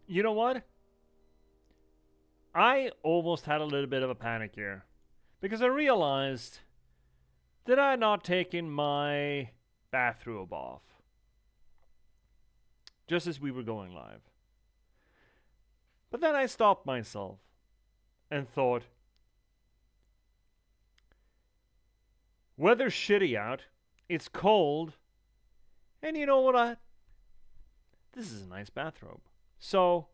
You know what? I almost had a little bit of a panic here because I realized that I had not taken my bathrobe off just as we were going live. But then I stopped myself and thought, weather's shitty out, it's cold, and you know what? This is a nice bathrobe. So,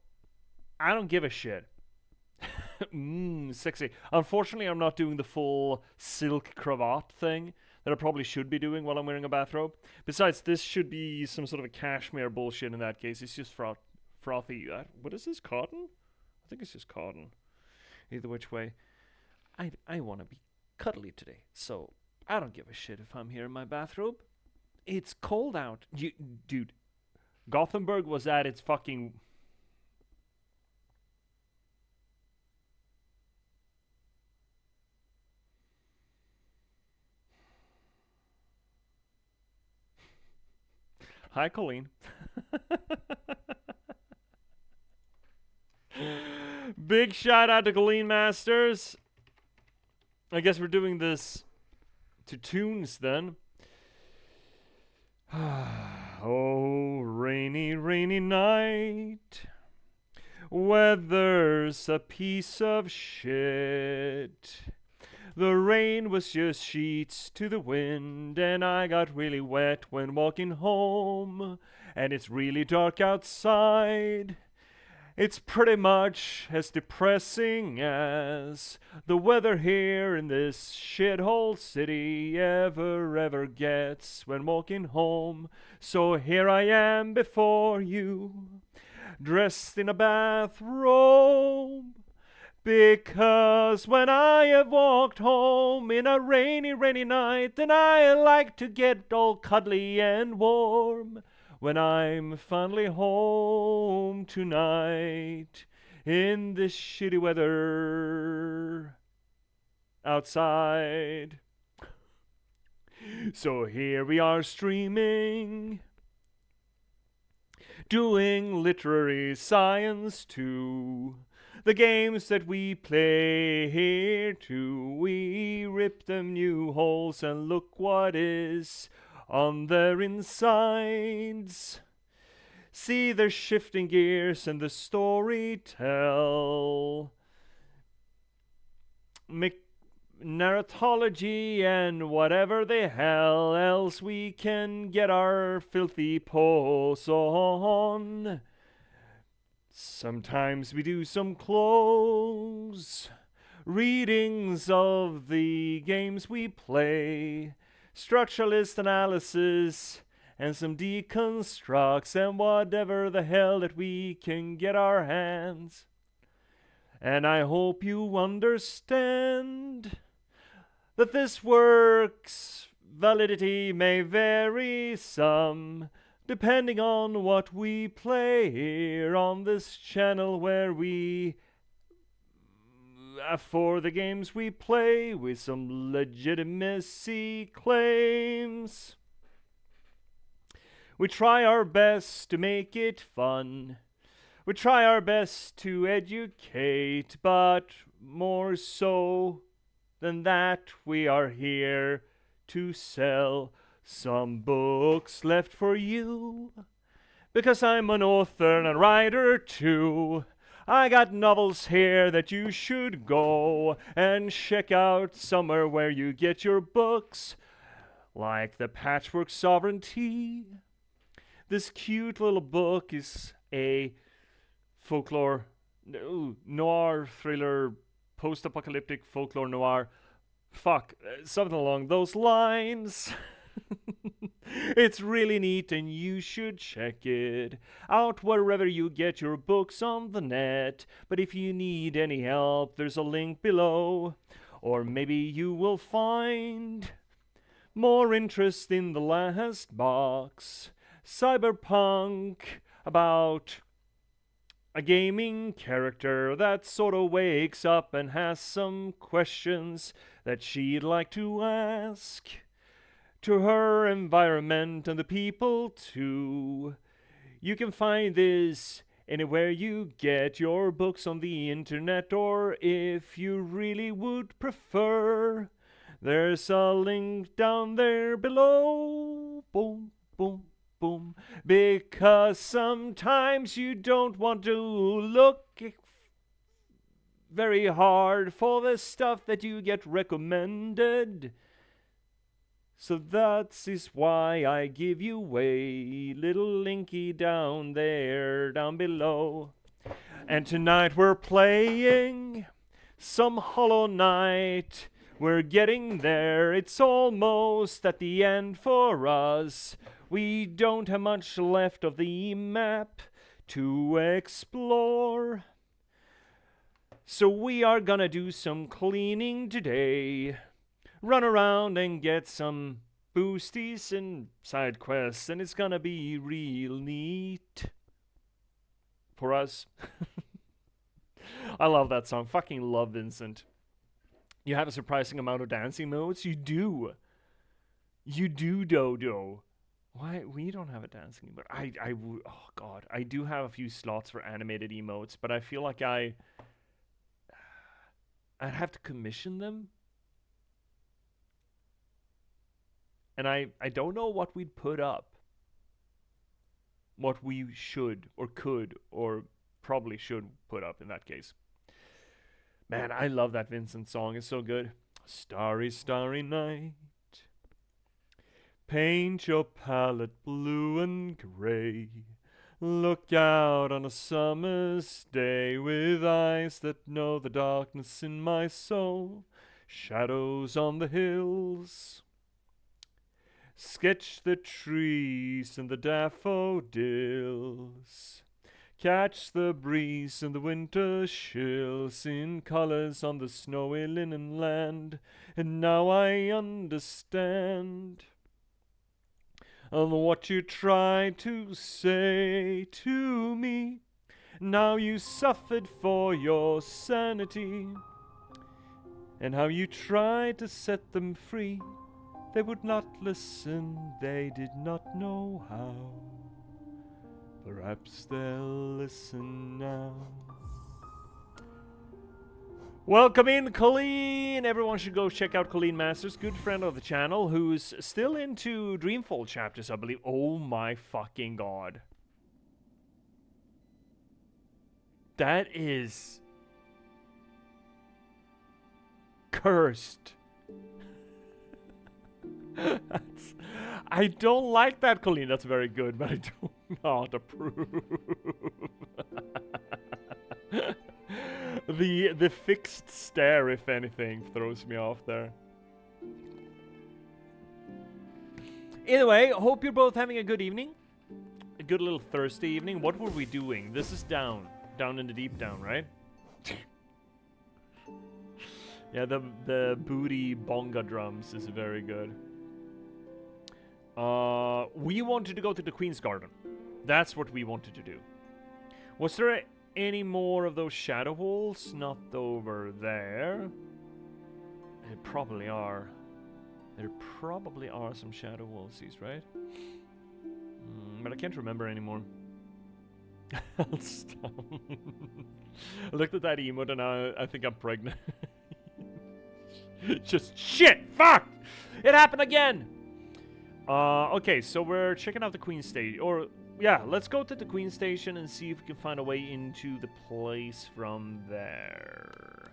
I don't give a shit. Sexy. Unfortunately, I'm not doing the full silk cravat thing that I probably should be doing while I'm wearing a bathrobe. Besides, this should be some sort of a cashmere bullshit in that case. It's just frothy. What is this, cotton? I think it's just cotton. Either which way, I want to be cuddly today, so I don't give a shit if I'm here in my bathrobe. It's cold out. Dude, Gothenburg was at its fucking... Hi, Colleen. Big shout out to Colleen Masters. I guess we're doing this to tunes then. Oh, rainy, rainy night. Weather's a piece of shit. The rain was just sheets to the wind, and I got really wet when walking home. And it's really dark outside. It's pretty much as depressing as the weather here in this shithole city ever gets when walking home. So here I am before you, dressed in a bathrobe. Because when I have walked home in a rainy, rainy night, then I like to get all cuddly and warm. When I'm finally home tonight in this shitty weather outside. So here we are streaming, doing literary science too. The games that we play here too, we rip them new holes and look what is on their insides. See their shifting gears and the story tell. Narratology and whatever the hell else we can get our filthy paws on. Sometimes we do some close readings of the games we play, structuralist analysis, and some deconstructs, and whatever the hell that we can get our hands. And I hope you understand that this work's validity may vary some, depending on what we play here on this channel, where we, for the games we play, with some legitimacy claims, we try our best to make it fun. We try our best to educate, but more so than that, we are here to sell some books left for you. Because I'm an author and a writer too. I got novels here that you should go and check out somewhere where you get your books, like The Patchwork Sovereignty. This cute little book is a folklore, noir thriller, post-apocalyptic folklore noir. Something along those lines. It's really neat and you should check it out wherever you get your books on the net. But if you need any help, there's a link below. Or maybe you will find more interest in the last box. Cyberpunk, about a gaming character that sort of wakes up and has some questions that she'd like to ask to her environment and the people too. You can find this anywhere you get your books on the internet, or if you really would prefer, there's a link down there below. Boom, boom, boom. Because sometimes you don't want to look very hard for the stuff that you get recommended. So that is why I give you a little linky down there, down below. And tonight we're playing some Hollow Knight. We're getting there, it's almost at the end for us. We don't have much left of the map to explore. So we are gonna do some cleaning today. Run around and get some boosties and side quests, and it's gonna be real neat for us. I love that song. Fucking love Vincent. You have a surprising amount of dancing modes. You do. You do, Dodo. Why we don't have a dancing emote? Oh god, I do have a few slots for animated emotes, but I feel like I'd have to commission them. And I don't know what we'd put up. What we should or could or probably should put up in that case. Man, I love that Vincent song. It's so good. Starry, starry night. Paint your palette blue and gray. Look out on a summer's day with eyes that know the darkness in my soul. Shadows on the hills. Sketch the trees and the daffodils. Catch the breeze and the winter chills in colors on the snowy linen land. And now I understand what you tried to say to me. Now you suffered for your sanity, and how you tried to set them free. They would not listen, they did not know how. Perhaps they'll listen now. Welcome in, Colleen! Everyone should go check out Colleen Masters, good friend of the channel, who's still into Dreamfall chapters, I believe. Oh my fucking god. That is cursed. I don't like that, Colleen. That's very good, but I don't not approve. The fixed stare, if anything, throws me off there. Anyway, hope you're both having a good evening. A good little Thursday evening. What were we doing? This is down in the deep down, right? Yeah, the booty bonga drums is very good. We wanted to go to the Queen's Garden. That's what we wanted to do. Was there any more of those shadow holes? Not over there. There probably are. There probably are some shadow holes, right? But I can't remember anymore. I'll stop. I looked at that emote and I think I'm pregnant. Just shit! Fuck! It happened again! Okay, so we're checking out the Queen Station. Or, yeah, let's go to the Queen Station and see if we can find a way into the place from there.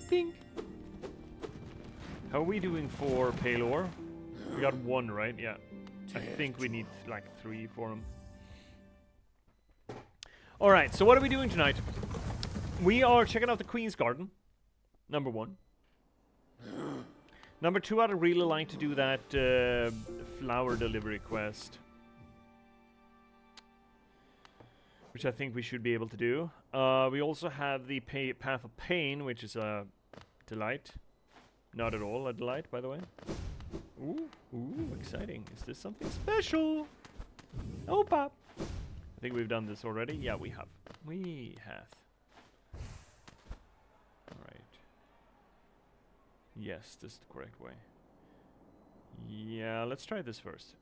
Ding! How are we doing for Paylor? We got 1, right? Yeah. I think we need, like, 3 for him. Alright, so what are we doing tonight? We are checking out the Queen's Garden. Number 1. Number 2, I'd really like to do that flower delivery quest, which I think we should be able to do. We also have the Path of Pain, which is a delight. Not at all a delight, by the way. Ooh, exciting. Is this something special? Oh, pop. I think we've done this already. Yeah, we have. We have. Yes, this is the correct way. Yeah, let's try this first.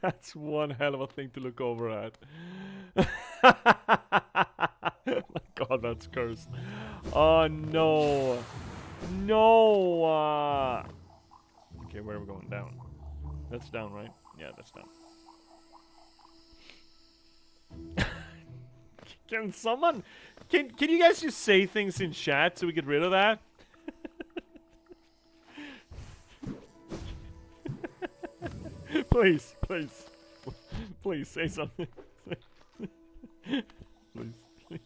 That's one hell of a thing to look over at. My God, that's cursed. Oh no, no. Okay, where are we going? Down. That's down, right? Yeah, that's down. Can someone, can you guys just say things in chat so we get rid of that? Please, please, please say something. Please, please,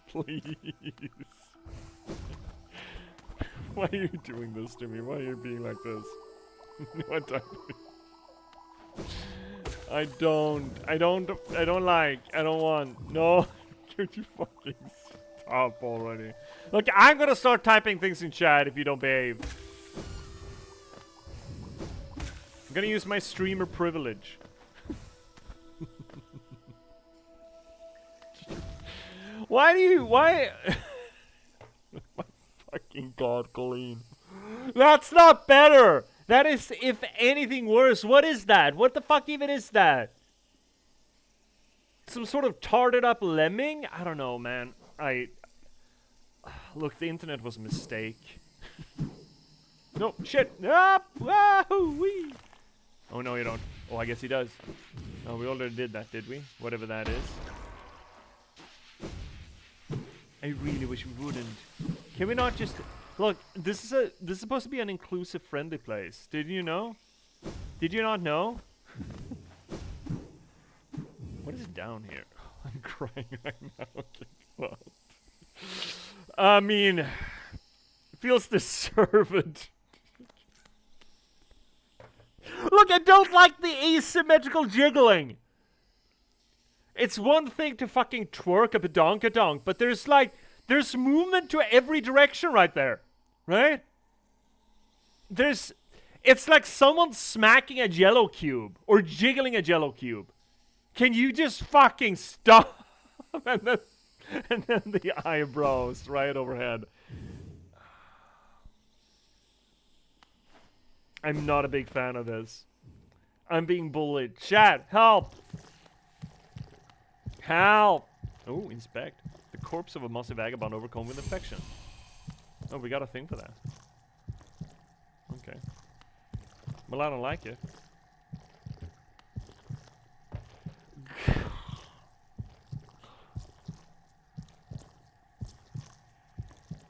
please. Why are you doing this to me? Why are you being like this? What time? I don't want. No, could you fucking stop already? Look, I'm gonna start typing things in chat if you don't behave. I'm gonna use my streamer privilege. Why? My fucking God, Colleen. That's not better! That is, if anything, worse. What is that? What the fuck even is that? Some sort of tarted up lemming? I don't know, man. Look, the internet was a mistake. No, shit! Ah, wahoo-wee. Oh, no, you don't. Oh, I guess he does. Oh, we already did that, did we? Whatever that is. I really wish we wouldn't. Can we not just... Look, this is supposed to be an inclusive, friendly place. Did you know? Did you not know? What is down here? I'm crying right now. Okay, well. I mean... Feels deserved. Look, I don't like the asymmetrical jiggling. It's one thing to fucking twerk a badonkadonk, but there's movement to every direction right there. Right? It's like someone smacking a jello cube or jiggling a jello cube. Can you just fucking stop? and then the eyebrows right overhead. I'm not a big fan of this. I'm being bullied. Chat, help! Help! Oh, inspect. The corpse of a mossy vagabond overcome with infection. Oh, we got a thing for that. Okay. Well, I don't like it.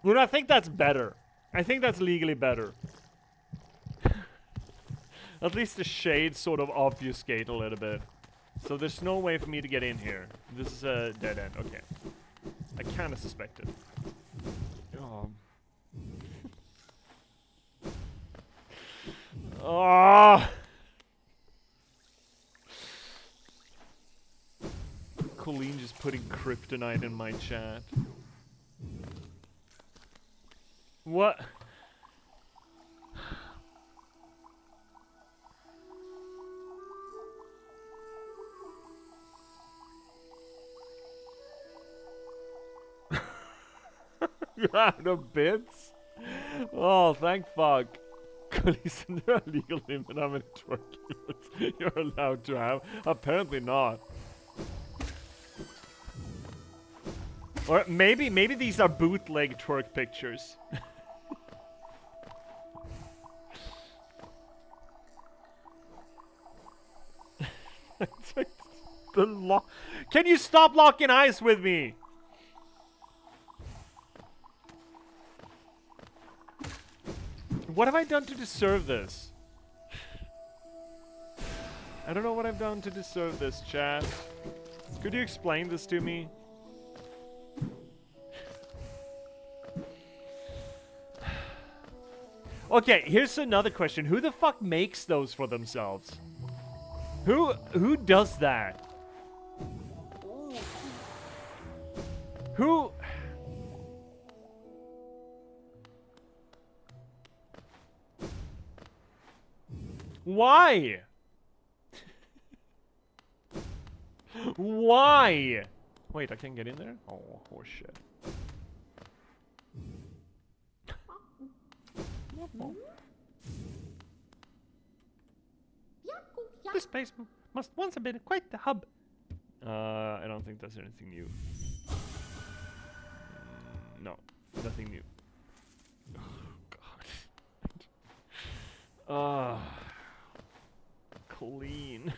Well, I think that's better. I think that's legally better. At least the shades sort of obfuscate a little bit. So there's no way for me to get in here. This is a dead end. Okay. I kind of suspected. Oh. Colleen just putting kryptonite in my chat. What? You're out of bits? Oh, thank fuck. Isn't there a legal limit on many twerking you're allowed to have? Apparently not. Or maybe these are bootleg twerk pictures. Can you stop locking eyes with me? What have I done to deserve this? I don't know what I've done to deserve this, chat. Could you explain this to me? Okay, here's another question. Who the fuck makes those for themselves? Who does that? Who... Why? Why? Wait, I can't get in there? Oh, horseshit. This place must once have been quite the hub. I don't think that's anything new. No, nothing new. Oh, God. Clean.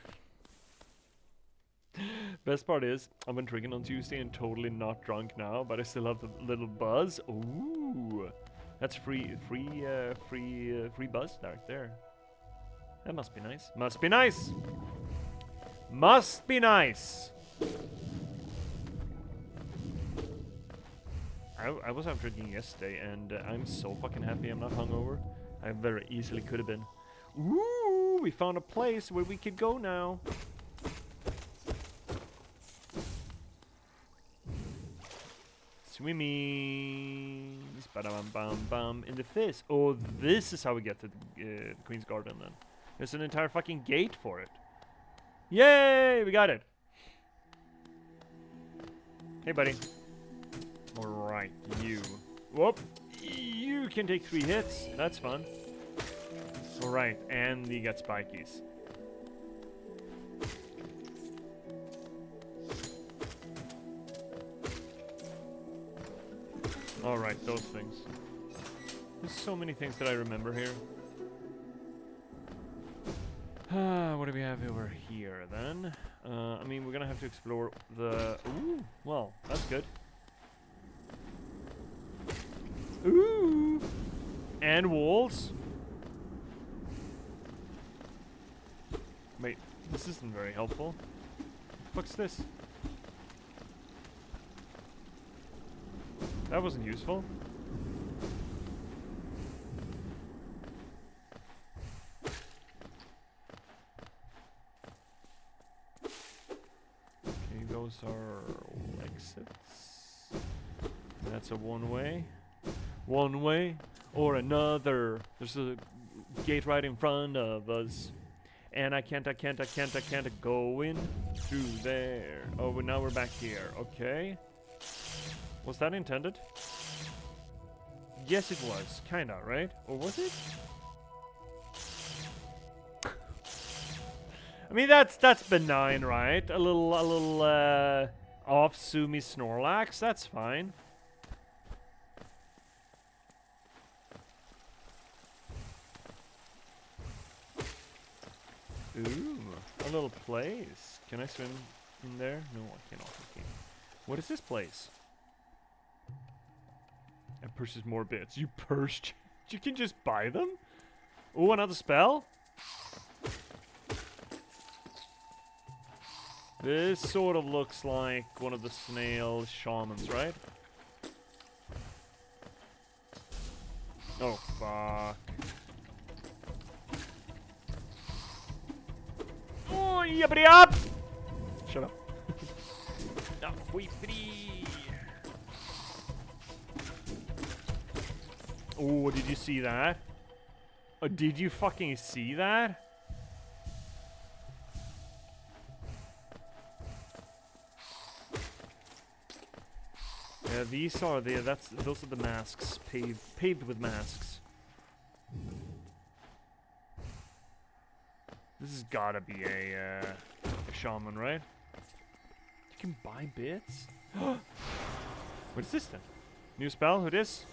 Best part is, I've been drinking on Tuesday and totally not drunk now, but I still have a little buzz. Ooh, that's free buzz right there. That must be nice. Must be nice. Must be nice. I was out drinking yesterday, and I'm so fucking happy I'm not hungover. I very easily could have been. Ooh, we found a place where we could go now. Swimming. Bam in the fizz. Oh, this is how we get to the Queen's Garden then. There's an entire fucking gate for it. Yay, we got it. Hey, buddy. Alright, you. Whoop. You can take 3 hits. That's fun. Alright, and you got spikies. Alright, those things. There's so many things that I remember here. What do we have over here then? I mean, we're gonna have to explore the... Ooh, well, that's good. Ooh! And walls. Wait, this isn't very helpful. What the fuck's this? That wasn't useful. Okay, those are exits. That's a one-way. One way or another. There's a gate right in front of us. And I can't go in through there. Oh, but now we're back here. Okay. Was that intended? Yes, it was. Kinda, right? Or was it? I mean, that's benign, right? A little off-Sumi Snorlax. That's fine. Ooh, a little place. Can I swim in there? No, I cannot. Okay. What is this place? I purchased more bits. You purchased? You can just buy them? Oh, another spell? This sort of looks like one of the snail shamans, right? Oh, fuck. Oh, yippity up! Shut up. No, we free. Oh, did you see that? Oh, did you fucking see that? Yeah, these are the those are the masks paved with masks. This has gotta be a shaman, right? You can buy bits? What is this then? New spell? Who this?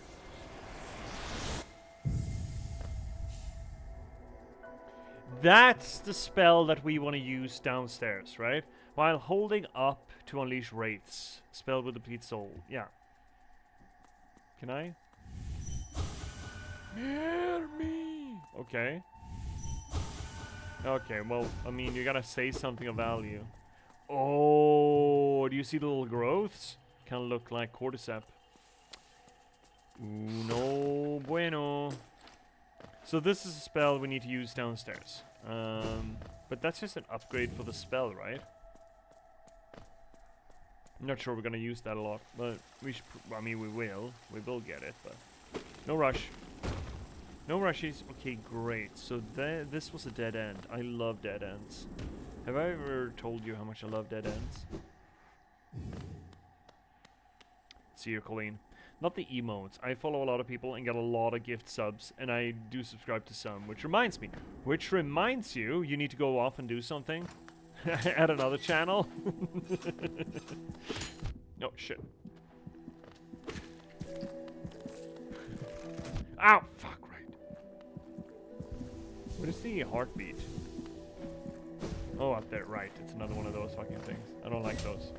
That's the spell that we want to use downstairs, right? While holding up to unleash wraiths. Spell with deplete soul. Yeah. Can I? Hear me! Okay. Okay, well, I mean, you gotta say something of value. Oh, do you see the little growths? Kind of look like cordyceps. No bueno. So this is a spell we need to use downstairs. But that's just an upgrade for the spell, right? I'm not sure we're gonna use that a lot, but we should. I mean, we will. We will get it, but no rush. No rushes. Okay, great. So this was a dead end. I love dead ends. Have I ever told you how much I love dead ends? See you, Colleen. Not the emotes. I follow a lot of people and get a lot of gift subs, and I do subscribe to some, which reminds me. Which reminds you, you need to go off and do something at another channel. Oh, shit. Ow! Fuck, right. What is the heartbeat? Oh, up there, right. It's another one of those fucking things. I don't like those.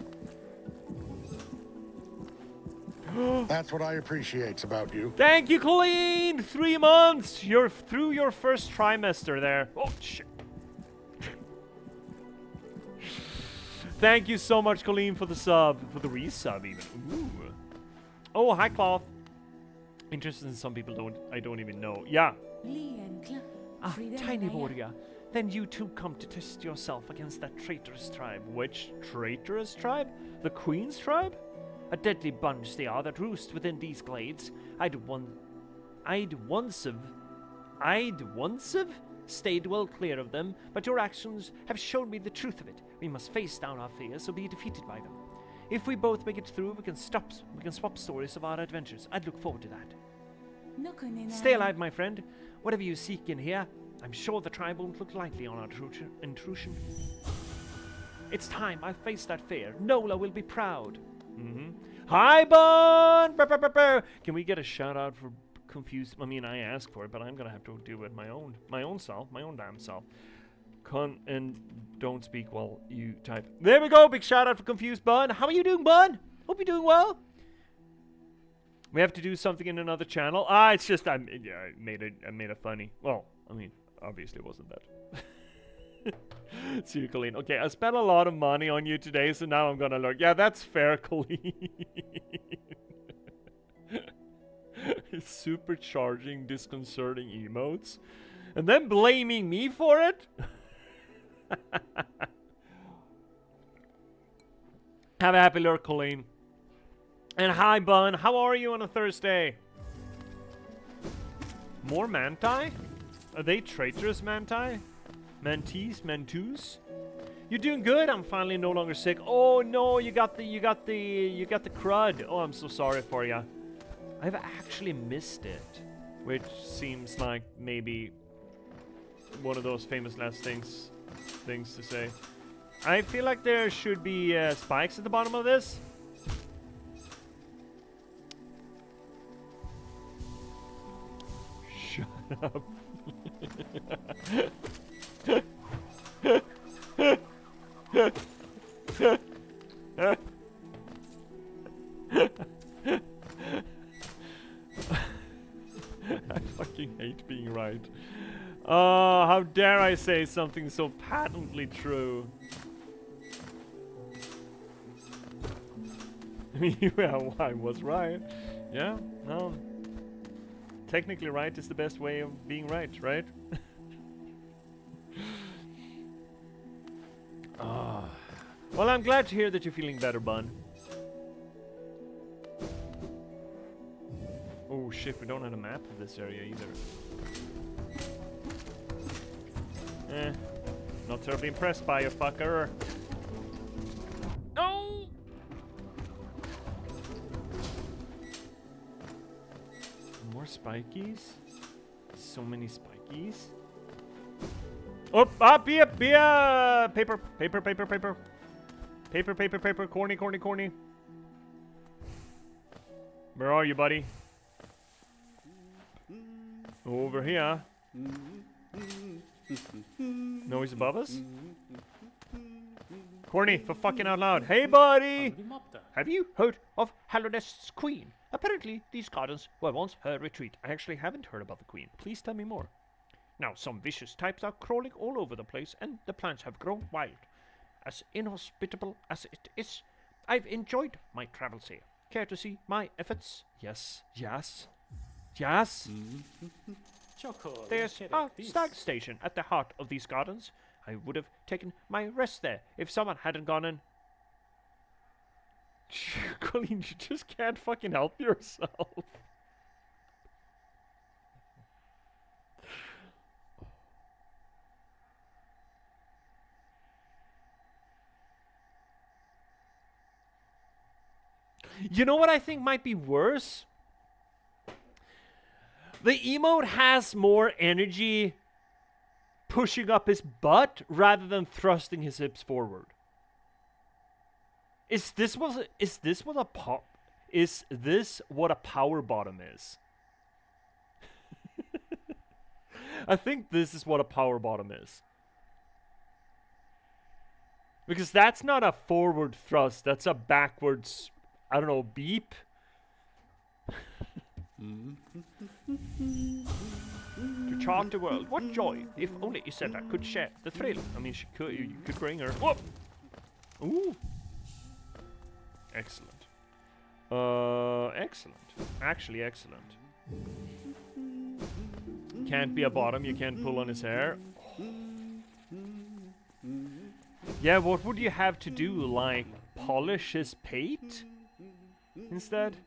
That's what I appreciate about you. Thank you, Colleen! 3 months! You're through your first trimester there. Oh, shit. Thank you so much, Colleen, for the sub. For the resub, even. Ooh. Oh, hi, Cloth. Interested in some people I don't even know. Yeah. Ah, tiny warrior. Then you too come to test yourself against that traitorous tribe. Which traitorous tribe? The Queen's tribe? A deadly bunch they are that roost within these glades. I'd once have stayed well clear of them, but your actions have shown me the truth of it. We must face down our fears or be defeated by them. If we both make it through, we can swap stories of our adventures. I'd look forward to that. Stay alive, my friend. Whatever you seek in here, I'm sure the tribe won't look lightly on our intrusion. It's time I face that fear. Nola will be proud. Hi, Bun! Can we get a shout out for confused? I mean, I asked for it, but I'm gonna have to do it my own damn self. And don't speak while you type. There we go. Big shout out for confused Bun. How are you doing, Bun? Hope you're doing well. We have to do something in another channel. It's just I made it funny. Well, I mean, obviously it wasn't that. See you, Colleen. Okay, I spent a lot of money on you today, so now I'm gonna look. Yeah, that's fair, Colleen. Supercharging disconcerting emotes, and then blaming me for it. Have a happy lurk, Colleen. And hi, Bun. How are you on a Thursday? More Manti? Are they traitorous Manti? Mantis? Mantus? You're doing good. I'm finally no longer sick. Oh no, you got the crud. Oh, I'm so sorry for you. I've actually missed it, which seems like maybe one of those famous last things to say. I feel like there should be spikes at the bottom of this. Shut up. I fucking hate being right. Oh, how dare I say something so patently true. I mean, well, I was right. Yeah, no. Technically right is the best way of being right, right? Well, I'm glad to hear that you're feeling better, Bun. Oh shit, we don't have a map of this area either. Not terribly impressed by you, fucker. No! More spikies? So many spikies? Oh, be a paper. Paper, corny. Where are you, buddy? Over here. No, he's above us? Corny, for fucking out loud. Hey, buddy! Have you heard of Hallownest's queen? Apparently, these gardens were once her retreat. I actually haven't heard about the queen. Please tell me more. Now, some vicious types are crawling all over the place, and the plants have grown wild. As inhospitable as it is, I've enjoyed my travels here. Care to see my efforts? Yes. There's a stag station at the heart of these gardens. I would have taken my rest there if someone hadn't gone and... Colleen, you just can't fucking help yourself. You know what I think might be worse? The emote has more energy pushing up his butt rather than thrusting his hips forward. Is this what a power bottom is? I think this is what a power bottom is. Because that's not a forward thrust, that's a backwards, I don't know, beep. To chart the world, what joy! If only Isetta could share the thrill. I mean, you could bring her. Whoop! Ooh! Excellent. Excellent. Actually, excellent. Can't be a bottom, you can't pull on his hair. Yeah, what would you have to do? Like, polish his pate? Instead?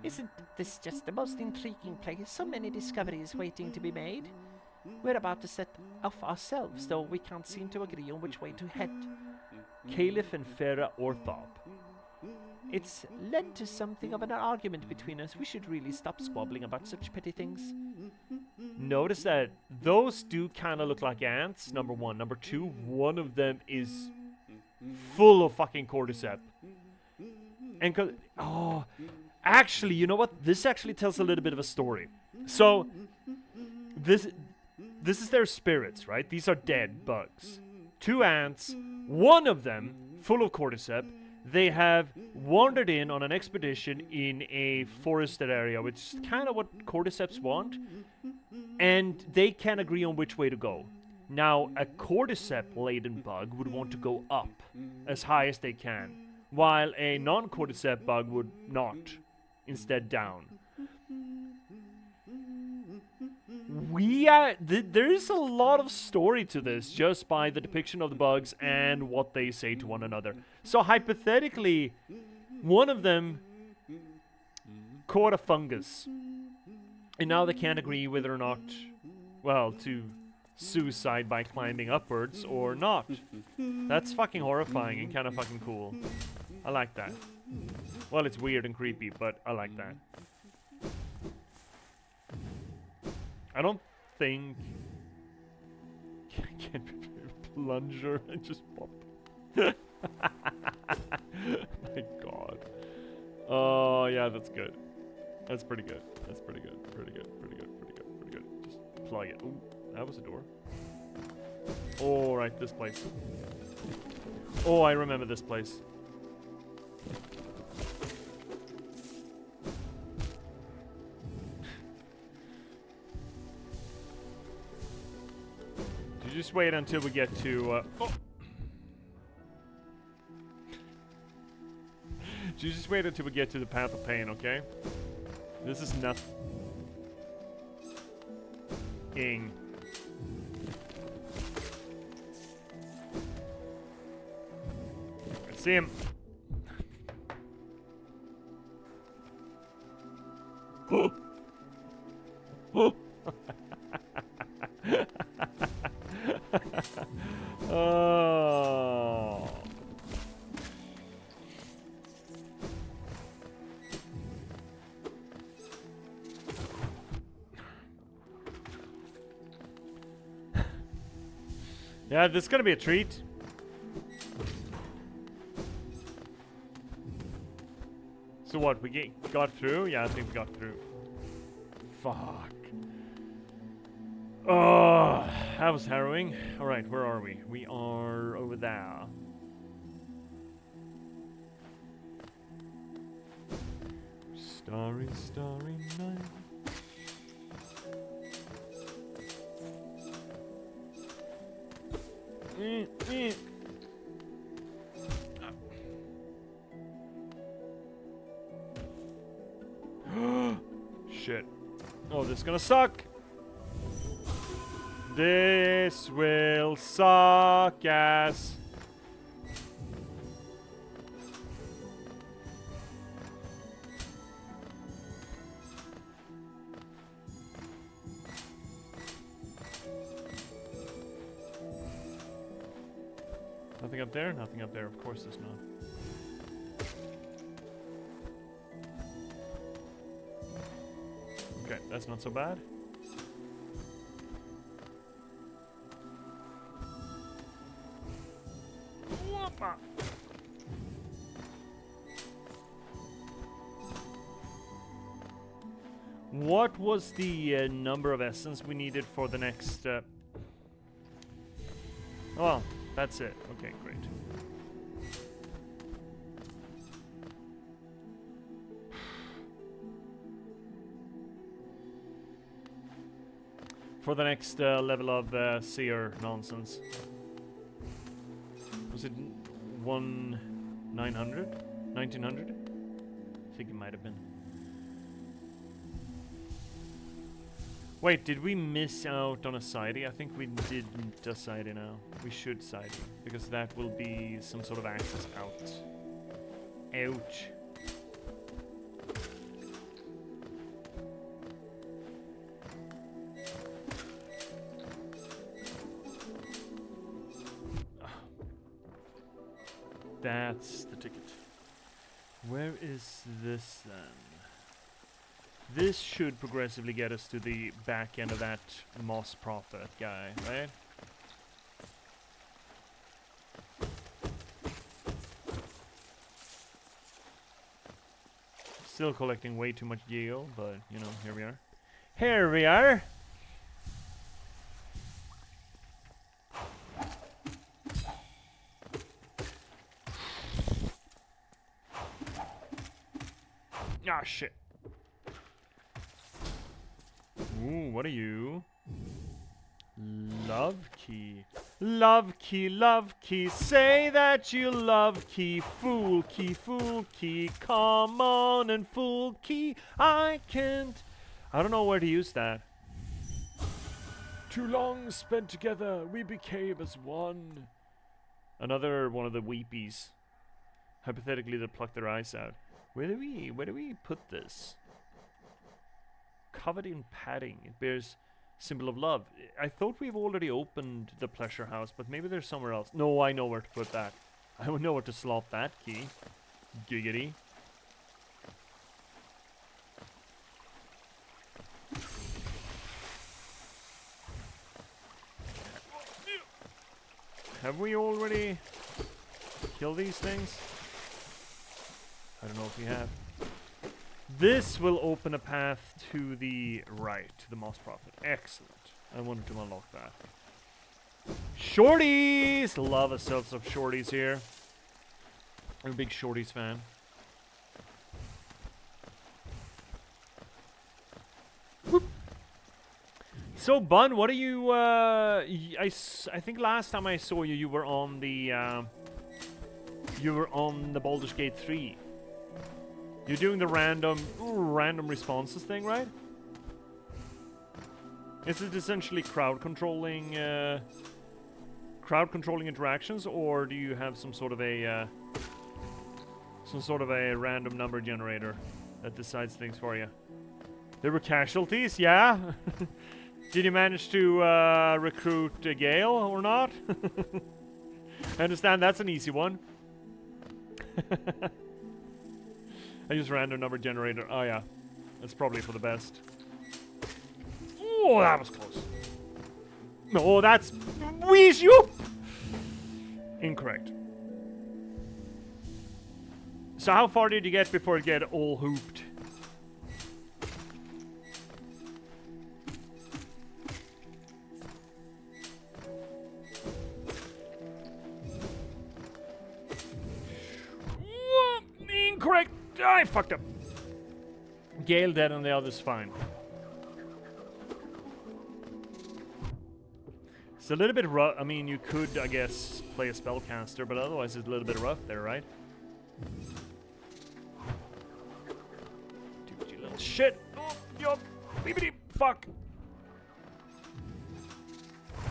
Isn't this just the most intriguing place? So many discoveries waiting to be made. We're about to set off ourselves, though we can't seem to agree on which way to head. Caliph and Farah Orthop. It's led to something of an argument between us. We should really stop squabbling about such petty things. Notice that those do kind of look like ants, number one. Number two, one of them is full of fucking cordyceps. And actually, you know what? This actually tells a little bit of a story. So, this is their spirits, right? These are dead bugs. 2 ants, one of them full of cordyceps. They have wandered in on an expedition in a forested area, which is kind of what cordyceps want, and they can't agree on which way to go. Now, a cordyceps-laden bug would want to go up as high as they can, while a non-cordyceps bug would not, instead down. There is a lot of story to this just by the depiction of the bugs and what they say to one another. So hypothetically, one of them caught a fungus, and now they can't agree whether or not, well, to suicide by climbing upwards or not. That's fucking horrifying and kind of fucking cool. I like that. Well, it's weird and creepy, but I like that. I don't think can plunger and just pop. My God. Oh yeah, that's good. That's pretty good. That's pretty good. Pretty good. Pretty good. Pretty good. Pretty good. Just plug it. Ooh, that was a door. Oh right, this place. Oh, I remember this place. Just wait until we get to, just wait until we get to the Path of Pain, okay? This is nothing. I see him. Oh. Yeah, this is gonna be a treat. So what, we got through? Yeah, I think we got through. Fuck. Oh, that was harrowing. Alright, where are we? We are over there. Starry, starry night. Shit. Oh, this is gonna suck. This will suck ass. Nothing up there? Nothing up there. Of course there's not. Okay, that's not so bad. Whoppa. What was the number of essence we needed for the next... Oh, that's it. Okay, great. For the next level of seer nonsense. Was it 1900? 1900? I think it might have been. Wait, did we miss out on a sidey? I think we didn't a sidey now. We should sidey, because that will be some sort of access out. Ouch. That's the ticket. Where is this then? This should progressively get us to the back end of that Moss Prophet guy, right? Still collecting way too much Geo, but you know, here we are. Here we are! Ah, shit. Ooh, what are you? Love key. Love key, love key. Say that you love key. Fool key, fool key. Come on and fool key. I can't. I don't know where to use that. Too long spent together, we became as one. Another one of the weepies. Hypothetically, that pluck their eyes out. Where do we put this? Covered in padding. It bears symbol of love. I thought we've already opened the pleasure house, but maybe there's somewhere else. No, I know where to put that. I would know where to slot that key. Giggity. Have we already killed these things? I don't know if we have. This will open a path to the right, to the Moss Prophet. Excellent. I wanted to unlock that. Shorties! Love ourselves some shorties here. I'm a big shorties fan. Whoop. So, Bun, what are you, I think last time I saw you, you were on the Baldur's Gate 3. You're doing the random responses thing, right? Is it essentially crowd controlling interactions, or do you have some sort of a random number generator that decides things for you? There were casualties, yeah. Did you manage to recruit Gale or not? I understand that's an easy one. I use random number generator. Oh yeah, that's probably for the best. Oh, that was close. No, that's wheeze you. Incorrect. So how far did you get before it get all hooped? Incorrect. I fucked up. Gale dead and the others fine. It's a little bit rough. I mean, you could, I guess, play a spellcaster, but otherwise it's a little bit rough there, right? Dude, you little shit. Oh, yo, beepity, fuck.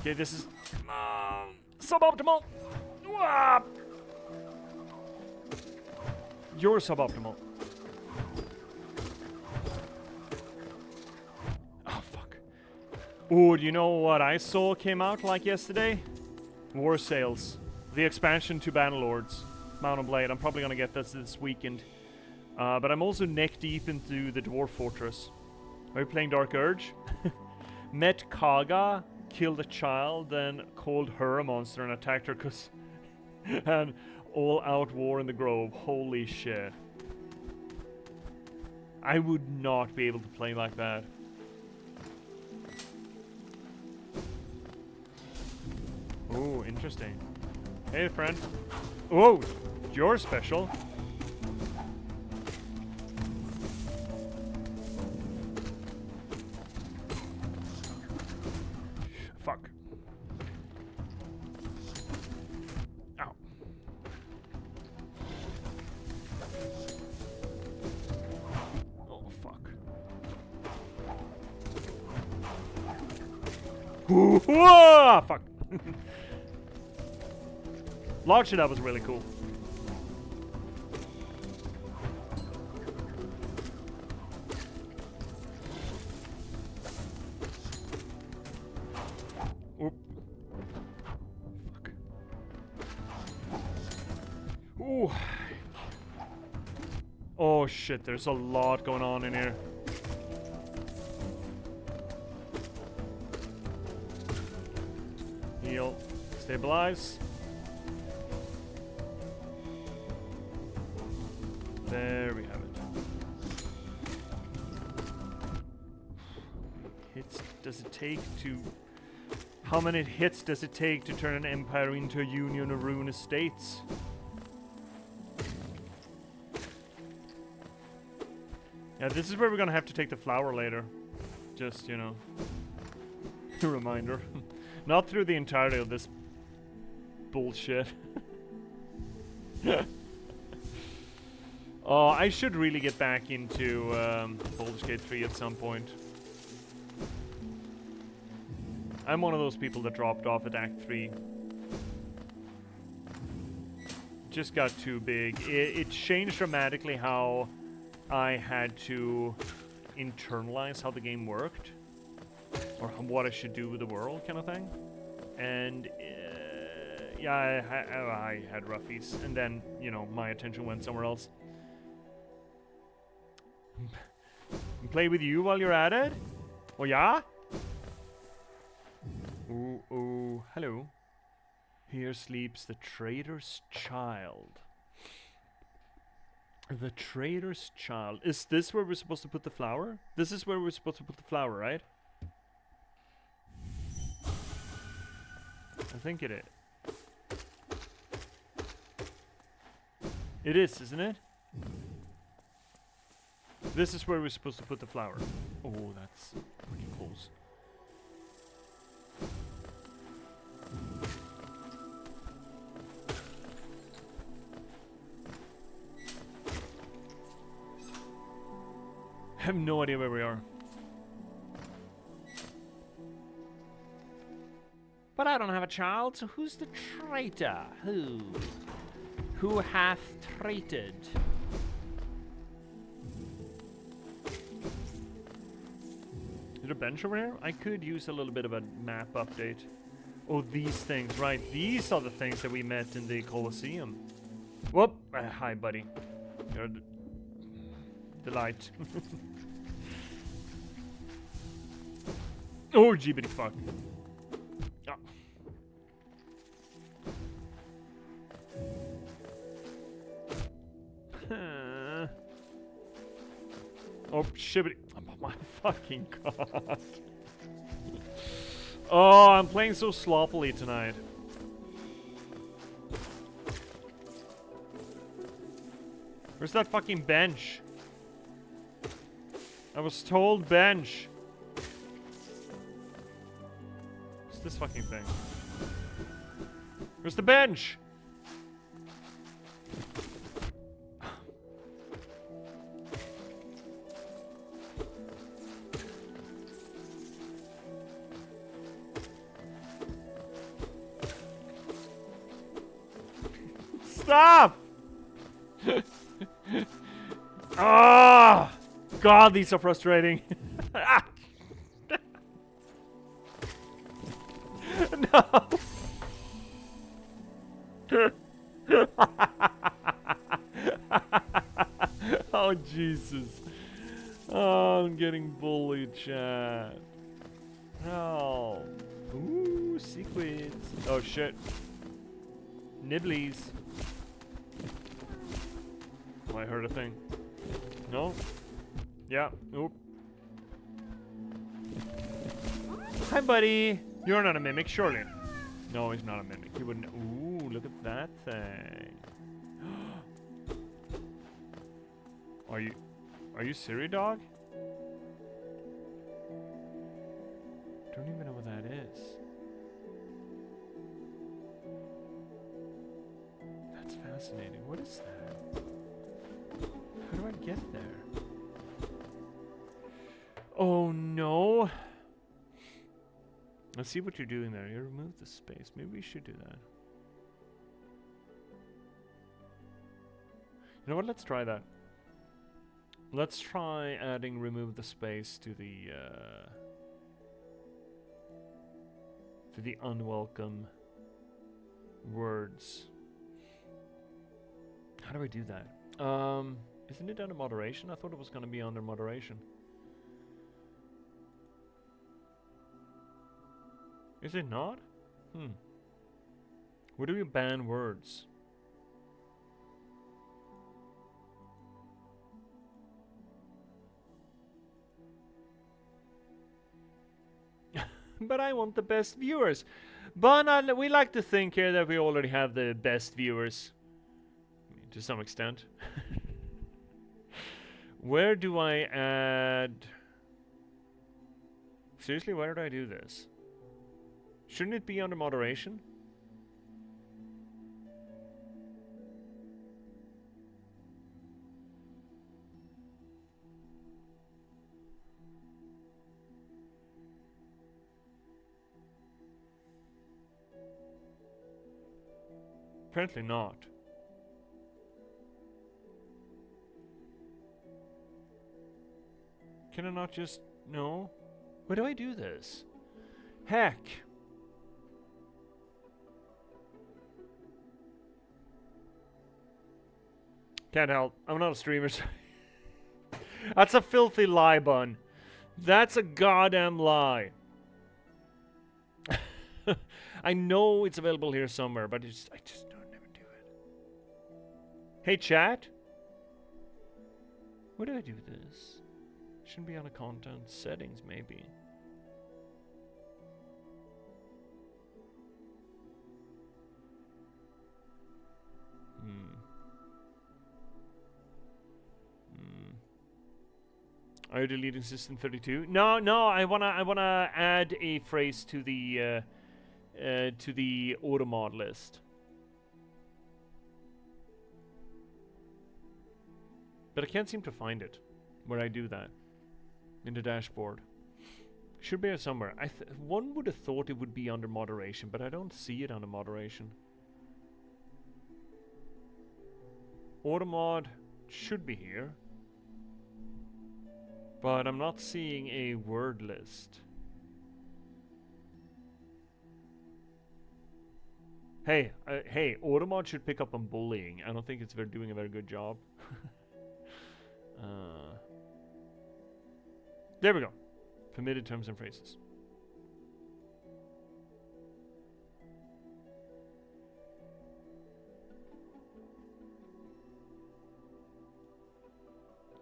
Okay, this is suboptimal. You're suboptimal. Oh, fuck. Ooh, do you know what I saw came out like yesterday? War Sales. The expansion to Bannerlords. Mount and Blade. I'm probably gonna get this weekend. But I'm also neck deep into the Dwarf Fortress. Are you playing Dark Urge? Met Kaga, killed a child, then called her a monster and attacked her cause and all out war in the grove. Holy shit. I would not be able to play like that. Oh, interesting. Hey, friend. Oh, you're special. Fuck. Ow. Oh, fuck. Ooh, ah, fuck. Launching that was really cool. Oop. Fuck. Ooh. Oh shit, there's a lot going on in here. Heal. Stabilize. There we have it. Hits does it take to... How many hits does it take to turn an empire into a union of ruinous states? Yeah, this is where we're gonna have to take the flower later. Just, you know, a reminder. Not through the entirety of this bullshit. Oh, I should really get back into Baldur's Gate 3 at some point. I'm one of those people that dropped off at Act 3. Just got too big. It changed dramatically how I had to internalize how the game worked. Or what I should do with the world, kind of thing. And yeah, I had roughies. And then, you know, my attention went somewhere else. Play with you while you're at it? Oh yeah? Ooh, ooh, hello. Here sleeps the traitor's child. The traitor's child. Is this where we're supposed to put the flower? This is where we're supposed to put the flower, right? I think it is. It is, isn't it? This is where we're supposed to put the flower. Oh, that's pretty close. I have no idea where we are. But I don't have a child, so who's the traitor? Who hath traited? Is there a bench over here? I could use a little bit of a map update. Oh, these things, right. These are the things that we met in the Colosseum. Whoop! Hi, buddy. You're the light. Oh, gibbity fuck. Oh. Oh, shibbity. Oh my fucking god. Oh, I'm playing so sloppily tonight. Where's that fucking bench? I was told bench. What's this fucking thing? Where's the bench? Stop! Ah! God, these are frustrating. No! Oh, Jesus. Oh, I'm getting bullied, chat. No. Ooh, sequids. Oh shit. Nibblies. Oh, I heard a thing. No? Yeah. Oop. Hi, buddy. You're not a mimic, surely. No, he's not a mimic. He wouldn't. Ooh, look at that thing. Are you Siri dog? Don't even know what that is. That's fascinating. What is that? How do I get there? Oh no. Let's see what you're doing there. You remove the space. Maybe we should do that. You know what? Let's try that. Let's try adding remove the space to the unwelcome words. How do I do that? Isn't it under moderation? I thought it was going to be under moderation. Is it not? Where do we ban words? But I want the best viewers. But we like to think here that we already have the best viewers. I mean, to some extent. Where do I add... Seriously, where do I do this? Shouldn't it be under moderation? Apparently not. Can I not just... No? Where do I do this? Heck. Can't help. I'm not a streamer. That's a filthy lie, bun. That's a goddamn lie. I know it's available here somewhere, but I just don't never do it. Hey, chat. What do I do with this? Shouldn't be on the content settings, maybe. Are you deleting System 32? No, I wanna add a phrase to the automod list. But I can't seem to find it where I do that in the dashboard. Should be here somewhere. One would have thought it would be under moderation, but I don't see it under moderation. Automod should be here. But I'm not seeing a word list. Hey, Automod should pick up on bullying. I don't think it's doing a very good job. There we go. Permitted terms and phrases.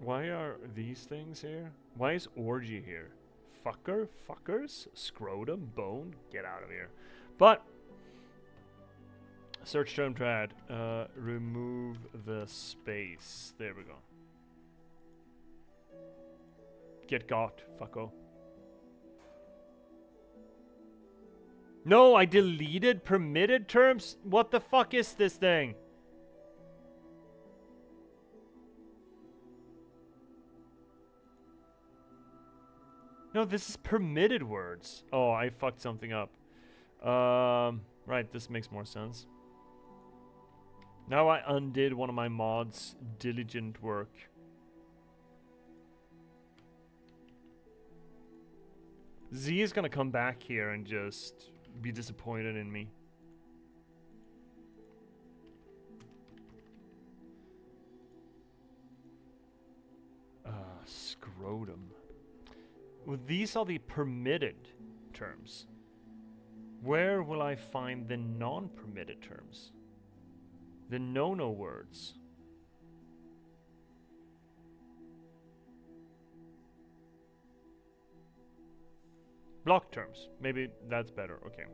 Why are these things here? Why is orgy here? Fucker? Fuckers? Scrotum? Bone? Get out of here. But search term to add. Remove the space. There we go. Get got, fucko. No, I deleted permitted terms? What the fuck is this thing? No, this is permitted words. Oh, I fucked something up. Right, this makes more sense. Now I undid one of my mods' diligent work. Z is gonna come back here and just be disappointed in me. Scrotum. Well, these are the permitted terms. Where will I find the non-permitted terms? The no-no words. Block terms. Maybe that's better. Okay.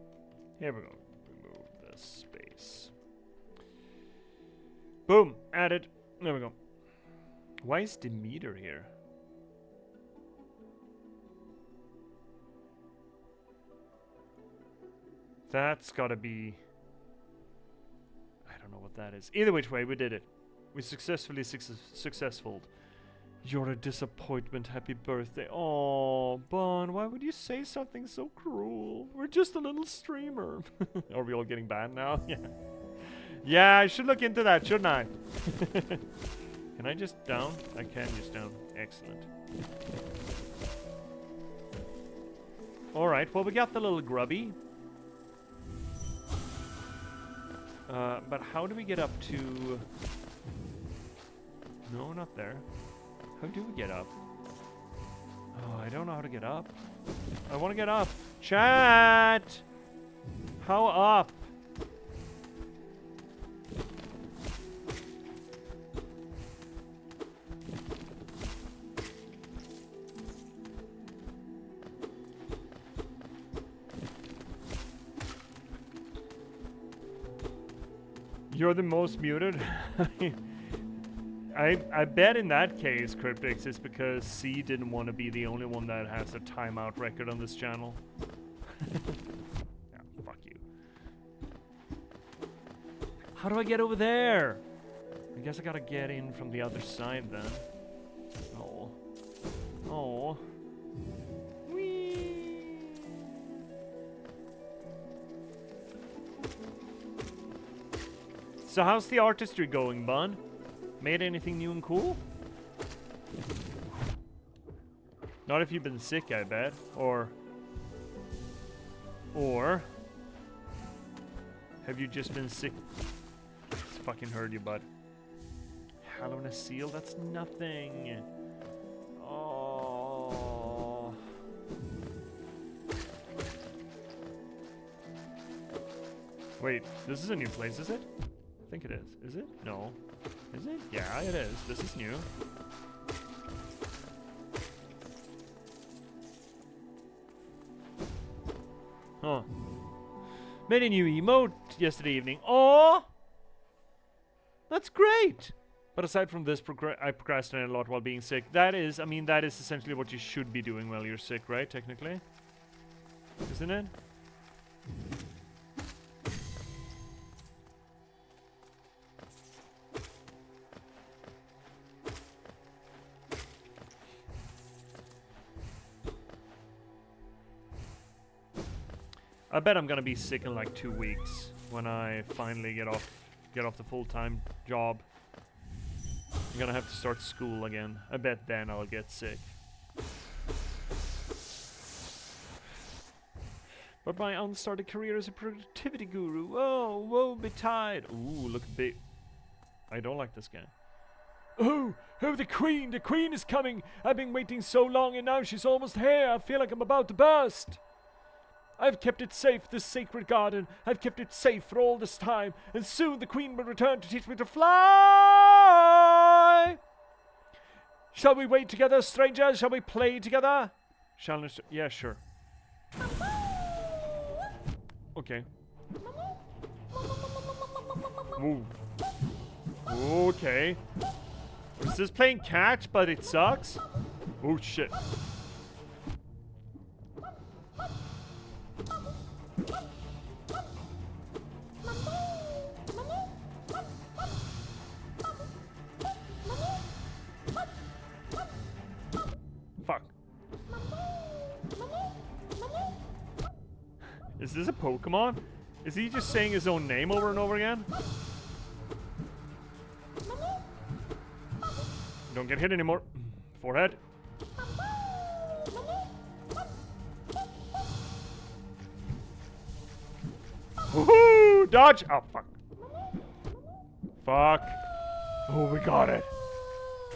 Here we go. Remove the space. Boom. Added. There we go. Why is Demeter here? That's gotta be... I don't know what that is. Either which way, we did it. We successfully successful. You're a disappointment. Happy birthday. Oh, Bon, why would you say something so cruel? We're just a little streamer. Are we all getting banned now? Yeah. Yeah, I should look into that, shouldn't I? Can I just down? I can just down. Excellent. Alright, well, we got the little grubby. But how do we get up to... No, not there. How do we get up? Oh, I don't know how to get up. I want to get up. Chat! How up? You're the most muted? I bet in that case, Cryptix, is because C didn't want to be the only one that has a timeout record on this channel. Yeah, fuck you. How do I get over there? I guess I gotta get in from the other side then. Oh. Oh. Whee! So how's the artistry going, Bun? Made anything new and cool? Not if you've been sick, I bet. Or have you just been sick? Just fucking heard you, bud. Hello in a seal? That's nothing. Oh. Wait, this is a new place, is it? I think it is. Is it? No. Is it? Yeah, it is. This is new. Huh. Made a new emote yesterday evening. Oh, that's great. But aside from this, I procrastinated a lot while being sick. That is, I mean, that is essentially what you should be doing while you're sick, right? Technically. Isn't it? I bet I'm gonna be sick in like 2 weeks when I finally get off the full-time job. I'm gonna have to start school again. I bet then I'll get sick. But my unstarted career as a productivity guru. Oh, woe betide. Ooh, look big. I don't like this guy. Oh, the queen is coming. I've been waiting so long and now she's almost here. I feel like I'm about to burst. I've kept it safe, this sacred garden. I've kept it safe for all this time. And soon the queen will return to teach me to fly. Shall we wait together, strangers? Shall we play together? Yeah, sure. Okay. Ooh. Okay. Is this playing catch, but it sucks? Oh, shit. Fuck. Is this a Pokemon? Is he just saying his own name over and over again? Don't get hit anymore. Forehead. Woohoo! Dodge! Oh, fuck. Fuck. Oh, we got it.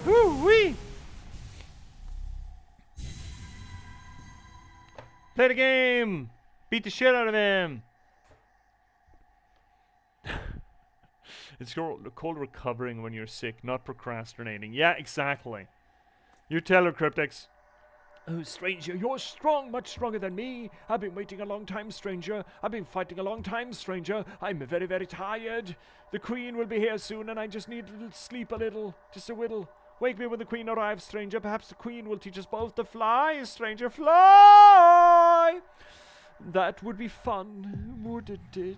Woo-wee! Play the game! Beat the shit out of him! It's called recovering when you're sick, not procrastinating. Yeah, exactly. You tell her, Cryptex. Oh, stranger, you're strong, much stronger than me. I've been waiting a long time, stranger. I've been fighting a long time, stranger. I'm very, very tired. The queen will be here soon, and I just need to sleep a little. Just a whittle. Wake me when the queen arrives, stranger. Perhaps the queen will teach us both to fly, stranger. Fly! That would be fun, wouldn't it?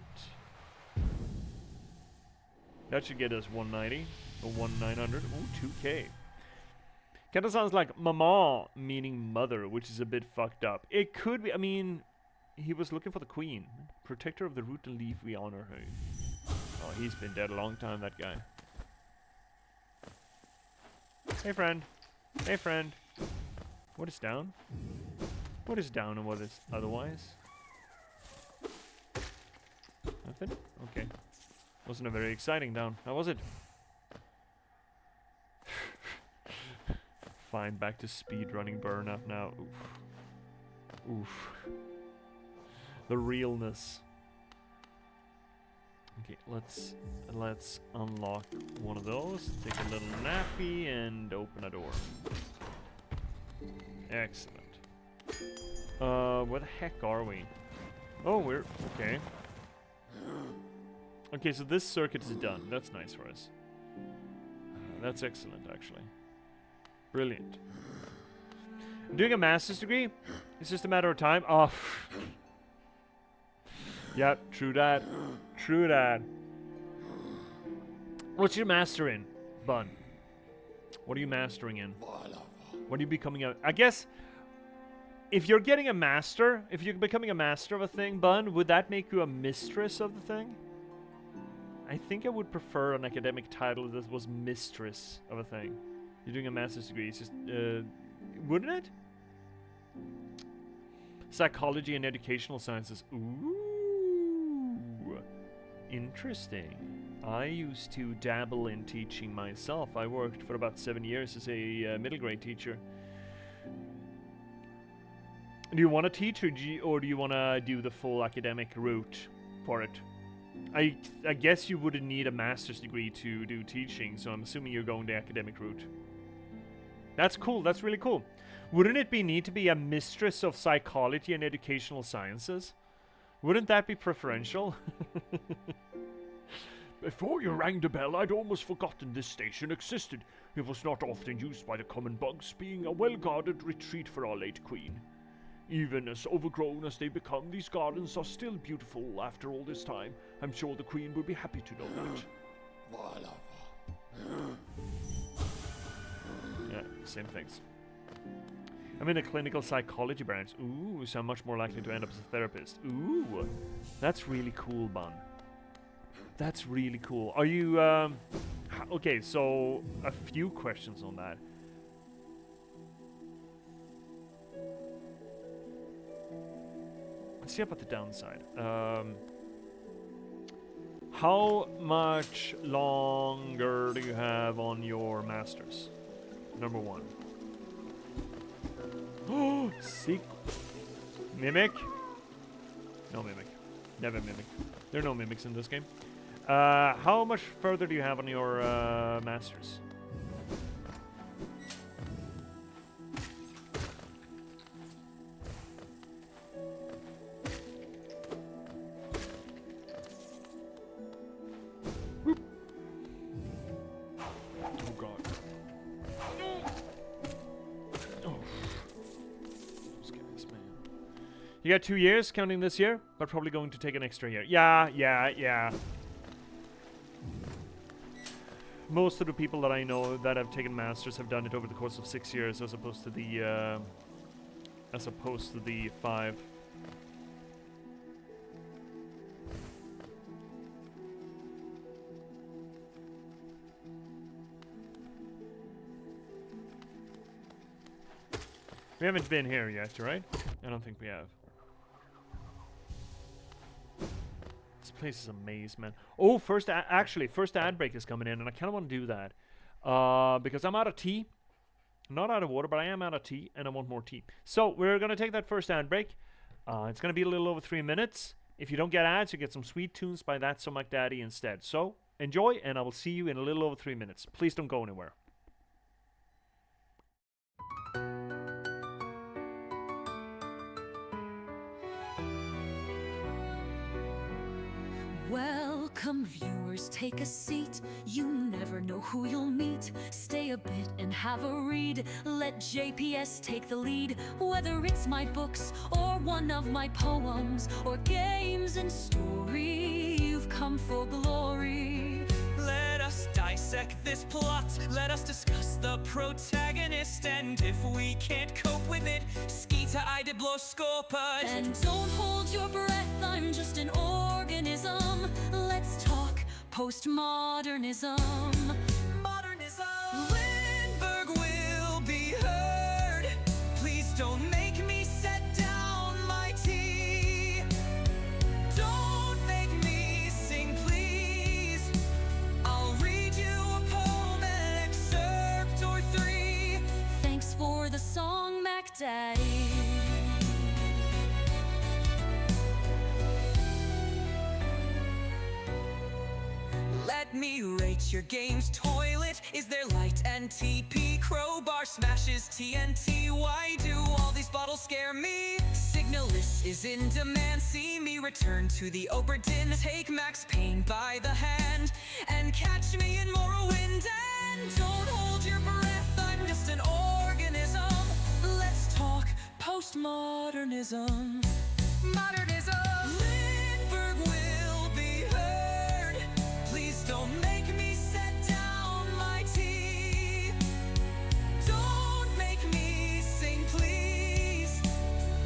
That should get us 190 or 1900. Ooh, 2K. Kinda sounds like mama, meaning mother, which is a bit fucked up. It could be, I mean, he was looking for the queen. Protector of the root and leaf, we honor her. Oh, he's been dead a long time, that guy. Hey, friend. Hey, friend. What is down? What is down and what is otherwise? Nothing? Okay. Wasn't a very exciting down. How was it? Fine, back to speedrunning burnout now. Oof. Oof. The realness. Okay, let's unlock one of those. Take a little nappy and open a door. Excellent. Where the heck are we? Oh, we're okay. Okay, so this circuit is done. That's nice for us. That's excellent, actually. Brilliant. I'm doing a master's degree. It's just a matter of time. Oh. Yeah, true that. True that. What's your master in, Bun? What are you mastering in? What are you becoming a... I guess... If you're getting a master, if you're becoming a master of a thing, Bun, would that make you a mistress of the thing? I think I would prefer an academic title that was mistress of a thing. You're doing a master's degree, it's just, wouldn't it? Psychology and educational sciences. Ooh, interesting. I used to dabble in teaching myself. I worked for about 7 years as a middle grade teacher. Do you want to teach, or do you want to do the full academic route for it? I guess you wouldn't need a master's degree to do teaching, so I'm assuming you're going the academic route. That's cool. That's really cool. Wouldn't it be neat to be a mistress of psychology and educational sciences? Wouldn't that be preferential? Before you rang the bell, I'd almost forgotten this station existed. It was not often used by the common bugs, being a well-guarded retreat for our late queen. Even as overgrown as they become, these gardens are still beautiful after all this time. I'm sure the queen would be happy to know that. Yeah, same things. I'm in a clinical psychology branch. Ooh, so I'm much more likely to end up as a therapist. Ooh, that's really cool, Bun. That's really cool. Are you, okay, so a few questions on that. Let's see about the downside. How much longer do you have on your masters? Number one. Oh, seek. Mimic? No mimic. Never mimic. There are no mimics in this game. How much further do you have on your masters? You got 2 years counting this year, but probably going to take an extra year. Yeah. Most of the people that I know that have taken masters have done it over the course of 6 years, as opposed to the 5. We haven't been here yet, right? I don't think we have. This place is a maze, man. Oh, first ad break is coming in, and I kind of want to do that. Because I'm out of tea. Not out of water, but I am out of tea, and I want more tea. So, we're going to take that first ad break. It's going to be a little over 3 minutes. If you don't get ads, you get some sweet tunes by That's So McDaddy instead. So enjoy, and I will see you in a little over 3 minutes. Please don't go anywhere. Welcome viewers, take a seat. You never know who you'll meet. Stay a bit and have a read. Let J.P.S. take the lead. Whether it's my books or one of my poems or games and story, you've come for glory. Let us dissect this plot. Let us discuss the protagonist. And if we can't cope with it, skita idibloskopad. And don't hold your breath, I'm just an organism. Let's talk postmodernism. Modernism. Lindberg will be heard. Please don't make me set down my tea. Don't make me sing, please. I'll read you a poem, an excerpt or three. Thanks for the song, MacDaddy. Let me rate your game's toilet. Is there light and TP? Crowbar smashes TNT. Why do all these bottles scare me? Signalist is in demand. See me return to the Oberdin. Take Max Payne by the hand and catch me in Morrowind. And don't hold your breath, I'm just an organism. Let's talk postmodernism. Modernism. Lindberg will be heard. Please don't make me set down my tea. Don't make me sing, please.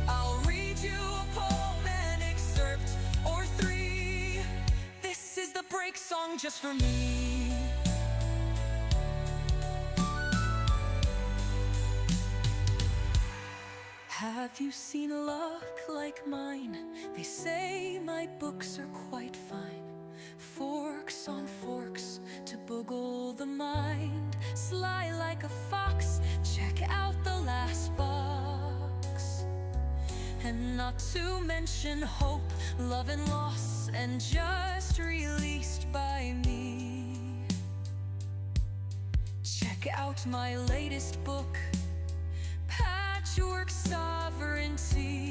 I'll read you a poem, an excerpt or three. This is the break song just for me. Have you seen luck like mine? They say my books are quite fine. Forks on forks to boggle the mind. Sly like a fox, check out the last box. And not to mention hope, love and loss, and just released by me. Check out my latest book, Patchwork Sovereignty.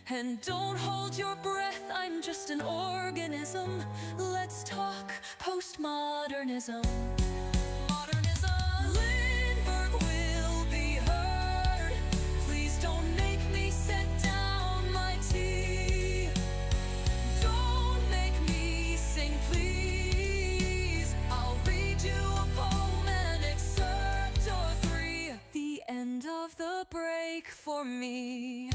And don't hold your breath, I'm just an organism. Let's talk postmodernism. Modernism. Lindberg will be heard. Please don't make me set down my tea. Don't make me sing, please. I'll read you a poem, an excerpt or three. The end of the break for me.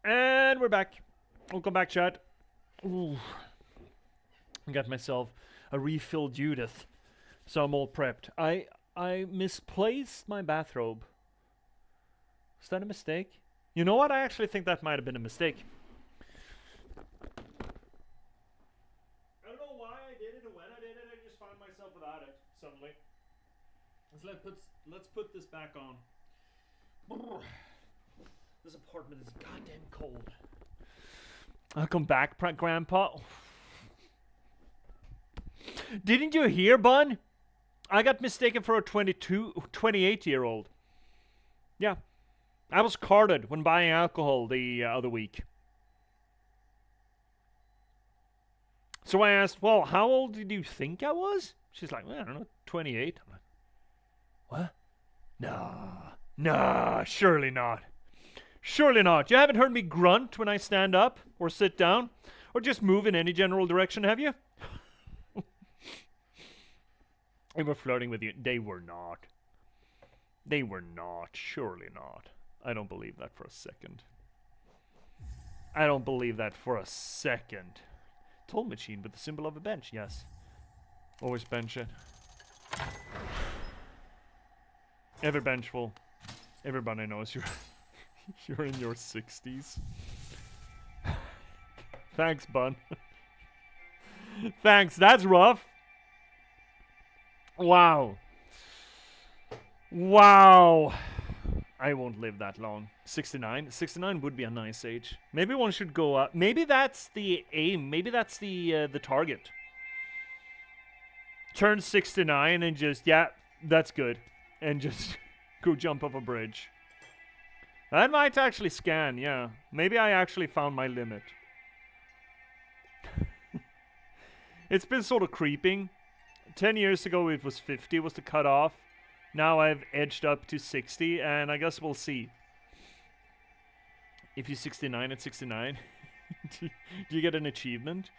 And we're back. Welcome back, chat. Ooh. I got myself a refill Judith, so I'm all prepped. I misplaced my bathrobe. Is that a mistake? You know what? I actually think that might have been a mistake. I don't know why I did it or when I did it. I just found myself without it suddenly. Let's put this back on. This apartment is goddamn cold. I'll come back, Grandpa. Didn't you hear, Bun? I got mistaken for a 28-year-old. Yeah. I was carded when buying alcohol the other week. So I asked, well, how old did you think I was? She's like, well, I don't know, 28. I'm like, what? Nah, surely not. Surely not. You haven't heard me grunt when I stand up or sit down or just move in any general direction, have you? They were flirting with you. They were not. They were not. Surely not. I don't believe that for a second. I don't believe that for a second. Toll machine with the symbol of a bench, yes. Always bench it. Every bench will. Everybody knows you're in your 60s. Thanks, Bun. Thanks, that's rough. Wow. Wow. I won't live that long. 69? 69 would be a nice age. Maybe one should go up. Maybe that's the aim. Maybe that's the target. Turn 69 and just, yeah, that's good. And just go jump off a bridge. That might actually scan, yeah. Maybe I actually found my limit. It's been sort of creeping. 10 years ago it was 50 was the cutoff. Now I've edged up to 60, and I guess we'll see. If you're 69 at 69, do you get an achievement?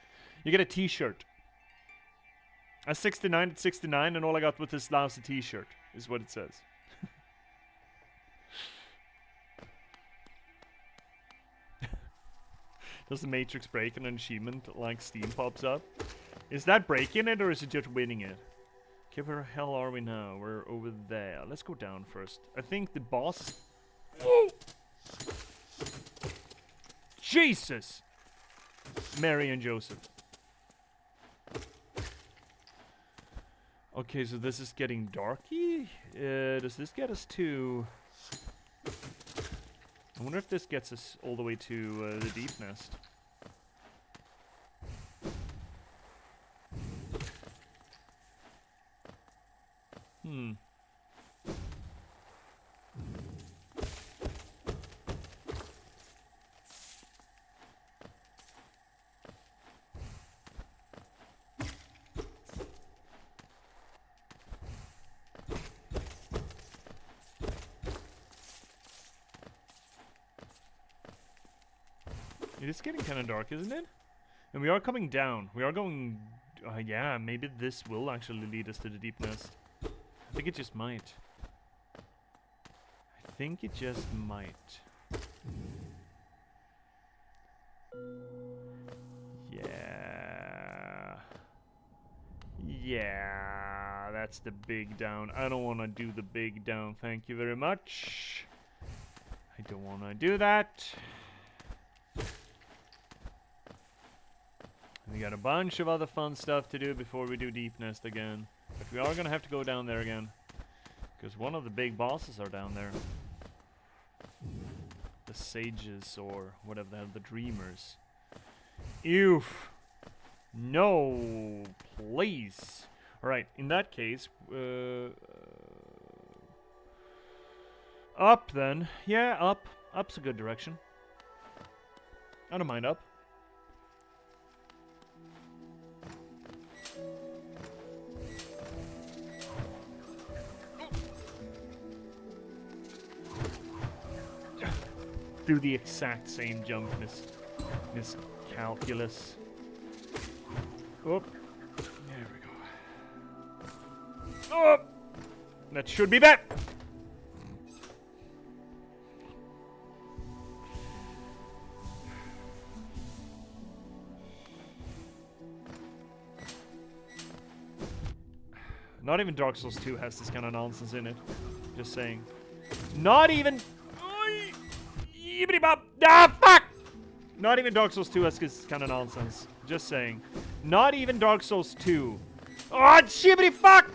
You get a t-shirt. I'm 69 at 69, and all I got with this lousy t-shirt is what it says. Does the Matrix break and an achievement like Steam pops up? Is that breaking it, or is it just winning it? Okay, where the hell are we now? We're over there. Let's go down first. I think the boss... Whoa! Jesus! Mary and Joseph. Okay, so this is getting darky. Does this get us to... I wonder if this gets us all the way to the deep nest. It is getting kind of dark, isn't it? And we are coming down. We are going... yeah, maybe this will actually lead us to the deep nest. I think it just might. I think it just might. Yeah. Yeah, that's the big down. I don't want to do the big down. Thank you very much. I don't want to do that. We got a bunch of other fun stuff to do before we do Deep Nest again. But we are gonna have to go down there again. Because one of the big bosses are down there. The sages, or whatever the hell, the dreamers. Ew. No, please. Alright, in that case, up then. Yeah, up. Up's a good direction. I don't mind up. Do the exact same jump, Miss Calculus. Oh, there we go. Oh, that should be that. Not even Dark Souls 2 has this kind of nonsense in it. Just saying. Not even... Shibbity bop! Ah, fuck! Not even Dark Souls 2 is kind of nonsense. Just saying. Not even Dark Souls 2. Oh, shibbity fuck!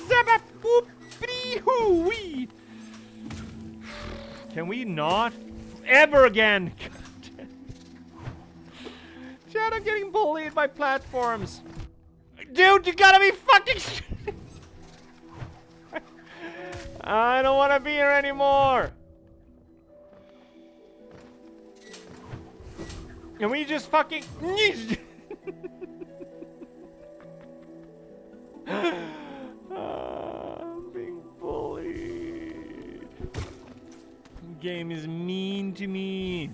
Zabba boopity hoo wee! Can we not? Ever again! Chad, I'm getting bullied by platforms. Dude, you gotta be fucking I don't want to be here anymore. Can we just fucking... I'm being bullied. The game is mean to me.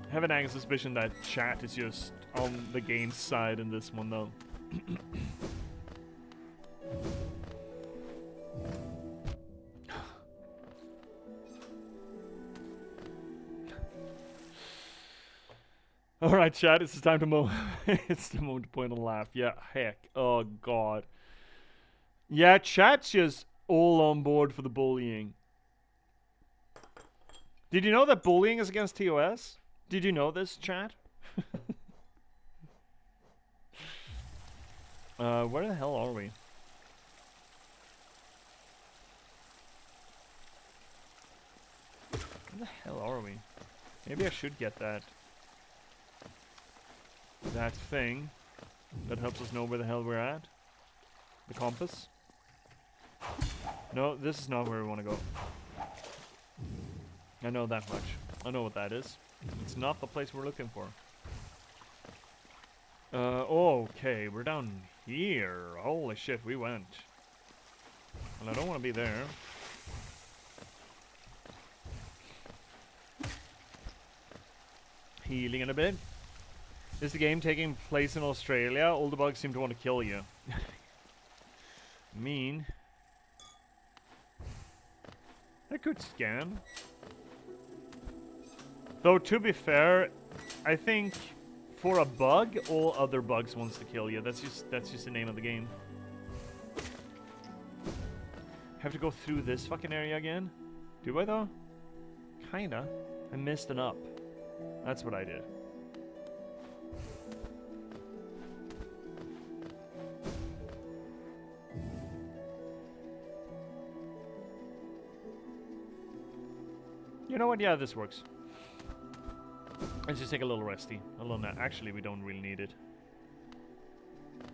I have an nagging suspicion that chat is just on the game's side in this one, though. Alright, chat, it's time to it's the moment to point and laugh. Yeah, heck. Oh, God. Yeah, chat's just all on board for the bullying. Did you know that bullying is against TOS? Did you know this, chat? Where the hell are we? Where the hell are we? Maybe I should get that thing that helps us know where the hell we're at. The compass. No, this is not where we want to go. I know that much. I know what that is. It's not the place we're looking for. Okay, we're down here. Holy shit, we went. Well, I don't want to be there. Healing in a bit. Is the game taking place in Australia? All the bugs seem to want to kill you. Mean. I could scan. Though, to be fair, I think for a bug, all other bugs wants to kill you. That's just the name of the game. Have to go through this fucking area again? Do I though? Kinda. I missed an up. That's what I did. You know what? Yeah, this works. Let's just take a little resty. Actually, we don't really need it.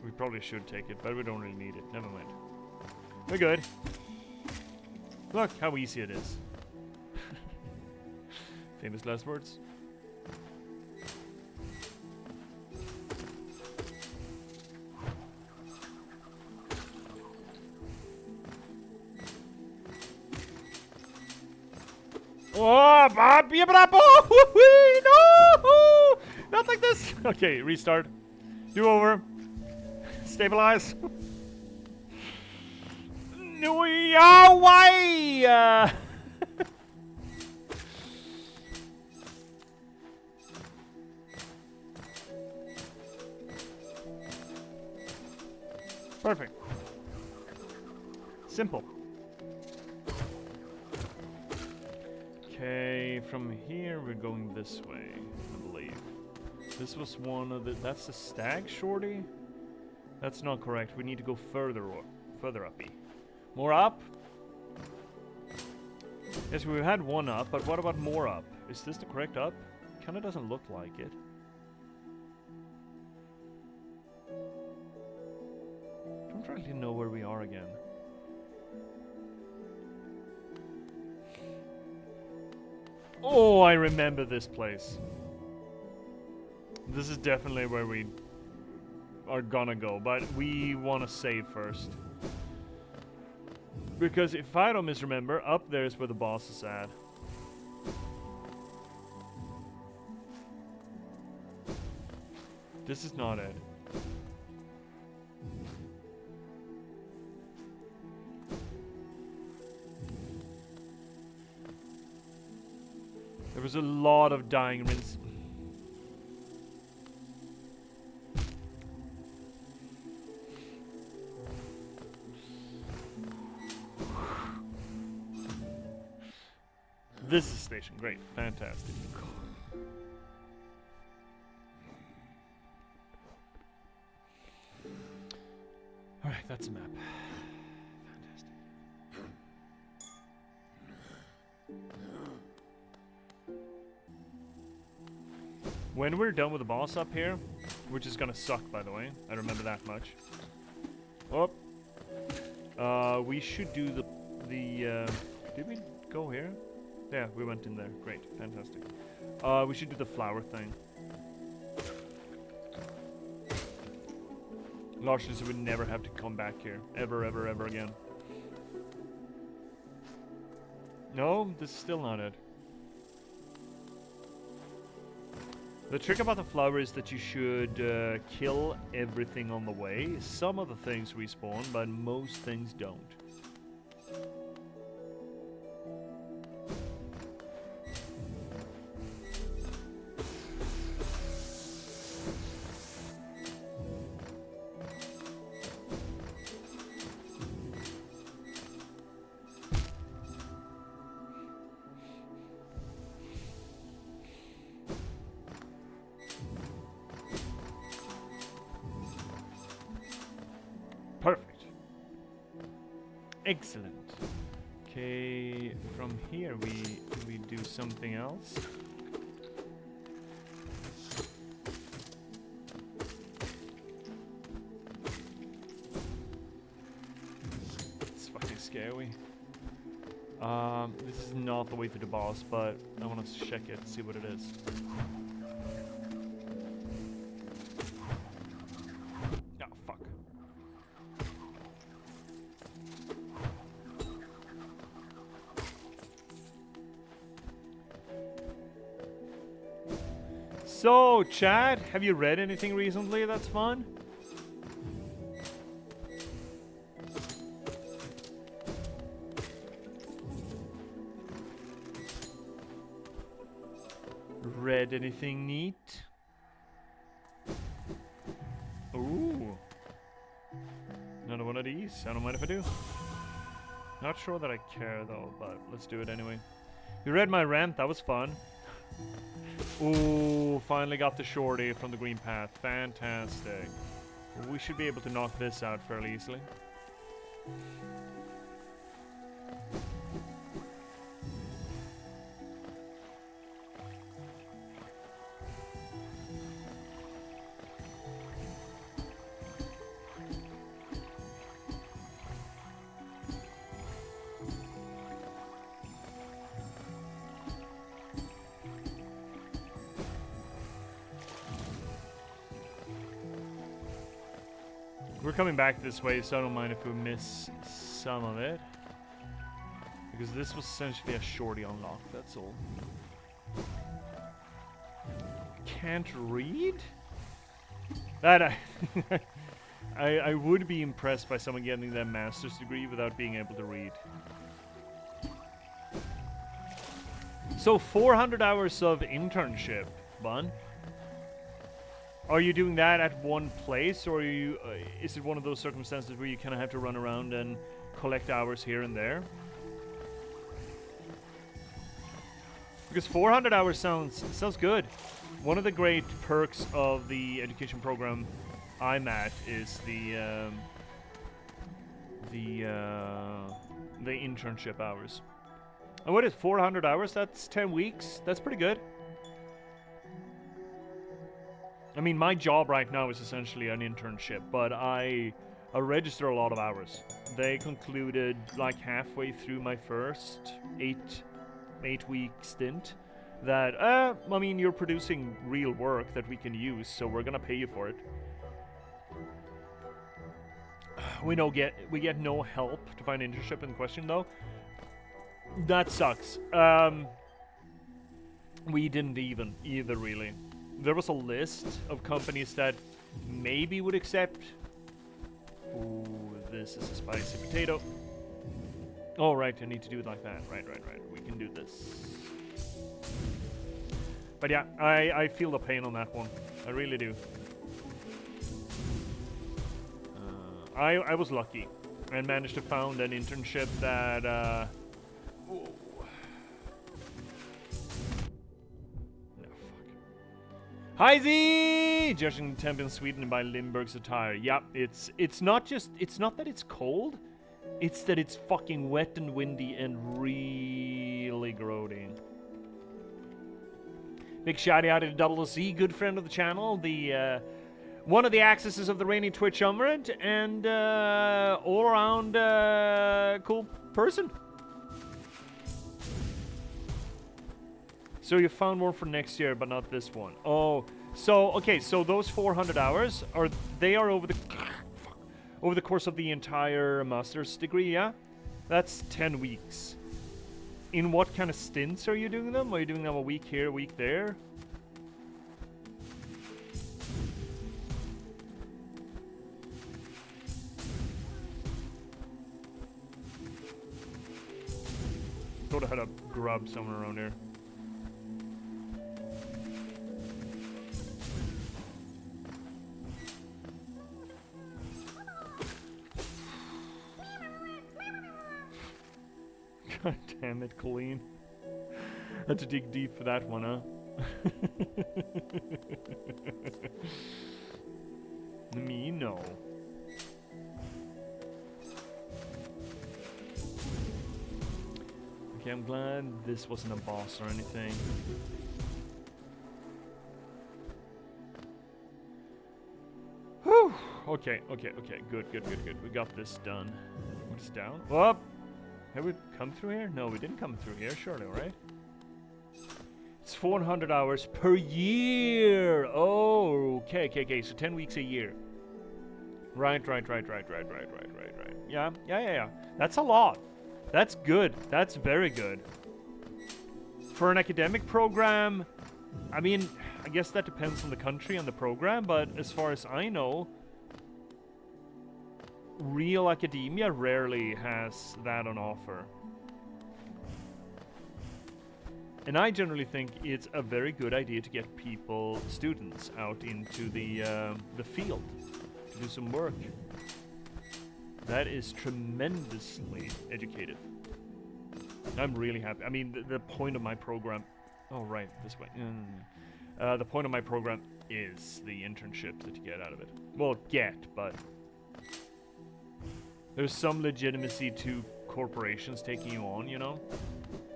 We probably should take it, but we don't really need it. Never mind. We're good. Look how easy it is. Famous last words. Oh, Bob! No! Not like this! Okay, restart. Do over. Stabilize. No, yeah, why? Perfect. Simple. Okay, from here we're going this way, I believe. This was one of the... That's the stag shorty? That's not correct. We need to go further uppy. More up? Yes, we had one up, but what about more up? Is this the correct up? Kinda doesn't look like it. Don't really know where we are again. Oh, I remember this place. This is definitely where we are gonna go, but we want to save first. Because if I don't misremember, up there is where the boss is at. This is not it. There was a lot of dying rinse. This is station. Great. Fantastic. Alright, that's a map. Fantastic. When we're done with the boss up here, which is gonna suck, by the way, I remember that much. Oh, we should do the did we go here? Yeah, we went in there. Great, fantastic. We should do the flower thing. Largely so we never have to come back here. Ever, ever, ever again. No, this is still not it. The trick about the flower is that you should kill everything on the way. Some of the things respawn, but most things don't. Perfect. Excellent. Okay, from here we do something else. It's fucking scary. This is not the way to the boss, but I want to check it, see what it is. Oh, fuck. So, Chad, have you read anything recently that's fun? Read anything neat? Ooh. Another one of these. I don't mind if I do. Not sure that I care though, but let's do it anyway. You read my rant, that was fun. Ooh, finally got the shorty from the green path. Fantastic. We should be able to knock this out fairly easily. We're coming back this way, so I don't mind if we miss some of it. Because this was essentially a shorty unlock, that's all. Can't read? That I would be impressed by someone getting their master's degree without being able to read. So 400 hours of internship, Bun. Are you doing that at one place, or are you, is it one of those circumstances where you kind of have to run around and collect hours here and there? Because 400 hours sounds good. One of the great perks of the education program I'm at is the internship hours. And what is 400 hours? That's 10 weeks. That's pretty good. I mean, my job right now is essentially an internship, but I register a lot of hours. They concluded like halfway through my first eight-week stint that, I mean, you're producing real work that we can use, so we're gonna pay you for it. We get no help to find internship in question though. That sucks. We didn't either really. There was a list of companies that maybe would accept. Ooh, this is a spicy potato. Oh, right, I need to do it like that. Right. We can do this. But yeah, I feel the pain on that one. I really do. I was lucky and managed to found an internship that Hi Z! Judging the temp in Sweden by Lindberg's attire. Yeah, it's not that it's cold, it's that it's fucking wet and windy and really grody. Big shout out to Double C, good friend of the channel, the one of the accesses of the reigning Twitch Umbrant, and all around cool person. So you found one for next year, but not this one. Oh, so okay. So those 400 hours are over the course of the entire master's degree. Yeah, that's 10 weeks. In what kind of stints are you doing them? Are you doing them a week here, a week there? Thought I had a grub somewhere around here. God damn it, Colleen. Had to dig deep for that one, huh? Me, no. Okay, I'm glad this wasn't a boss or anything. Whew! Okay, good. We got this done. What's down? Whoop! Have we come through here? No, we didn't come through here, surely, right? It's 400 hours per year! Oh, okay, so 10 weeks a year. Right. Yeah. That's a lot. That's good. That's very good. For an academic program, I mean, I guess that depends on the country and the program, but as far as I know, real academia rarely has that on offer. And I generally think it's a very good idea to get students out into the field to do some work. That is tremendously educated. I'm really happy. I mean, the point of my program... Oh, right, this way. The point of my program is the internship that you get out of it. Well, but... There's some legitimacy to corporations taking you on, you know?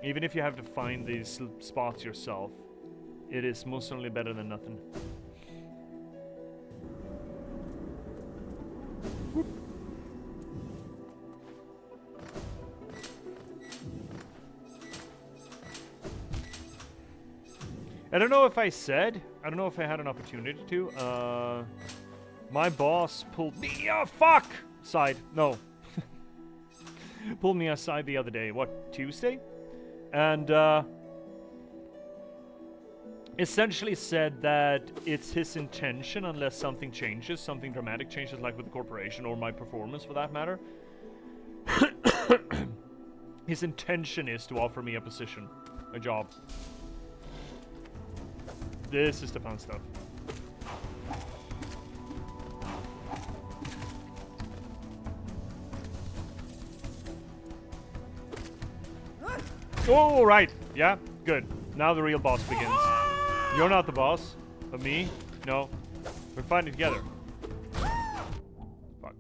Even if you have to find these spots yourself, it is most certainly better than nothing. I don't know if I had an opportunity to. My boss pulled me. Oh, fuck! Side. No. Pulled me aside the other day. What, Tuesday? And essentially said that it's his intention, unless something changes, something dramatic changes, like with the corporation or my performance for that matter. His intention is to offer me a position, a job. This is the fun stuff. Oh, right. Yeah, good. Now the real boss begins. You're not the boss, but me? No. We're fighting together. Fuck.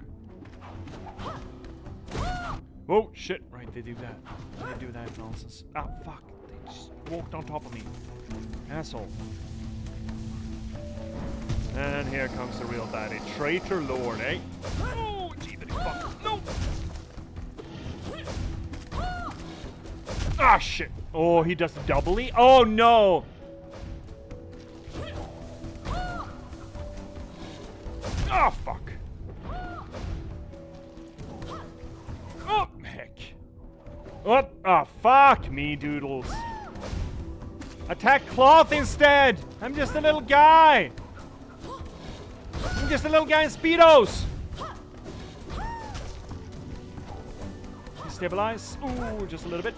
Oh, shit. Right, they do that. They do that nonsense. Ah, fuck. They just walked on top of me. Asshole. And here comes the real baddie. Traitor Lord, eh? Oh, jeepity fuck. No! Ah, shit. Oh, he does the doubly? Oh, no! Oh, fuck. Oh, heck. Oh, oh, fuck me, doodles. Attack cloth instead! I'm just a little guy! I'm just a little guy in Speedos! Stabilize. Ooh, just a little bit.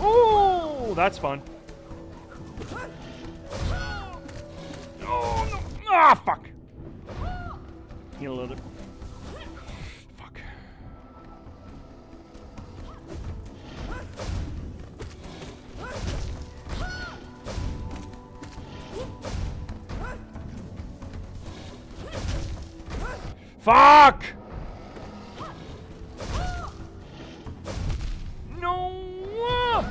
Ooh, that's fun. Oh, no. Ah, fuck. Heal a little bit. Fuck! No!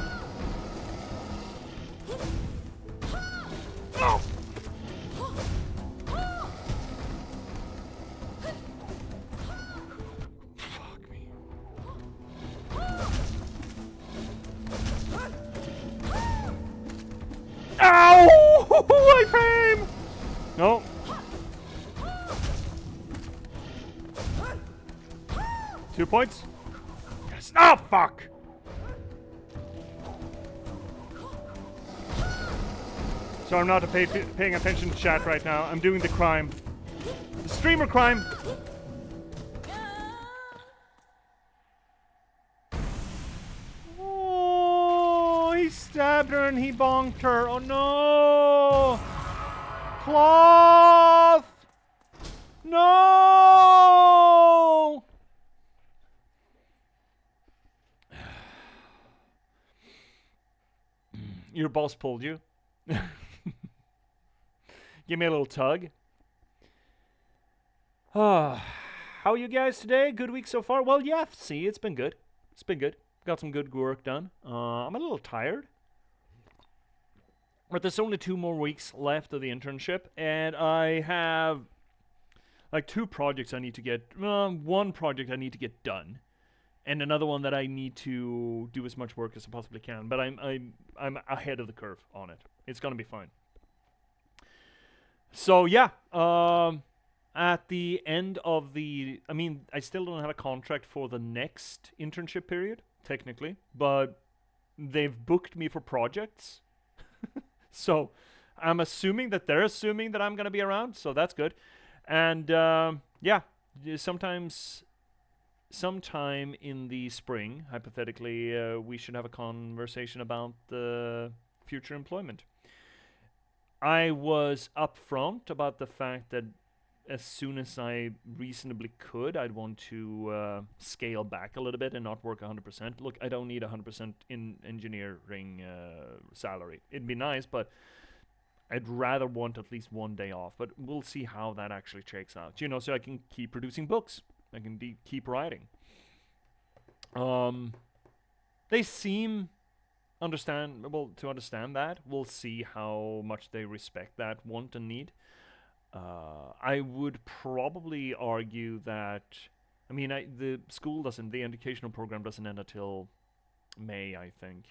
Oh! Fuck me. Ow! I frame! No. Two points. Yes. Oh, fuck! So I'm not paying attention to chat right now. I'm doing the crime. The streamer crime. Oh, he stabbed her and he bonked her. Oh no! Cloth! No! Your boss pulled you. Give me a little tug. How are you guys today? Good week so far? Well, yeah, see, it's been good. It's been good. Got some good work done. I'm a little tired. But there's only 2 more weeks left of the internship, and I have like 2 projects I need to get. One project I need to get done, and another one that I need to do as much work as I possibly can. But I'm ahead of the curve on it. It's gonna be fine. So yeah, at the end of the, I mean, I still don't have a contract for the next internship period technically, but they've booked me for projects. So I'm assuming that they're assuming that I'm gonna be around, so that's good. And yeah, sometime in the spring, hypothetically, we should have a conversation about the future employment. I was upfront about the fact that as soon as I reasonably could, I'd want to scale back a little bit and not work 100%. Look, I don't need 100% in engineering salary. It'd be nice, but I'd rather want at least 1 day off. But we'll see how that actually shakes out. You know, so I can keep producing books. I can keep writing. They seem to understand that. We'll see how much they respect that want and need. I would probably argue that, I mean, the educational program doesn't end until May, I think.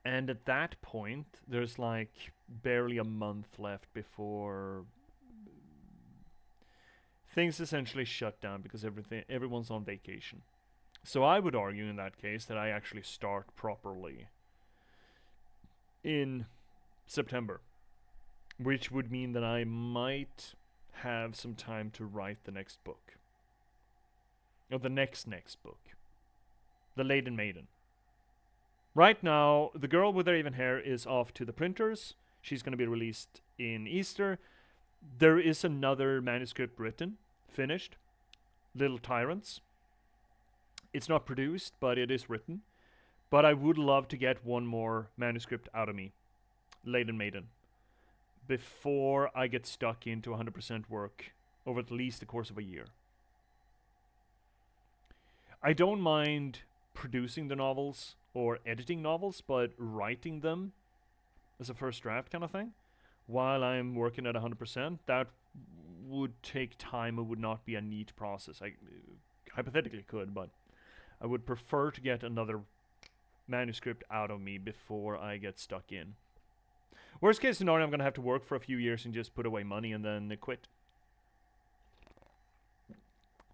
And at that point, there's like barely a month left before things essentially shut down because everyone's on vacation. So I would argue in that case that I actually start properly in September, which would mean that I might have some time to write the next book. Or the next book. The Laden Maiden. Right now, The Girl with Raven Hair is off to the printers. She's going to be released in Easter. There is another manuscript written, finished. Little Tyrants. It's not produced, but it is written. But I would love to get one more manuscript out of me. Laden Maiden. Before I get stuck into 100% work over at least the course of a year. I don't mind producing the novels or editing novels, but writing them as a first draft kind of thing, while I'm working at 100%, that would take time. It would not be a neat process. I hypothetically could, but I would prefer to get another manuscript out of me before I get stuck in. Worst case scenario, I'm going to have to work for a few years and just put away money and then quit.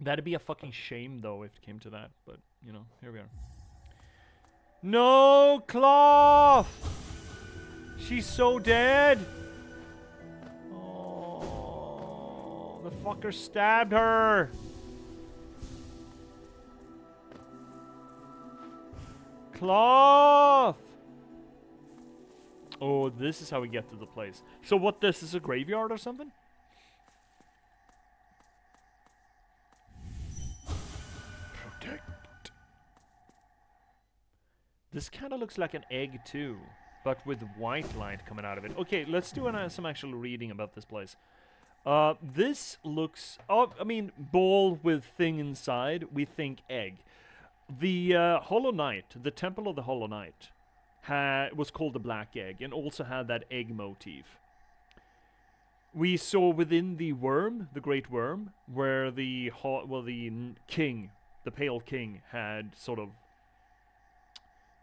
That'd be a fucking shame, though, if it came to that. But, you know, here we are. No, Cloth! She's so dead! Oh, the fucker stabbed her! Cloth! Oh, this is how we get to the place. So what, this is a graveyard or something? Protect. This kind of looks like an egg too, but with white light coming out of it. Okay, let's do some actual reading about this place. This looks... Oh, I mean, ball with thing inside, we think egg. The Hollow Knight, the Temple of the Hollow Knight, was called the Black Egg, and also had that egg motif. We saw within the worm, the Great Worm, where the king, the Pale King, had sort of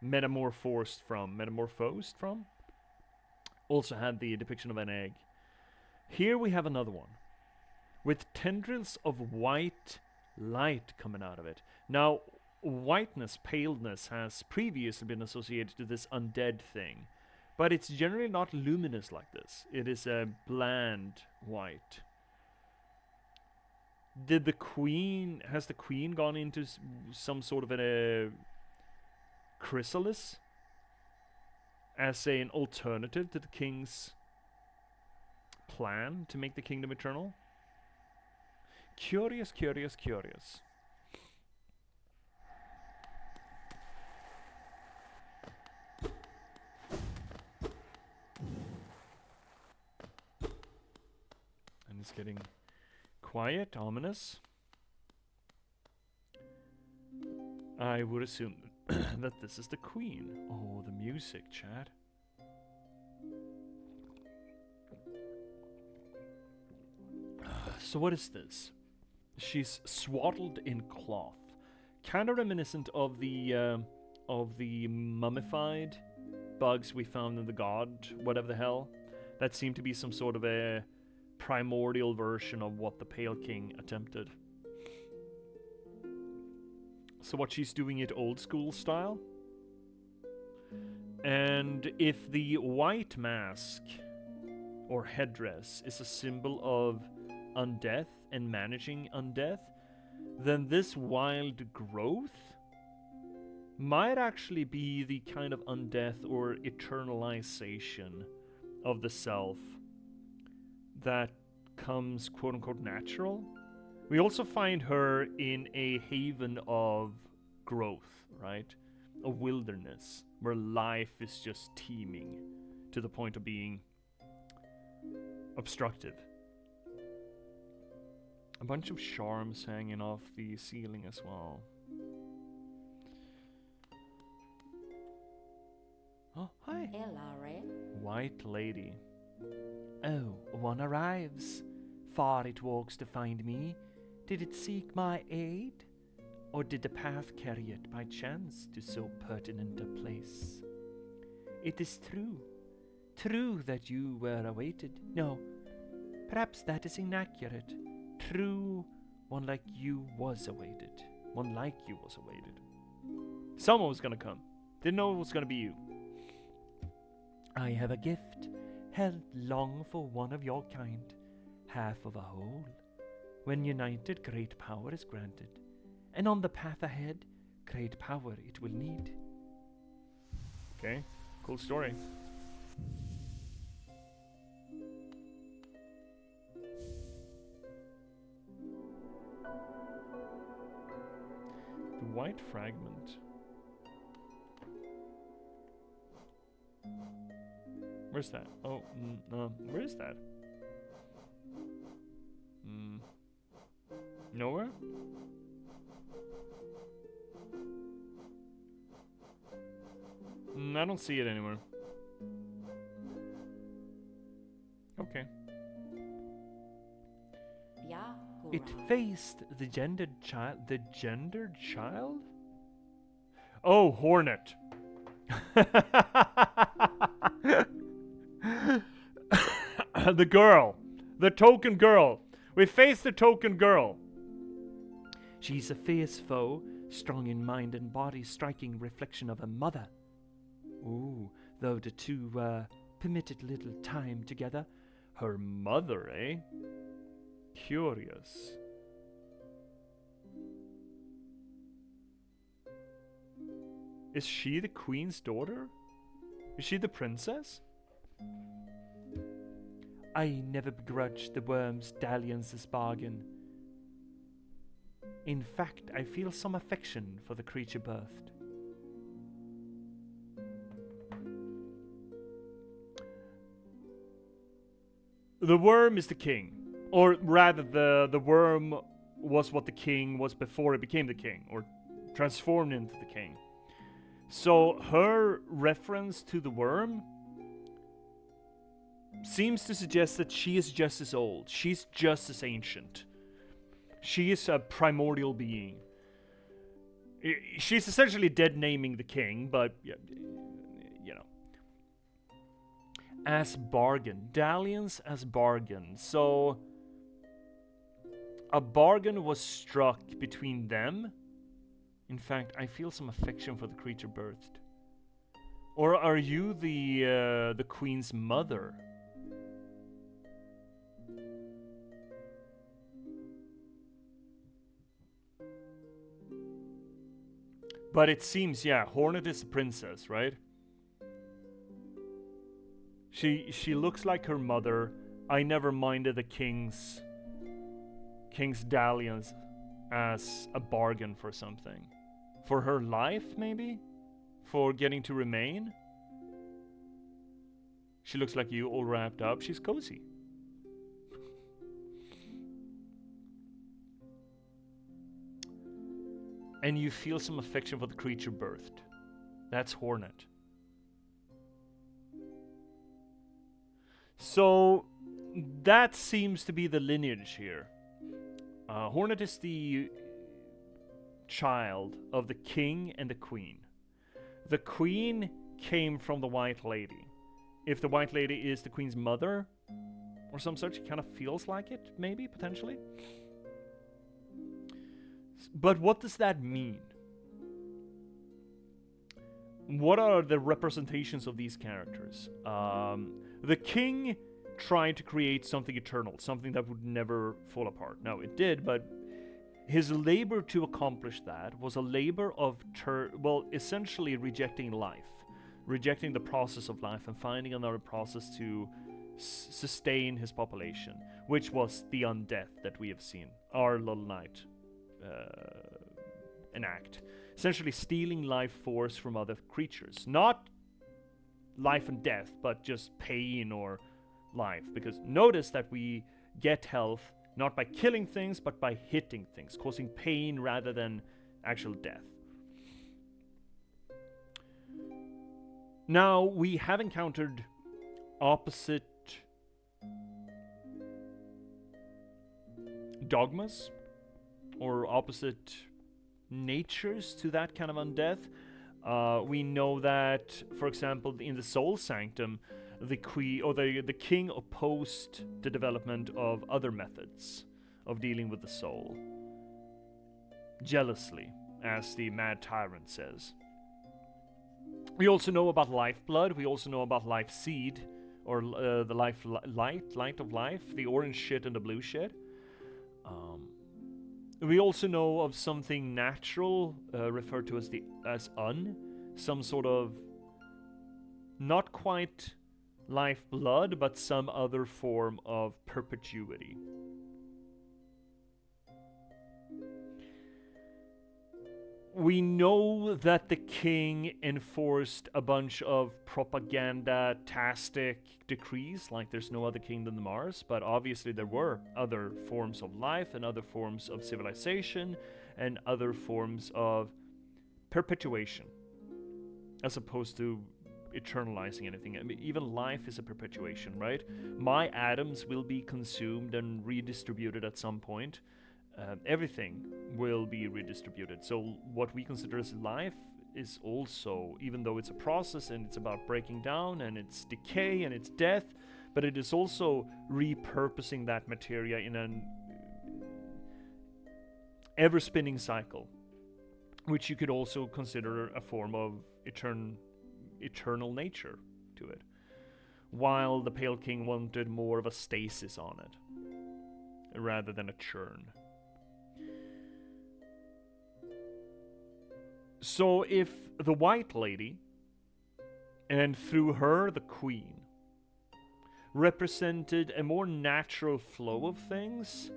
metamorphosed from, also had the depiction of an egg. Here we have another one, with tendrils of white light coming out of it. Now, whiteness, paleness, has previously been associated to this undead thing. But it's generally not luminous like this. It is a bland white. Has the queen gone into some sort of a chrysalis as an alternative to the king's plan to make the kingdom eternal? Curious, curious, curious. It's getting quiet, ominous. I would assume that this is the queen. Oh, the music, Chad. So what is this? She's swaddled in cloth. Kind of reminiscent of the mummified bugs we found in the god, whatever the hell. That seemed to be some sort of a primordial version of what the Pale King attempted. So what she's doing it old school style. And if the white mask or headdress is a symbol of undeath and managing undeath, then this wild growth might actually be the kind of undeath or eternalization of the self that comes quote-unquote natural. We also find her in a haven of growth, right? A wilderness where life is just teeming to the point of being obstructive. A bunch of charms hanging off the ceiling as well. Oh, hi. White lady. Oh, one arrives. Far it walks to find me. Did it seek my aid? Or did the path carry it by chance to so pertinent a place? It is true that you were awaited. No, perhaps that is inaccurate. True, one like you was awaited. Someone was gonna come. Didn't know it was gonna be you. I have a gift, held long for one of your kind, half of a whole. When united, great power is granted, and on the path ahead, great power it will need. Okay, cool story. The white fragment. Where's that? Oh, where is that? Nowhere? I don't see it anywhere. Okay. It faced the gendered child. The gendered child? Oh, Hornet. The girl. The token girl. We face the token girl. She's a fierce foe, strong in mind and body, striking reflection of a mother. Ooh, though the two permitted little time together. Her mother, eh? Curious. Is she the queen's daughter? Is she the princess? I never begrudged the worm's dalliance's bargain. In fact, I feel some affection for the creature birthed. The worm is the king. Or rather, the worm was what the king was before it became the king, or transformed into the king. So her reference to the worm seems to suggest that she is just as old. She's just as ancient. She is a primordial being. She's essentially dead naming the king, but you know. As bargain. Dalliance as bargain. So a bargain was struck between them. In fact, I feel some affection for the creature birthed. Or are you the queen's mother? But it seems, yeah, Hornet is the princess, right? She looks like her mother. I never minded the king's dalliance as a bargain for something. For her life, maybe? For getting to remain? She looks like you, all wrapped up. She's cozy. And you feel some affection for the creature birthed. That's Hornet. So that seems to be the lineage here. Hornet is the child of the king and the queen. The queen came from the White Lady. If the White Lady is the queen's mother or some such, it kind of feels like it, maybe, potentially. But what does that mean? What are the representations of these characters? The king tried to create something eternal, something that would never fall apart. Now, it did, but his labor to accomplish that was a labor of, essentially rejecting life, rejecting the process of life and finding another process to sustain his population, which was the undeath that we have seen our little knight enact. Essentially stealing life force from other creatures. Not life and death, but just pain or life. Because notice that we get health not by killing things, but by hitting things, causing pain rather than actual death. Now, we have encountered opposite dogmas, or opposite natures to that kind of undeath. We know that, for example, in the Soul Sanctum, the king opposed the development of other methods of dealing with the soul. Jealously, as the Mad Tyrant says. We also know about lifeblood. We also know about life seed, or the light of life, the orange shit and the blue shit. We also know of something natural, referred to as some sort of not quite lifeblood, but some other form of perpetuity. We know that the king enforced a bunch of propaganda-tastic decrees, like there's no other king than the Mars, but obviously there were other forms of life and other forms of civilization and other forms of perpetuation, as opposed to eternalizing anything. I mean, even life is a perpetuation, right? My atoms will be consumed and redistributed at some point. Everything will be redistributed. So what we consider as life is also, even though it's a process and it's about breaking down and it's decay and it's death, but it is also repurposing that materia in an ever-spinning cycle, which you could also consider a form of eternal nature to it, while the Pale King wanted more of a stasis on it rather than a churn. So if the White Lady, and through her the Queen, represented a more natural flow of things,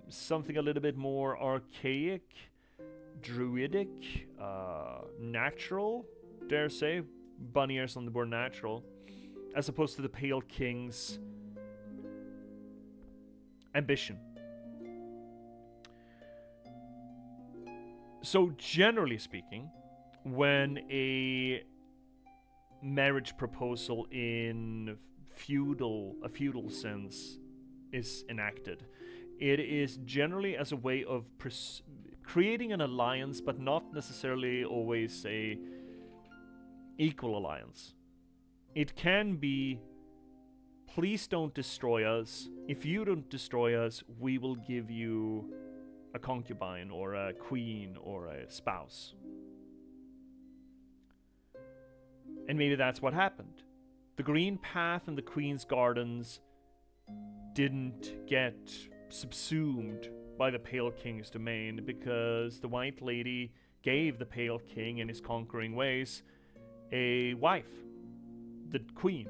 something a little bit more archaic, druidic, natural, dare say, bunny ears on the word natural, as opposed to the Pale King's ambition. So generally speaking, when a marriage proposal in a feudal sense is enacted, it is generally as a way of creating an alliance, but not necessarily always a equal alliance. It can be, please don't destroy us. If you don't destroy us, we will give you a concubine or a queen or a spouse. And maybe that's what happened. The Green Path and the Queen's Gardens didn't get subsumed by the Pale King's domain because the White Lady gave the Pale King and his conquering ways a wife, the Queen.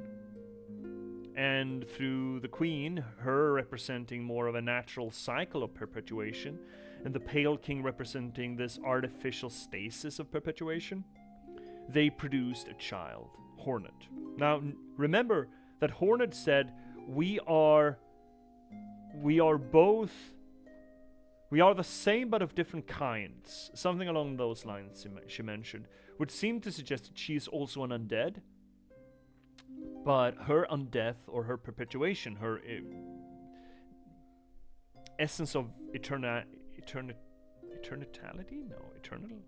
And through the Queen, her representing more of a natural cycle of perpetuation, and the Pale King representing this artificial stasis of perpetuation, they produced a child, Hornet. Now, remember that Hornet said, we are the same but of different kinds. Something along those lines she mentioned, would seem to suggest that she is also an undead. But her undeath or her perpetuation, her essence of eternality? No, eternal.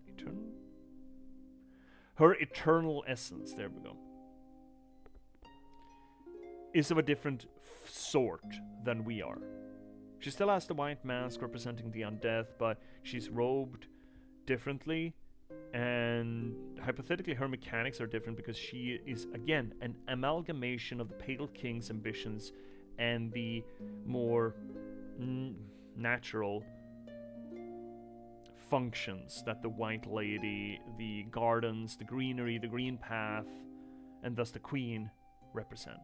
Her eternal essence, there we go, is of a different sort than we are. She still has the white mask representing the undeath, but she's robed differently. And hypothetically, her mechanics are different because she is, again, an amalgamation of the Pale King's ambitions and the more natural functions that the White Lady, the gardens, the greenery, the Green Path, and thus the Queen represent.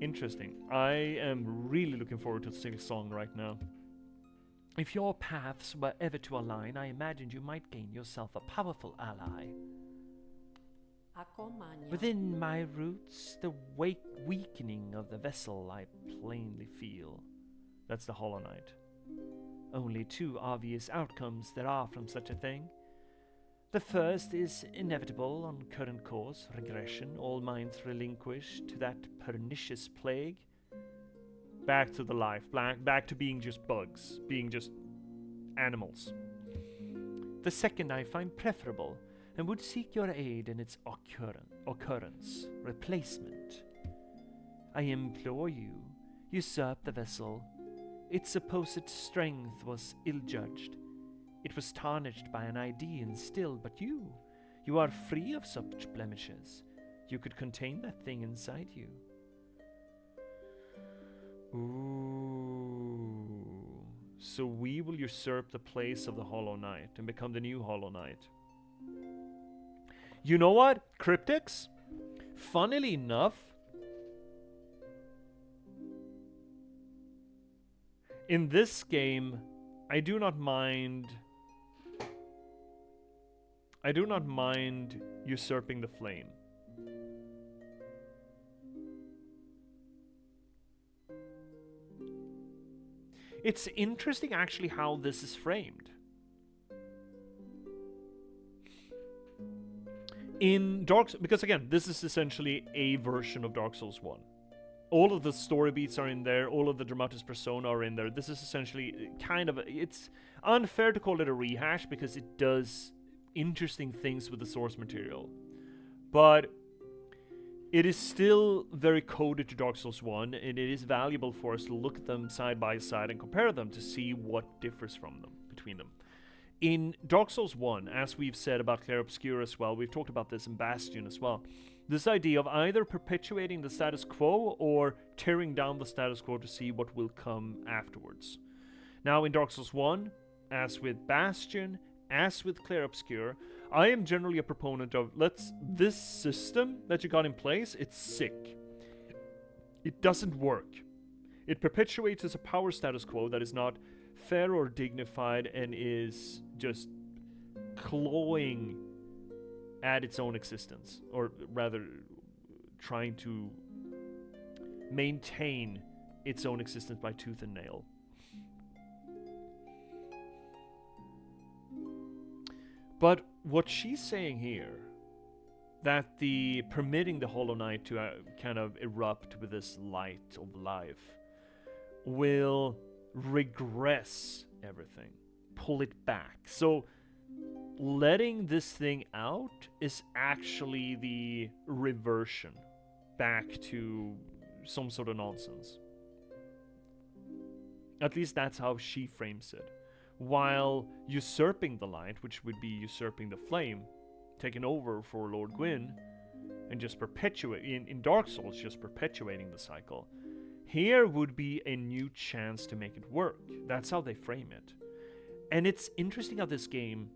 Interesting. I am really looking forward to sing a song right now. If your paths were ever to align, I imagined you might gain yourself a powerful ally. Within my roots, the weakening of the vessel I plainly feel. That's the Hollow Knight. Only two obvious outcomes there are from such a thing. The first is inevitable on current course, regression, all minds relinquished to that pernicious plague. Back to the life, back to being just bugs, being just animals. The second I find preferable, and would seek your aid in its occurrence, replacement. I implore you, usurp the vessel. Its supposed strength was ill-judged. It was tarnished by an ID and still, but you are free of such blemishes. You could contain that thing inside you. Ooh. So we will usurp the place of the Hollow Knight and become the new Hollow Knight. You know what? Cryptics? Funnily enough, in this game, I do not mind usurping the flame. It's interesting actually how this is framed. In Dark Souls, because again, this is essentially a version of Dark Souls 1. All of the story beats are in there, all of the dramatis persona are in there. This is essentially it's unfair to call it a rehash because it does interesting things with the source material. But it is still very coded to Dark Souls 1, and it is valuable for us to look at them side by side and compare them to see what differs between them. In Dark Souls 1, as we've said about Clair Obscur as well, we've talked about this in Bastion as well, this idea of either perpetuating the status quo or tearing down the status quo to see what will come afterwards. Now in Dark Souls 1, as with Bastion, as with Clair Obscur, I am generally a proponent of this system that you got in place, it's sick. It doesn't work. It perpetuates as a power status quo that is not fair or dignified and is just clawing at its own existence, or rather trying to maintain its own existence by tooth and nail. But what she's saying here, that the permitting the Hollow Knight to kind of erupt with this light of life will regress everything, pull it back. So letting this thing out is actually the reversion back to some sort of nonsense. At least that's how she frames it. While usurping the light, which would be usurping the flame, taking over for Lord Gwyn, and just perpetuate in Dark Souls, just perpetuating the cycle. Here would be a new chance to make it work. That's how they frame it. And it's interesting how this game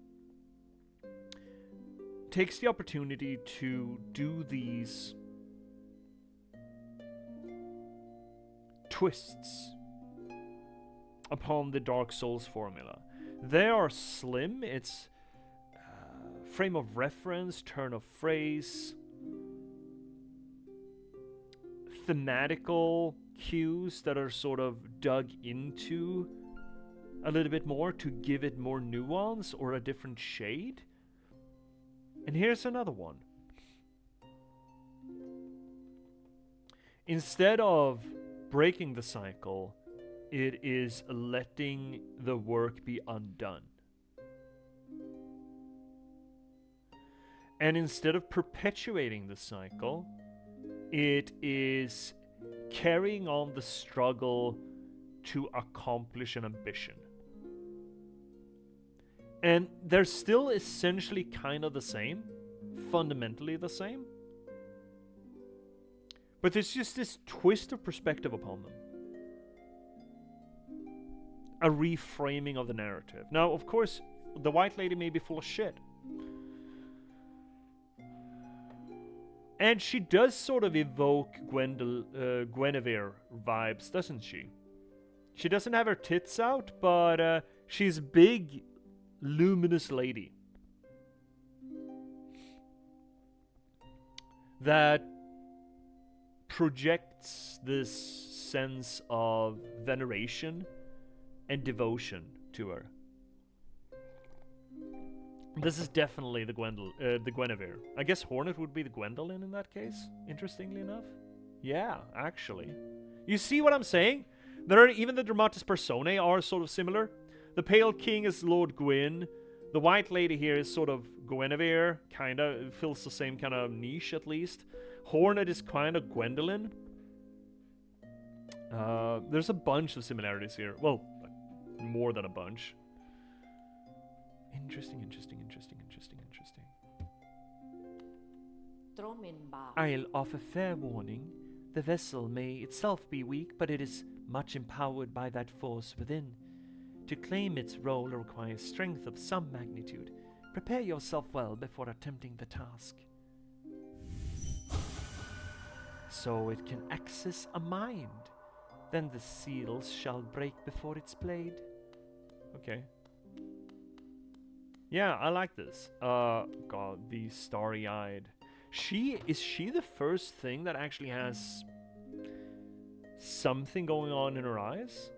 takes the opportunity to do these twists upon the Dark Souls formula. They are slim. It's frame of reference, turn of phrase, thematical cues that are sort of dug into a little bit more to give it more nuance or a different shade. And here's another one. Instead of breaking the cycle, it is letting the work be undone. And instead of perpetuating the cycle, it is carrying on the struggle to accomplish an ambition. And they're still essentially kind of the same, fundamentally the same. But there's just this twist of perspective upon them. A reframing of the narrative. Now, of course, the White Lady may be full of shit. And she does sort of evoke Guinevere vibes, doesn't she? She doesn't have her tits out, but she's a big, luminous lady. That projects this sense of veneration and devotion to her. This is definitely the Guinevere. I guess Hornet would be the Gwendolyn in that case, interestingly enough. Yeah, actually. You see what I'm saying? There are even the dramatis personae are sort of similar. The Pale King is Lord Gwyn. The White Lady here is sort of Guinevere, kinda fills the same kind of niche at least. Hornet is kind of Gwendolyn. There's a bunch of similarities here. Well, more than a bunch. Interesting. I'll offer fair warning. The vessel may itself be weak, but it is much empowered by that force within. To claim its role requires strength of some magnitude. Prepare yourself well before attempting the task. So it can access a mind. Then the seals shall break before its blade. Okay. Yeah, I like this. God, the starry-eyed. Is she the first thing that actually has something going on in her eyes?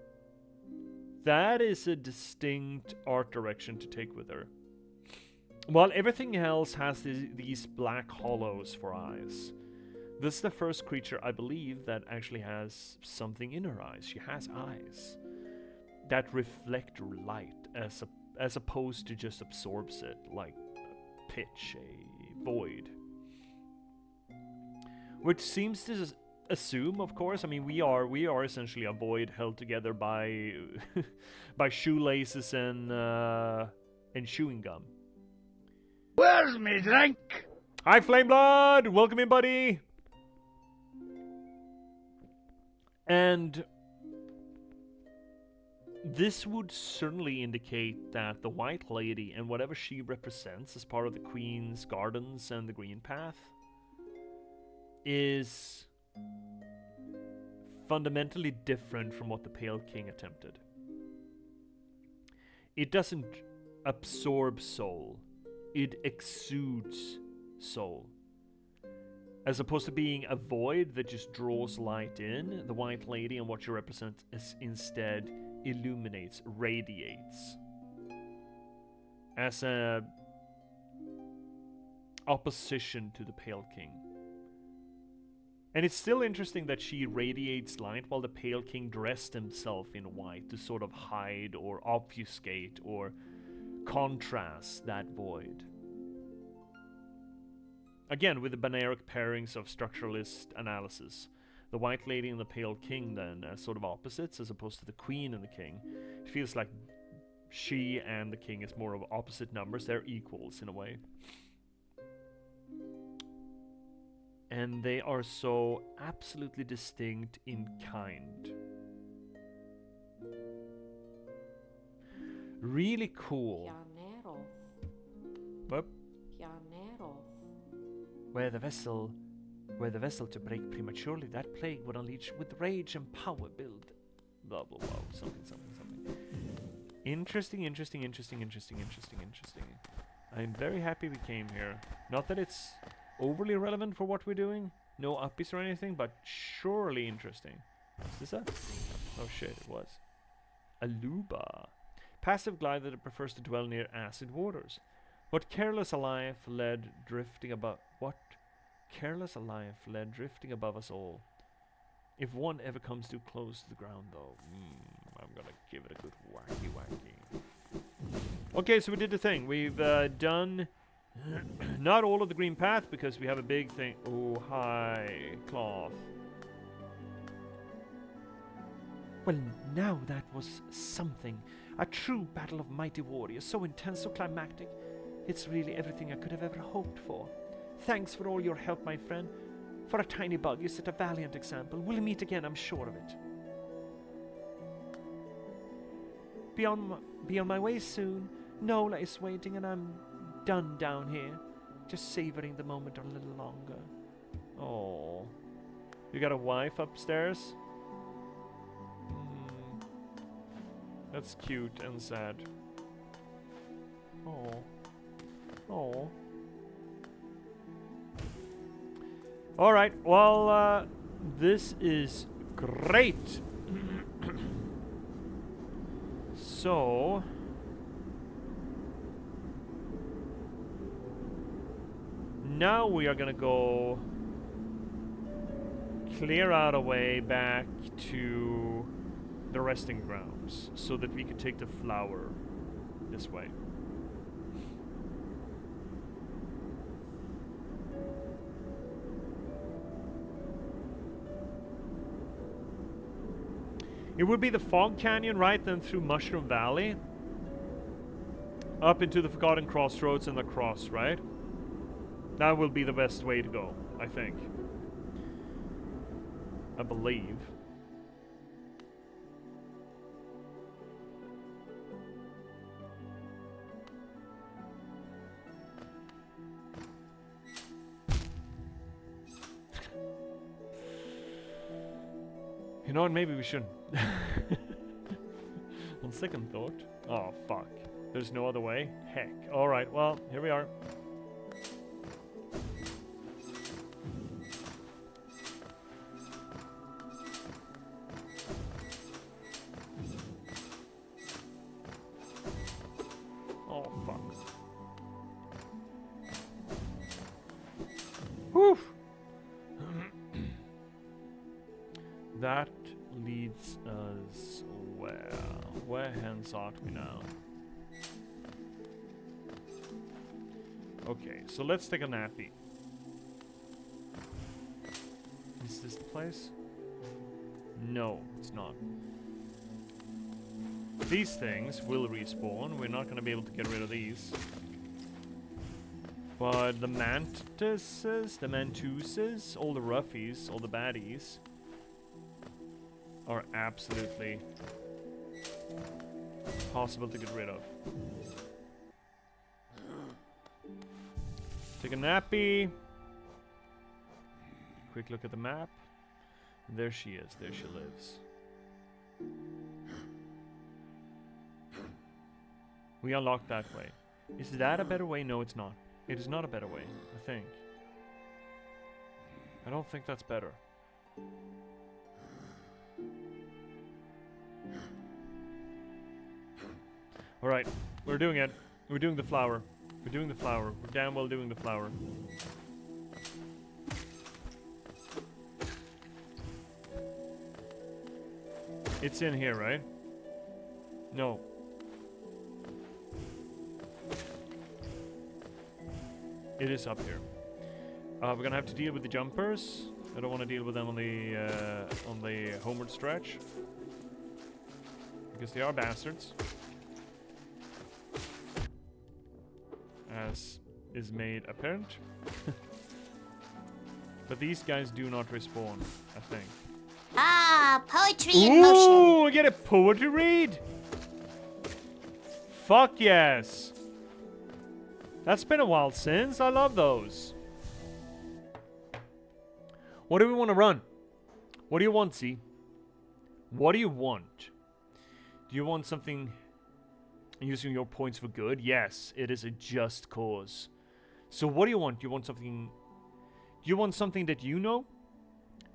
That is a distinct art direction to take with her. While everything else has these black hollows for eyes, this is the first creature, I believe, that actually has something in her eyes. She has eyes that reflect light as opposed to just absorbs it like pitch, a void. Which seems to assume, of course, I mean, we are essentially a void held together by by shoelaces and chewing gum. Where's me drink? Hi, Flameblood! Welcome in, buddy! And this would certainly indicate that the White Lady and whatever she represents as part of the Queen's Gardens and the Green Path is fundamentally different from what the Pale King attempted. it doesn't absorb soul, it exudes soul. As opposed to being a void that just draws light in, the White Lady and what she represents is instead illuminates, radiates. As a opposition to the Pale King. And it's still interesting that she radiates light while the Pale King dressed himself in white to sort of hide or obfuscate or contrast that void. Again, with the binaric pairings of structuralist analysis, the White Lady and the Pale King then as sort of opposites as opposed to the Queen and the King. It feels like she and the King is more of opposite numbers. They're equals in a way. And they are so absolutely distinct in kind. Really cool. What? Were the vessel to break prematurely, that plague would unleash with rage and power build. Blah blah blah. Something. Interesting. I'm very happy we came here. Not that it's overly relevant for what we're doing. No uppies or anything, but surely interesting. Is this a? Oh shit, it was. A luba. Passive glider that prefers to dwell near acid waters. What careless life led drifting above us all. If one ever comes too close to the ground though, I'm gonna give it a good wacky. Okay, so we did the thing. We've done not all of the green path because we have a big thing. Oh, hi, cloth. Well, now that was something. A true battle of mighty warriors, so intense, so climactic. It's really everything I could have ever hoped for. Thanks for all your help, my friend. For a tiny bug, you set a valiant example. We'll meet again, I'm sure of it. Be on my way soon. Nola is waiting and I'm done down here. Just savoring the moment a little longer. Oh. You got a wife upstairs? That's cute and sad. Oh. Alright, well, this is great. So... now we are gonna go clear out a way back to the resting grounds so that we can take the flower this way. It would be the Fog Canyon, right? Then through Mushroom Valley. Up into the Forgotten Crossroads and the cross, right? That will be the best way to go, I think. I believe. You know what, maybe we shouldn't. On second thought. Oh, fuck. There's no other way? Heck. Alright, well, here we are. Oh, fuck. Whew! That leads us where? Where hence art we now? Okay, so let's take a nappy. Is this the place? No, it's not. These things will respawn. We're not going to be able to get rid of these. But the mantises, the mantuses, all the ruffies, all the baddies are absolutely possible to get rid of. Take a nappy. Quick look at the map. There she is. There she lives. We unlock that way. Is that a better way? No, it's not. It is not a better way, I think. I don't think that's better. Alright, we're doing it. We're doing the flower. We're doing the flower. We're damn well doing the flower. It's in here, right? No. It is up here. We're gonna have to deal with the jumpers. I don't want to deal with them on the homeward stretch. Because they are bastards. As is made apparent. But these guys do not respawn, I think. Ah, poetry in motion. Ooh, I get a poetry read! Fuck yes! That's been a while since. I love those. What do we want to run? What do you want, Z? What do you want? Do you want something using your points for good? Yes, it is a just cause. So what do you want? Do you want something... Do you want something that you know?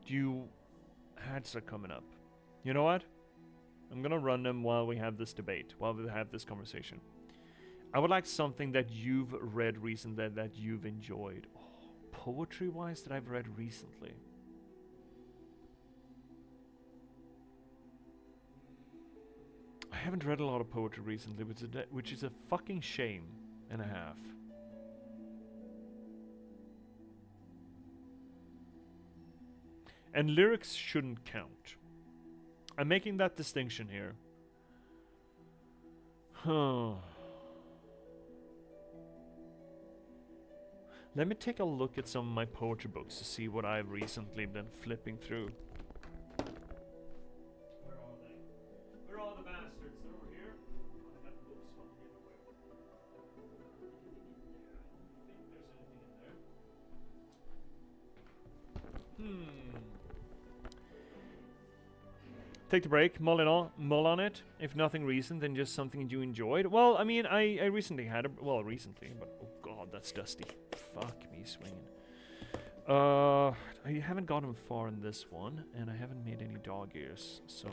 Do you... Ads are coming up. You know what? I'm gonna run them while we have this debate, while we have this conversation. I would like something that you've read recently, that you've enjoyed. Oh, poetry-wise, that I've read recently. I haven't read a lot of poetry recently, which is a fucking shame and a half. And lyrics shouldn't count. I'm making that distinction here. Huh. Let me take a look at some of my poetry books to see what I've recently been flipping through. Where are they? Where are the bastards? They're over here? I got books fucking everywhere. I don't think there's anything in there. Take the break, mull on it. If nothing recent, then just something you enjoyed. Well, I mean, I recently had a... Well, recently, but... Oh god, that's dusty. Fuck me swinging. I haven't gotten far in this one, and I haven't made any dog ears, so...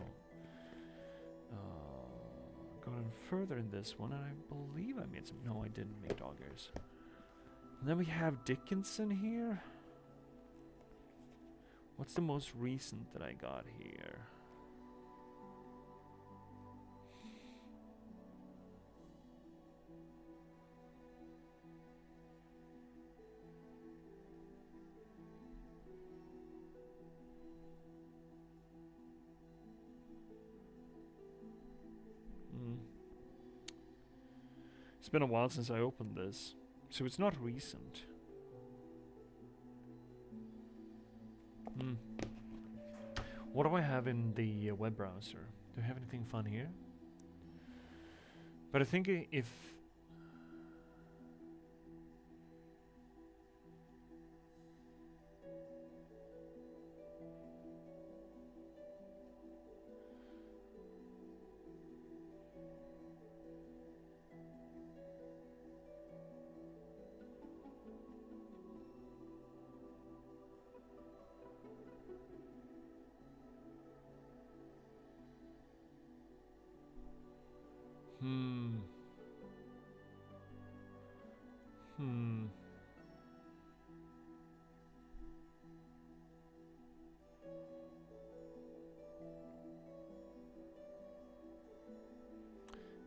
gotten further in this one, and I believe I made some... No, I didn't make dog ears. And then we have Dickinson here. What's the most recent that I got here? It's been a while since I opened this, so it's not recent. What do I have in the web browser? Do I have anything fun here? But I think if...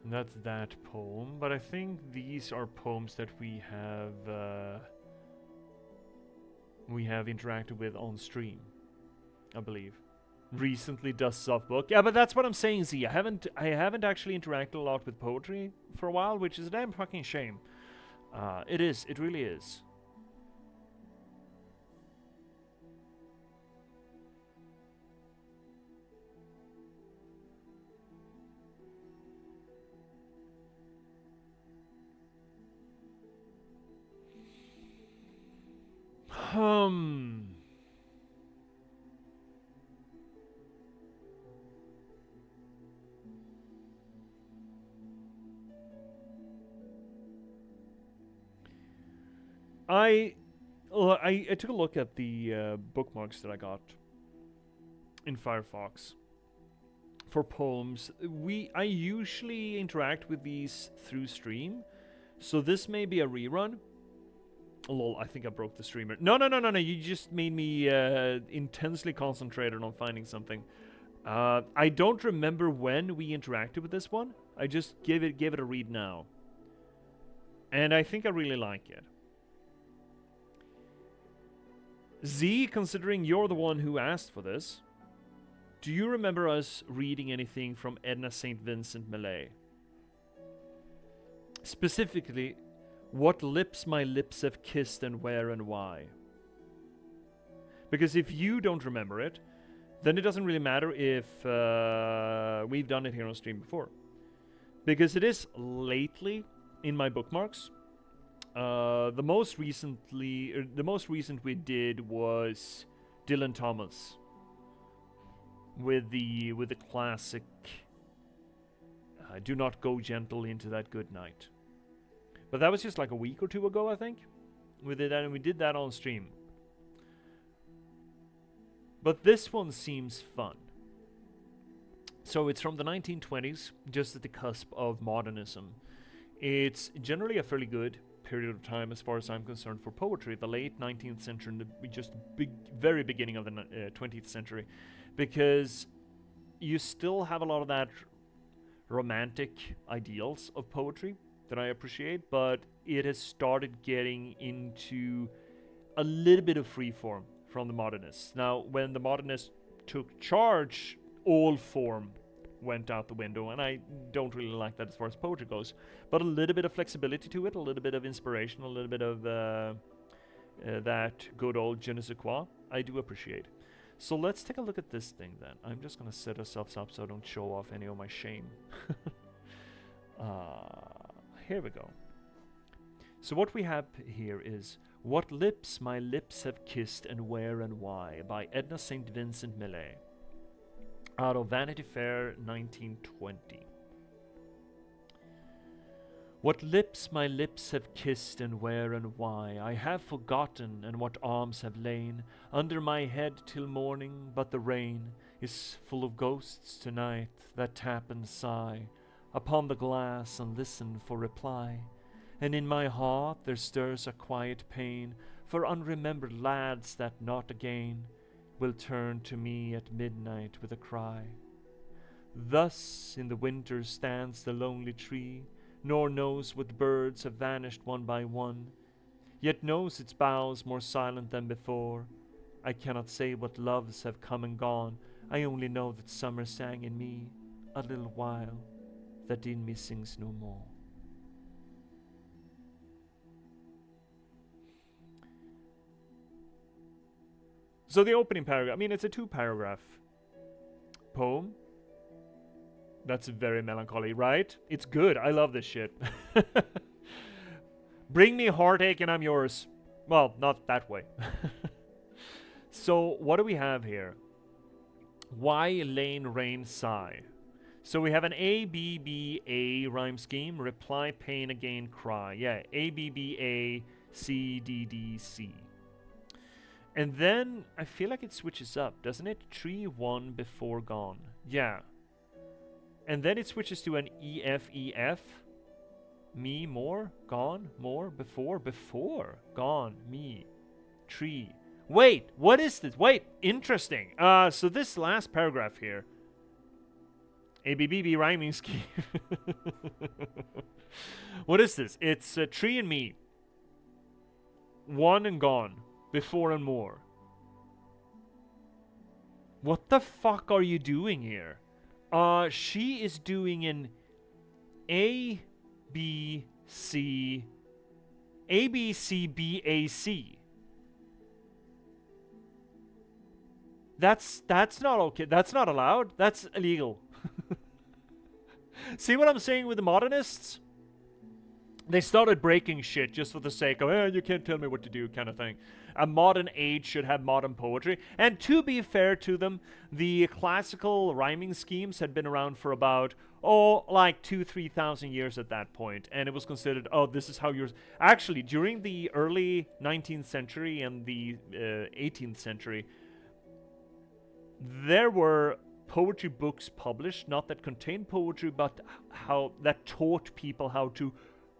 And that's that poem, but I think these are poems that we have interacted with on stream, I believe. Recently Dust Off book. Yeah, but that's what I'm saying, Z. I haven't actually interacted a lot with poetry for a while, which is a damn fucking shame. It really is. I took a look at the bookmarks that I got in Firefox for poems. I usually interact with these through stream, so this may be a rerun. Lol, I think I broke the streamer. No, you just made me intensely concentrated on finding something. I don't remember when we interacted with this one. I just gave it a read now. And I think I really like it. Z, considering you're the one who asked for this, do you remember us reading anything from Edna St. Vincent Millay? Specifically, what lips my lips have kissed and where and why? Because if you don't remember it, then it doesn't really matter if we've done it here on stream before. Because it is lately in my bookmarks. The most recent we did was Dylan Thomas with the classic "Do not go gentle into that good night." But that was just like a week or two ago, I think. We did that, and we did that on stream. But this one seems fun. So it's from the 1920s, just at the cusp of modernism. It's generally a fairly good period of time as far as I'm concerned for poetry, the late 19th century and the very beginning of the 20th century, because you still have a lot of that romantic ideals of poetry that I appreciate, but it has started getting into a little bit of free form from the modernists. Now, when the modernists took charge, all form went out the window, and I don't really like that as far as poetry goes, but a little bit of flexibility to it, a little bit of inspiration, a little bit of that good old je ne sais quoi, I do appreciate. So let's take a look at this thing then. I'm just gonna set ourselves up so I don't show off any of my shame. Here we go. So what we have here is What Lips My Lips Have Kissed and Where and Why by Edna St. Vincent Millay, out of Vanity Fair 1920. What lips my lips have kissed and where and why I have forgotten, and what arms have lain under my head till morning, but the rain is full of ghosts tonight that tap and sigh upon the glass and listen for reply. And in my heart there stirs a quiet pain for unremembered lads that not again will turn to me at midnight with a cry. Thus in the winter stands the lonely tree, nor knows what birds have vanished one by one, yet knows its boughs more silent than before. I cannot say what loves have come and gone, I only know that summer sang in me a little while, that in me sings no more. So the opening paragraph, I mean, it's a 2-paragraph poem. That's very melancholy, right? It's good. I love this shit. Bring me heartache and I'm yours. Well, not that way. So what do we have here? Why lane rain sigh? So we have an A, B, B, A rhyme scheme. Reply, pain, again, cry. Yeah, A, B, B, A, C, D, D, C. And then I feel like it switches up, doesn't it? Tree, one, before, gone. Yeah. And then it switches to an E, F, E, F. Me, more, gone, more, before, gone, me, tree. Wait, what is this? Wait, interesting. So this last paragraph here. ABBB rhyming scheme. What is this? It's tree and me. One and gone. Before and more. What the fuck are you doing here? She is doing an A, B, C, A, B, C, B, A, C. That's not okay. That's not allowed. That's illegal. See what I'm saying with the modernists? They started breaking shit just for the sake of, you can't tell me what to do kind of thing. A modern age should have modern poetry. And to be fair to them, the classical rhyming schemes had been around for about, like 2,000-3,000 years at that point. And it was considered, this is how you're... Actually, during the early 19th century and the 18th century, there were poetry books published, not that contained poetry, but how that taught people how to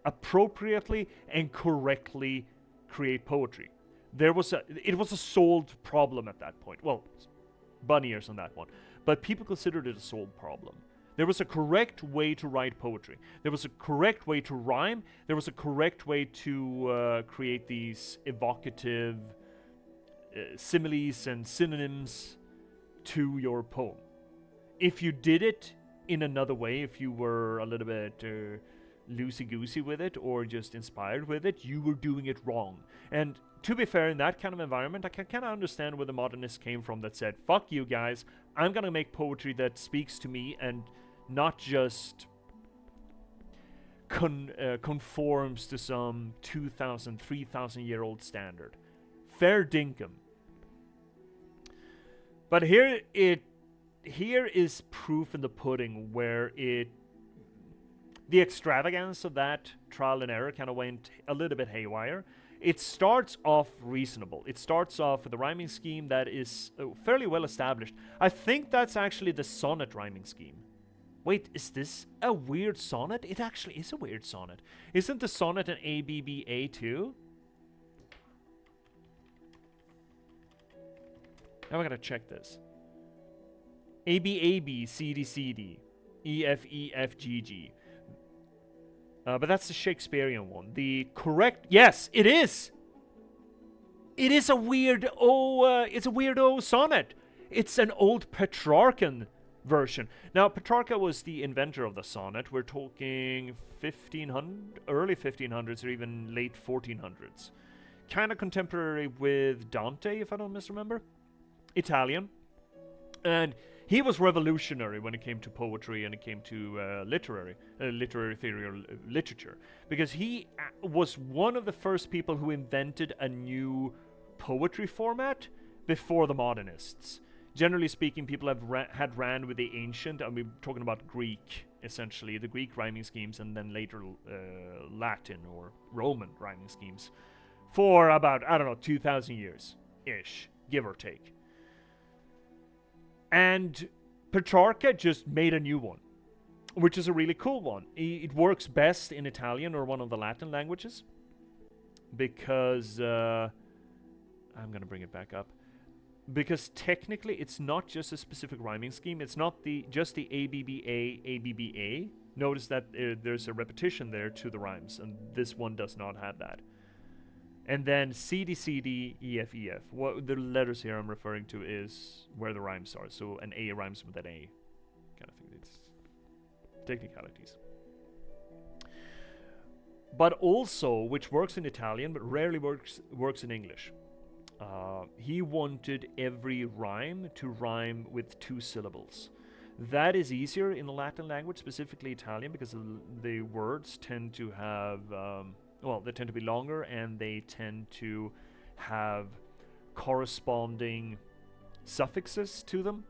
appropriately and correctly create poetry. It was a solved problem at that point. Well, bunny ears on that one, but people considered it a solved problem. There was a correct way to write poetry. There was a correct way to rhyme. There was a correct way to create these evocative similes and synonyms to your poem. If you did it in another way, if you were a little bit loosey-goosey with it or just inspired with it, you were doing it wrong. And to be fair, in that kind of environment, I can kind of understand where the modernists came from that said, fuck you guys, I'm gonna make poetry that speaks to me and not just conforms to some 2,000, 3,000 year old standard. Fair dinkum. But here is proof in the pudding where the extravagance of that trial and error kind of went a little bit haywire. It starts off reasonable. It starts off with a rhyming scheme that is fairly well established. I think that's actually the sonnet rhyming scheme. Wait, is this a weird sonnet? It actually is a weird sonnet. Isn't the sonnet an ABBA too? Now I gotta check this. ABAB, CD, EFEFGG. But that's the Shakespearean one. The correct... Yes, it is! It is a it's a weirdo sonnet. It's an old Petrarchan version. Now, Petrarca was the inventor of the sonnet. We're talking early 1500s or even late 1400s. Kind of contemporary with Dante, if I don't misremember. Italian. And he was revolutionary when it came to poetry and it came to literary theory or literature, because he was one of the first people who invented a new poetry format before the modernists. Generally speaking, people had ran with the ancient, and we're talking about Greek, essentially, the Greek rhyming schemes, and then later Latin or Roman rhyming schemes for about, 2,000 years-ish, give or take. And Petrarca just made a new one, which is a really cool one. It works best in Italian or one of the Latin languages, because I'm gonna bring it back up. Because technically, it's not just a specific rhyming scheme. It's not just the ABBA. Notice that there's a repetition there to the rhymes, and this one does not have that. And then CD, EFEF. What the letters here I'm referring to is where the rhymes are. So an A rhymes with an A, kind of thing. It's technicalities. But also, which works in Italian, but rarely works in English. He wanted every rhyme to rhyme with 2 syllables. That is easier in the Latin language, specifically Italian, because the words tend to have... they tend to be longer, and they tend to have corresponding suffixes to them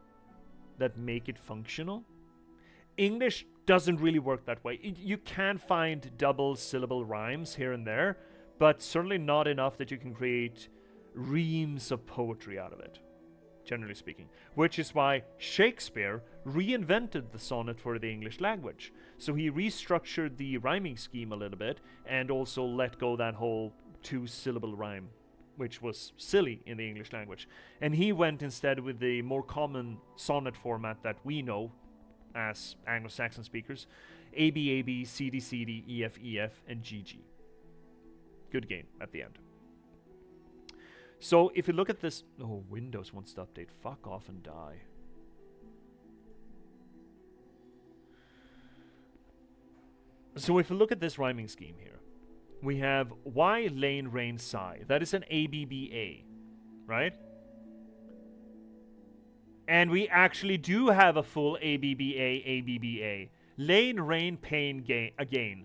that make it functional. English doesn't really work that way. You can find double syllable rhymes here and there, but certainly not enough that you can create reams of poetry out of it, generally speaking. Which is why Shakespeare reinvented the sonnet for the English language. So he restructured the rhyming scheme a little bit, and also let go that whole 2-syllable rhyme, which was silly in the English language. And he went instead with the more common sonnet format that we know as Anglo-Saxon speakers: ABAB, CD, EFEF, and GG. Good game at the end. So if you look at this... Oh, Windows wants to update. Fuck off and die. So if you look at this rhyming scheme here, we have Y, lane, rain, sigh. That is an ABBA, right? And we actually do have a full ABBA. Lane, rain, pain, again.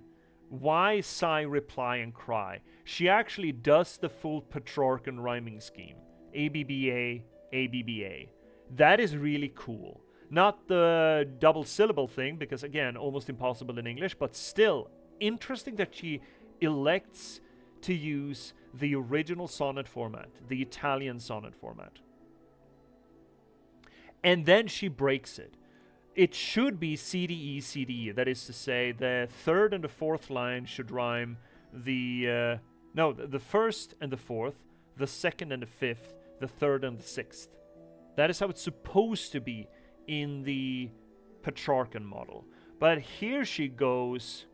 why sigh, reply, and cry? She actually does the full Petrarchan rhyming scheme. ABBA, ABBA. That is really cool. Not the double syllable thing, because again, almost impossible in English, but still interesting that she elects to use the original sonnet format, the Italian sonnet format. And then she breaks it. It should be CDE, CDE. That is to say, the third and the fourth line should rhyme the first and the fourth, the second and the fifth, the third and the sixth. That is how it's supposed to be in the Petrarchan model. But here she goes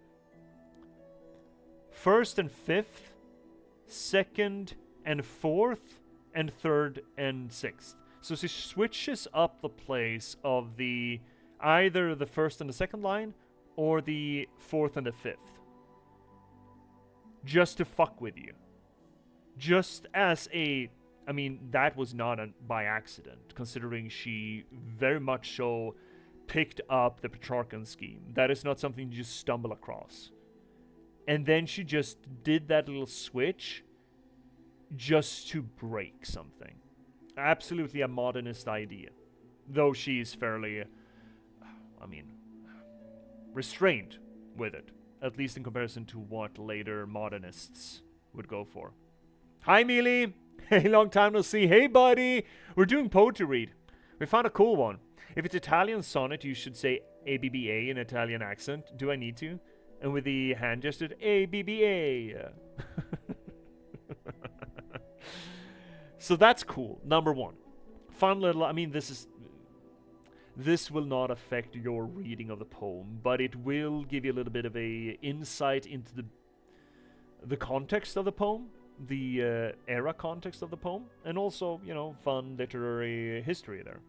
first and fifth, second and fourth, and third and sixth. So she switches up the place of the either the first and the second line or the fourth and the fifth. Just to fuck with you. Just as a... I mean, that was not by accident, considering she very much so picked up the Petrarchan scheme. That is not something you just stumble across. And then she just did that little switch just to break something. Absolutely a modernist idea. Though she's fairly... restrained with it, at least in comparison to what later modernists would go for. Hi, Mealy! Hey, long time no see. Hey, buddy! We're doing poetry read. We found a cool one. If it's Italian sonnet, you should say ABBA in Italian accent. Do I need to? And with the hand gesture, ABBA. So that's cool. Number one. Fun little... This will not affect your reading of the poem, but it will give you a little bit of a insight into the context of the poem, the era context of the poem, and also, fun literary history there.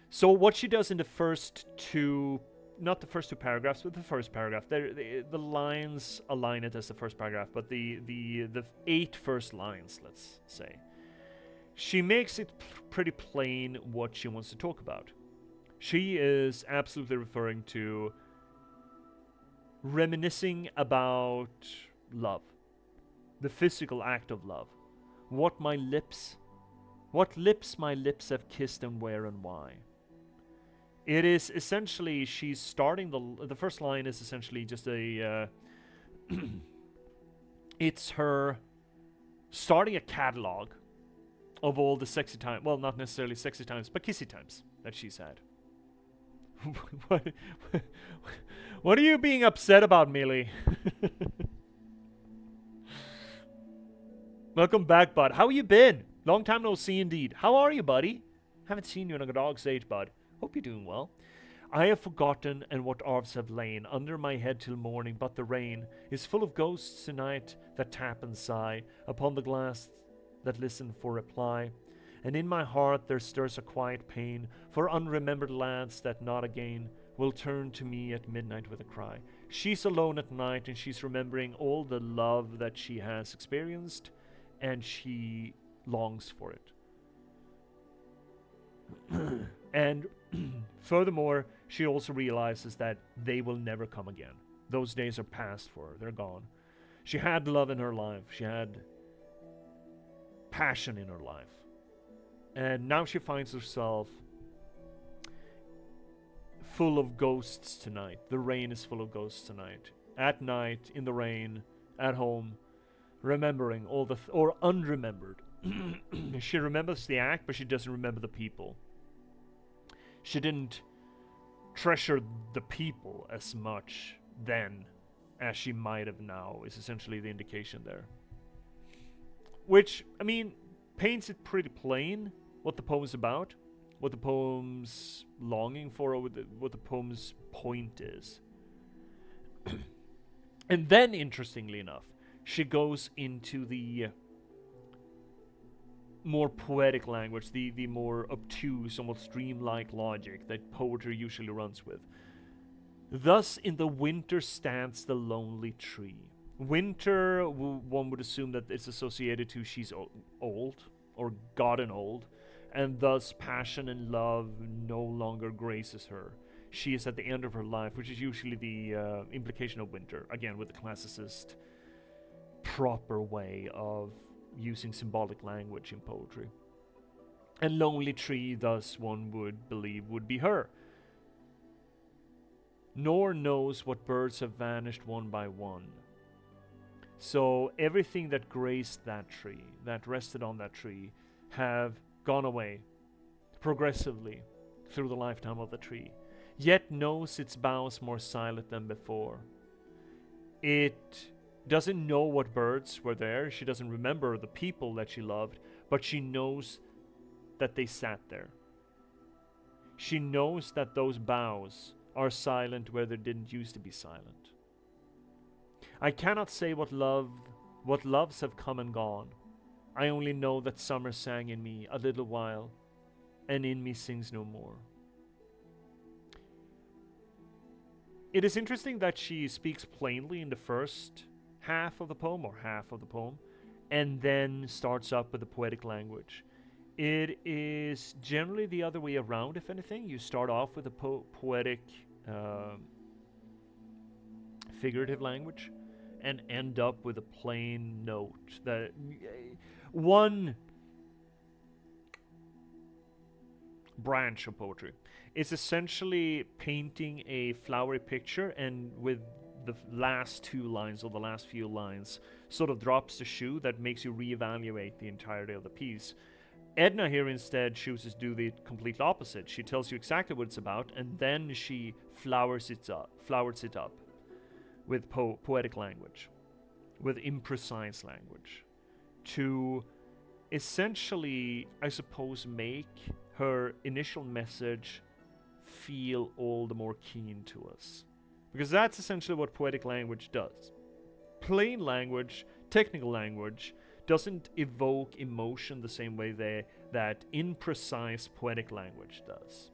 So what she does in the first two, not the first two paragraphs, but the first paragraph, the lines align it as the first paragraph, but the 8 first lines, let's say. She makes it pretty plain what she wants to talk about. She is absolutely referring to reminiscing about love. The physical act of love. What lips my lips have kissed and where and why. It is essentially, she's starting the first line is essentially just a, it's her starting a catalog of all the sexy times, well, not necessarily sexy times, but kissy times that she's had. What are you being upset about, Mealy? Welcome back, bud. How you been? Long time no see indeed. How are you, buddy? Haven't seen you in a dog's age, bud. Hope you're doing well. I have forgotten and what arves have lain under my head till morning, but the rain is full of ghosts tonight that tap and sigh upon the glass that listen for reply, and in my heart there stirs a quiet pain for unremembered lads that not again will turn to me at midnight with a cry. She's alone at night and she's remembering all the love that she has experienced, and she longs for it. And furthermore, she also realizes that they will never come again. Those days are past for her. They're gone. She had love in her life. She had passion in her life. And now she finds herself full of ghosts tonight. The rain is full of ghosts tonight. At night, in the rain, at home, remembering all the... or unremembered. She remembers the act, but she doesn't remember the people. She didn't treasure the people as much then as she might have now, is essentially the indication there. Which, paints it pretty plain what the poem's about, what the poem's longing for, or what the poem's point is. And then, interestingly enough, she goes into the more poetic language, the more obtuse, almost dreamlike logic that poetry usually runs with. Thus in the winter stands the lonely tree. Winter, one would assume that it's associated to she's old, or gotten old, and thus passion and love no longer graces her. she is at the end of her life, which is usually the implication of winter, again with the classicist proper way of using symbolic language in poetry. And lonely tree, thus one would believe, would be her. Nor knows what birds have vanished one by one. So everything that graced that tree, that rested on that tree, have gone away progressively through the lifetime of the tree, yet knows its boughs more silent than before. It doesn't know what birds were there, she doesn't remember the people that she loved, but she knows that they sat there. She knows that those boughs are silent where they didn't used to be silent. I cannot say what loves have come and gone. I only know that summer sang in me a little while, and in me sings no more. It is interesting that she speaks plainly in the first half of the poem, and then starts up with the poetic language. It is generally the other way around, if anything. You start off with a poetic, figurative language, and end up with a plain note. That one branch of poetry is essentially painting a flowery picture, and with the last two lines or the last few lines sort of drops the shoe that makes you reevaluate the entirety of the piece. Edna here instead chooses to do the complete opposite. She tells you exactly what it's about, and then she flowers it up with poetic language, with imprecise language, to essentially, I suppose, make her initial message feel all the more keen to us. Because that's essentially what poetic language does. Plain language, technical language, doesn't evoke emotion the same way that imprecise poetic language does.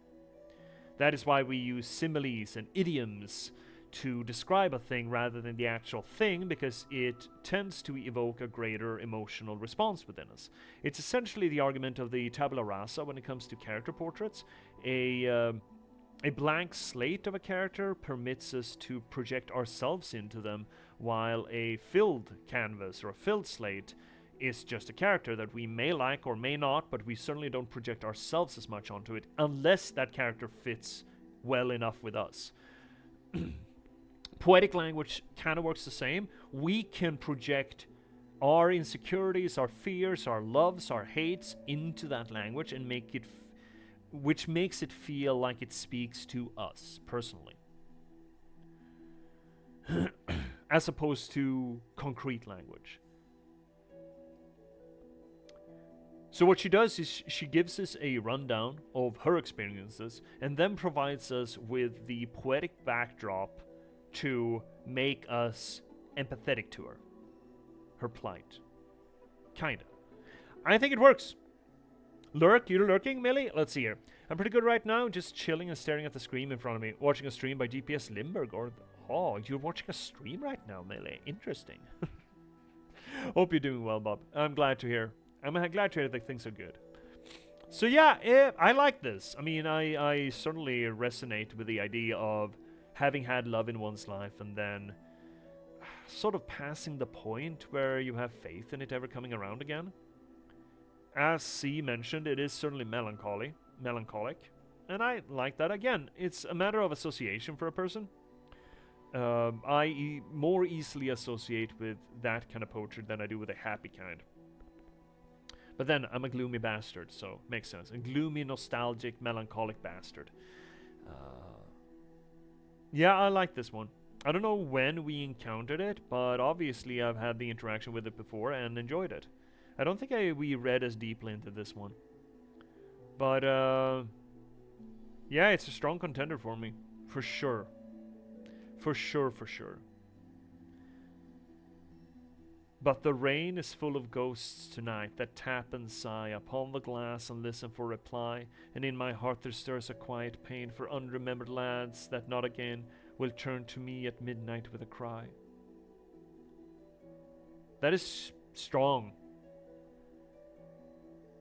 That is why we use similes and idioms to describe a thing rather than the actual thing, because it tends to evoke a greater emotional response within us. It's essentially the argument of the tabula rasa when it comes to character portraits. A blank slate of a character permits us to project ourselves into them, while a filled canvas or a filled slate is just a character that we may like or may not, but we certainly don't project ourselves as much onto it unless that character fits well enough with us. Poetic language kind of works the same. We can project our insecurities, our fears, our loves, our hates into that language and make it which makes it feel like it speaks to us personally, as opposed to concrete language. So what she does is she gives us a rundown of her experiences and then provides us with the poetic backdrop to make us empathetic to her plight. Kinda. I think it works. You're lurking, Millie? Let's see here. I'm pretty good right now, just chilling and staring at the screen in front of me, watching a stream by J.P.S. Lindberg, oh, you're watching a stream right now, Millie. Interesting. Hope you're doing well, Bob. I'm glad to hear. I'm glad to hear that things are good. So yeah, I like this. I mean, I certainly resonate with the idea of having had love in one's life and then sort of passing the point where you have faith in it ever coming around again. As C mentioned, it is certainly melancholic, and I like that. Again, it's a matter of association for a person. I more easily associate with that kind of poetry than I do with a happy kind. But then, I'm a gloomy bastard, so makes sense. A gloomy, nostalgic, melancholic bastard. Yeah, I like this one. I don't know when we encountered it, but obviously I've had the interaction with it before and enjoyed it. I don't think we read as deeply into this one. But, yeah, it's a strong contender for me. For sure. For sure. But the rain is full of ghosts tonight that tap and sigh upon the glass and listen for reply, and in my heart there stirs a quiet pain for unremembered lads that not again will turn to me at midnight with a cry. That is strong.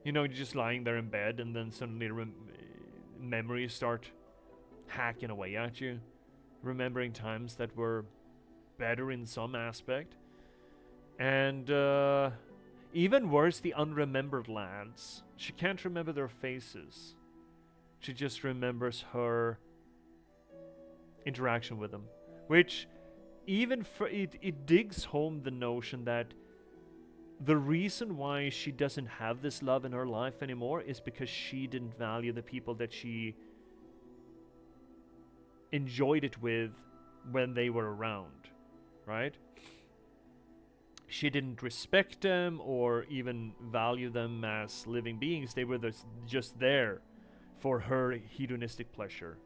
You know, you're just lying there in bed and then suddenly memories start hacking away at you, remembering times that were better in some aspect. And even worse, the unremembered lads. She can't remember their faces. She just remembers her interaction with them, which even for it digs home the notion that the reason why she doesn't have this love in her life anymore is because she didn't value the people that she enjoyed it with when they were around, right? She didn't respect them or even value them as living beings. They were just there for her hedonistic pleasure.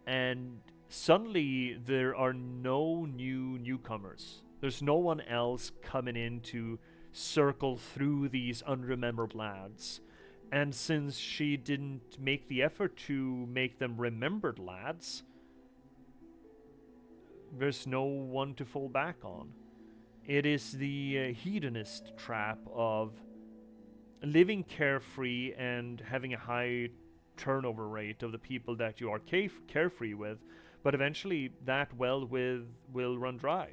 And suddenly there are no newcomers. There's no one else coming in to circle through these unremembered lads. And since she didn't make the effort to make them remembered lads, there's no one to fall back on. It is the hedonist trap of living carefree and having a high turnover rate of the people that you are carefree with, but eventually that well will run dry.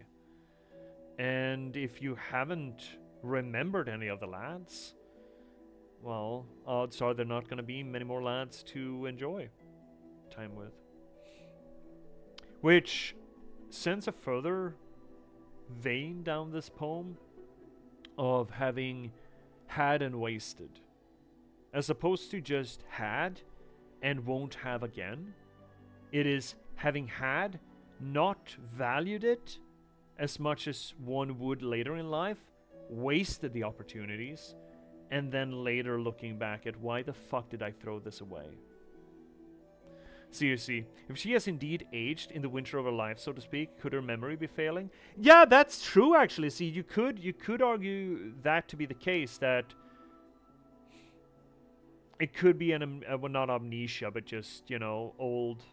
And if you haven't remembered any of the lads, well, odds are there not going to be many more lads to enjoy time with. Which sends a further vein down this poem of having had and wasted, as opposed to just had and won't have again. It is having had, not valued it as much as one would later in life, wasted the opportunities, and then later looking back at why the fuck did I throw this away. Seriously, if she has indeed aged in the winter of her life, so to speak, could her memory be failing? Yeah, that's true, actually. See, you could argue that to be the case, that it could be well, not amnesia, but just, you know, old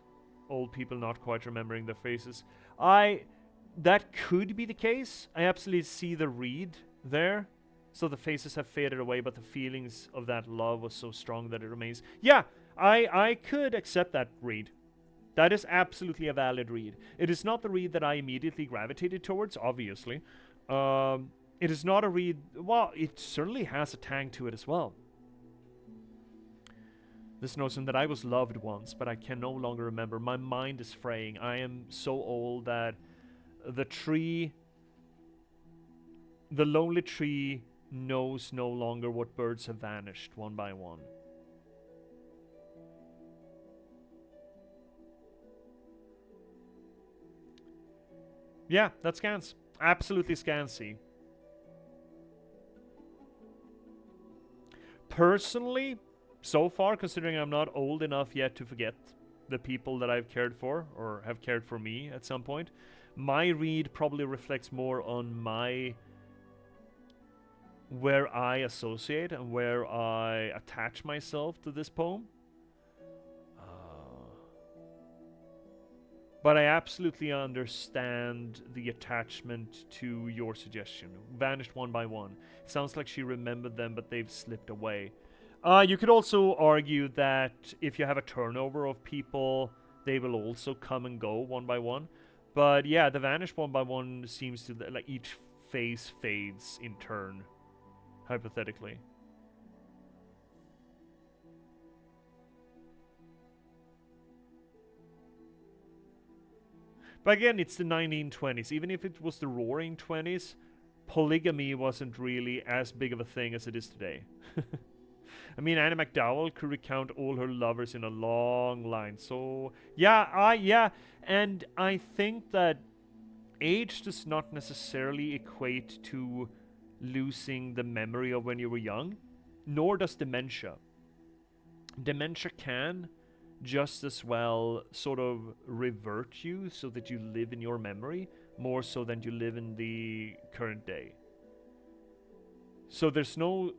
people not quite remembering their faces. That could be the case. I absolutely see the read there. So the faces have faded away, but the feelings of that love was so strong that it remains. Yeah, I could accept that read. That is absolutely a valid read. It is not the read that I immediately gravitated towards, obviously. It is not a read... Well, it certainly has a tang to it as well. This notion that I was loved once, but I can no longer remember. My mind is fraying. I am so old that the lonely tree knows no longer what birds have vanished one by one. Yeah, that scans. Absolutely scansy. Personally, so far, considering I'm not old enough yet to forget the people that I've cared for or have cared for me at some point, my read probably reflects more on where I associate and where I attach myself to this poem. But I absolutely understand the attachment to your suggestion. Vanished one by one. It sounds like she remembered them, but they've slipped away. You could also argue that if you have a turnover of people, they will also come and go one by one. But yeah, the vanished one by one seems to, like, each face fades in turn, hypothetically. But again, it's the 1920s. Even if it was the roaring 20s, polygamy wasn't really as big of a thing as it is today. I mean, Annie MacDowell could recount all her lovers in a long line. So, yeah. And I think that age does not necessarily equate to losing the memory of when you were young, nor does dementia. Dementia can just as well sort of revert you so that you live in your memory more so than you live in the current day. So there's no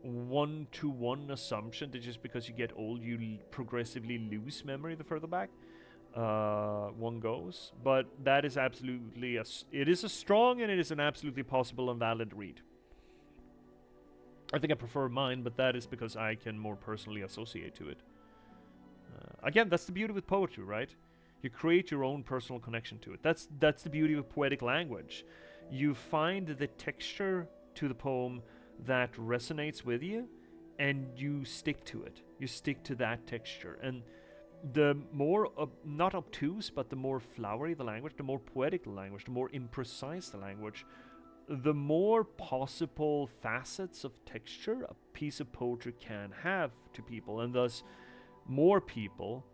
one-to-one assumption that just because you get old you progressively lose memory the further back one goes. But that is absolutely it is a strong and it is an absolutely possible and valid read. I think I prefer mine, but that is because I can more personally associate to it. Again, that's the beauty with poetry, right? You create your own personal connection to it. That's the beauty of poetic language. You find the texture to the poem that resonates with you, and you stick to it. You stick to that texture. And the more, not obtuse, but the more flowery the language, the more poetic the language, the more imprecise the language, the more possible facets of texture a piece of poetry can have to people, and thus more people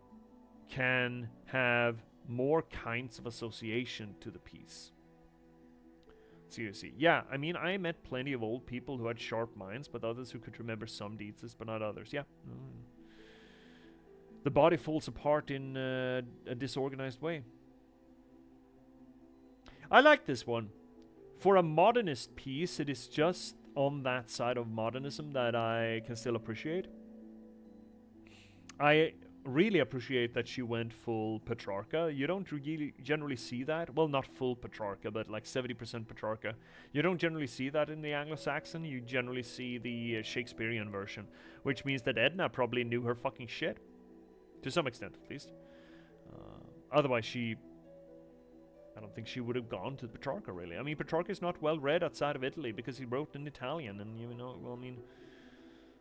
can have more kinds of association to the piece. Seriously. Yeah, I mean, I met plenty of old people who had sharp minds, but others who could remember some details, but not others. Yeah. The body falls apart in a disorganized way. I like this one. For a modernist piece, it is just on that side of modernism that I can still appreciate. I really appreciate that she went full Petrarca. You don't really generally see that. Well, not full Petrarca, but like 70% Petrarca. You don't generally see that in the Anglo-Saxon. You generally see the Shakespearean version, which means that Edna probably knew her fucking shit. To some extent, at least. Otherwise, I don't think she would have gone to Petrarca, really. I mean, Petrarca is not well read outside of Italy because he wrote in Italian, and you know, well, I mean,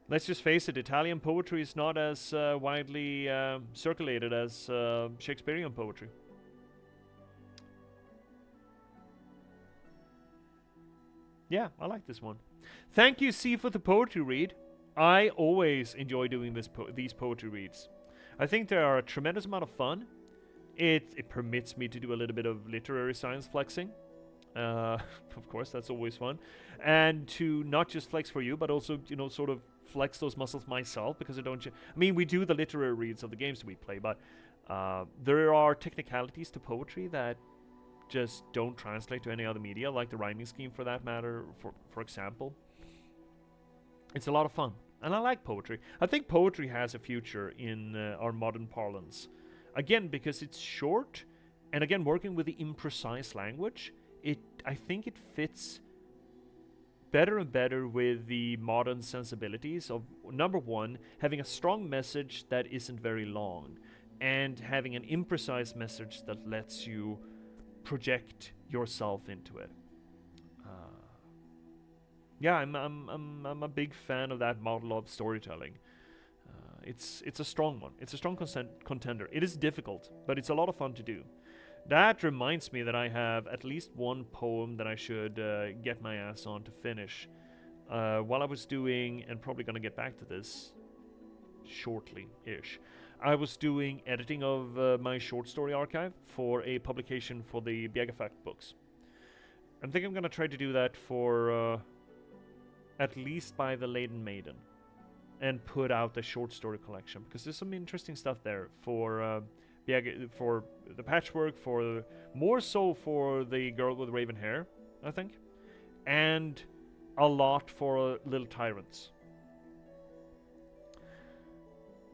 let's just face it, Italian poetry is not as widely circulated as Shakespearean poetry. Yeah, I like this one. Thank you, C, for the poetry read. I always enjoy doing these poetry reads. I think they are a tremendous amount of fun. It permits me to do a little bit of literary science flexing. Of course, that's always fun. And to not just flex for you, but also, you know, sort of flex those muscles myself, because I mean, we do the literary reads of the games that we play, but there are technicalities to poetry that just don't translate to any other media, like the rhyming scheme for that matter, for example. It's a lot of fun. And I like poetry. I think poetry has a future in our modern parlance. Again, because it's short, and again, working with the imprecise language, I think it fits better and better with the modern sensibilities of, number one, having a strong message that isn't very long, and having an imprecise message that lets you project yourself into it. Yeah, I'm a big fan of that model of storytelling. It's a strong one. It's a strong contender. It is difficult, but it's a lot of fun to do. That reminds me that I have at least one poem that I should get my ass on to finish. While I was doing, and probably gonna get back to this shortly-ish, I was doing editing of my short story archive for a publication for the Bjegafakt books. I think I'm gonna try to do that for at least by the Laden Maiden, and put out a short story collection, because there's some interesting stuff there for the patchwork, for more so for the girl with raven hair, I think, and a lot for Little Tyrants.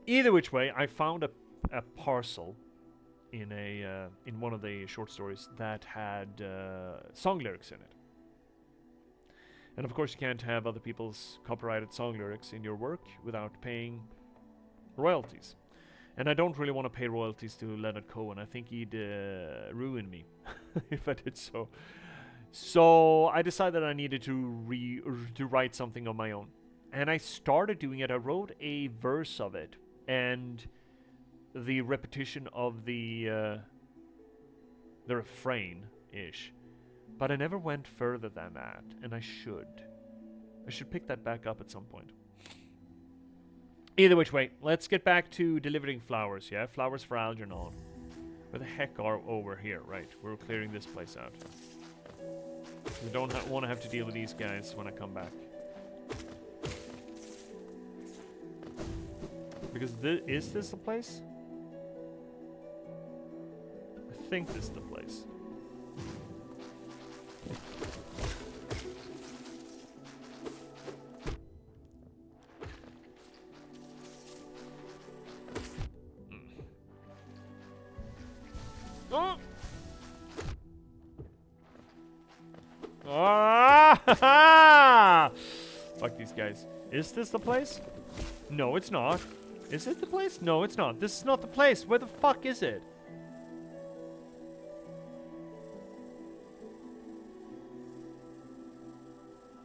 Either which way, I found a parcel in one of the short stories that had song lyrics in it. And of course, you can't have other people's copyrighted song lyrics in your work without paying royalties. And I don't really want to pay royalties to Leonard Cohen. I think he'd ruin me if I did so. So I decided I needed to write something on my own. And I started doing it. I wrote a verse of it, and the repetition of the refrain-ish. But I never went further than that, and I should. I should pick that back up at some point. Either which way, let's get back to delivering flowers, yeah? Flowers for Algernon. Where the heck are over here? Right, we're clearing this place out. We don't want to have to deal with these guys when I come back. Because is this the place? I think this is the place. Oh! Ah! Fuck these guys. Is this the place? No, it's not. Is it the place? No, it's not. This is not the place. Where the fuck is it?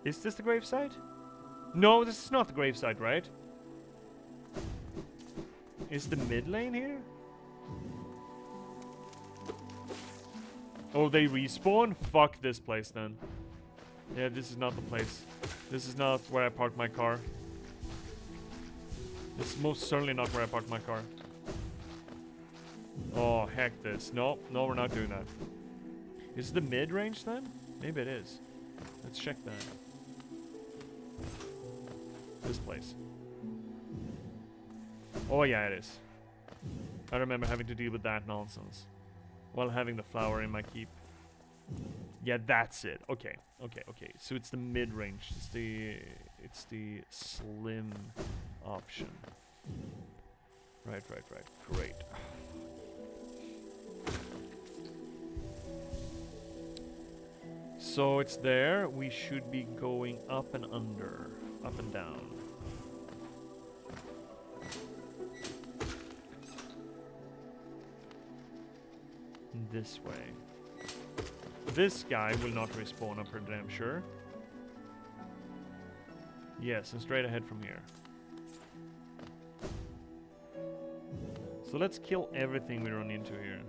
Is this the gravesite? No, this is not the gravesite, right? Is the mid lane here? Oh, they respawn? Fuck this place then. Yeah, this is not the place. This is not where I parked my car. This is most certainly not where I parked my car. Oh, heck this. No, no, we're not doing that. Is it the mid-range then? Maybe it is. Let's check that. This place. Oh yeah, it is. I remember having to deal with that nonsense while having the flower in my keep. Yeah, that's it. Okay, okay, okay. So it's the mid-range. It's the slim option. Right. Great. So it's there. We should be going up and under, up and down. This way. This guy will not respawn, I'm pretty damn sure. Yes, and straight ahead from here. So let's kill everything we run into here.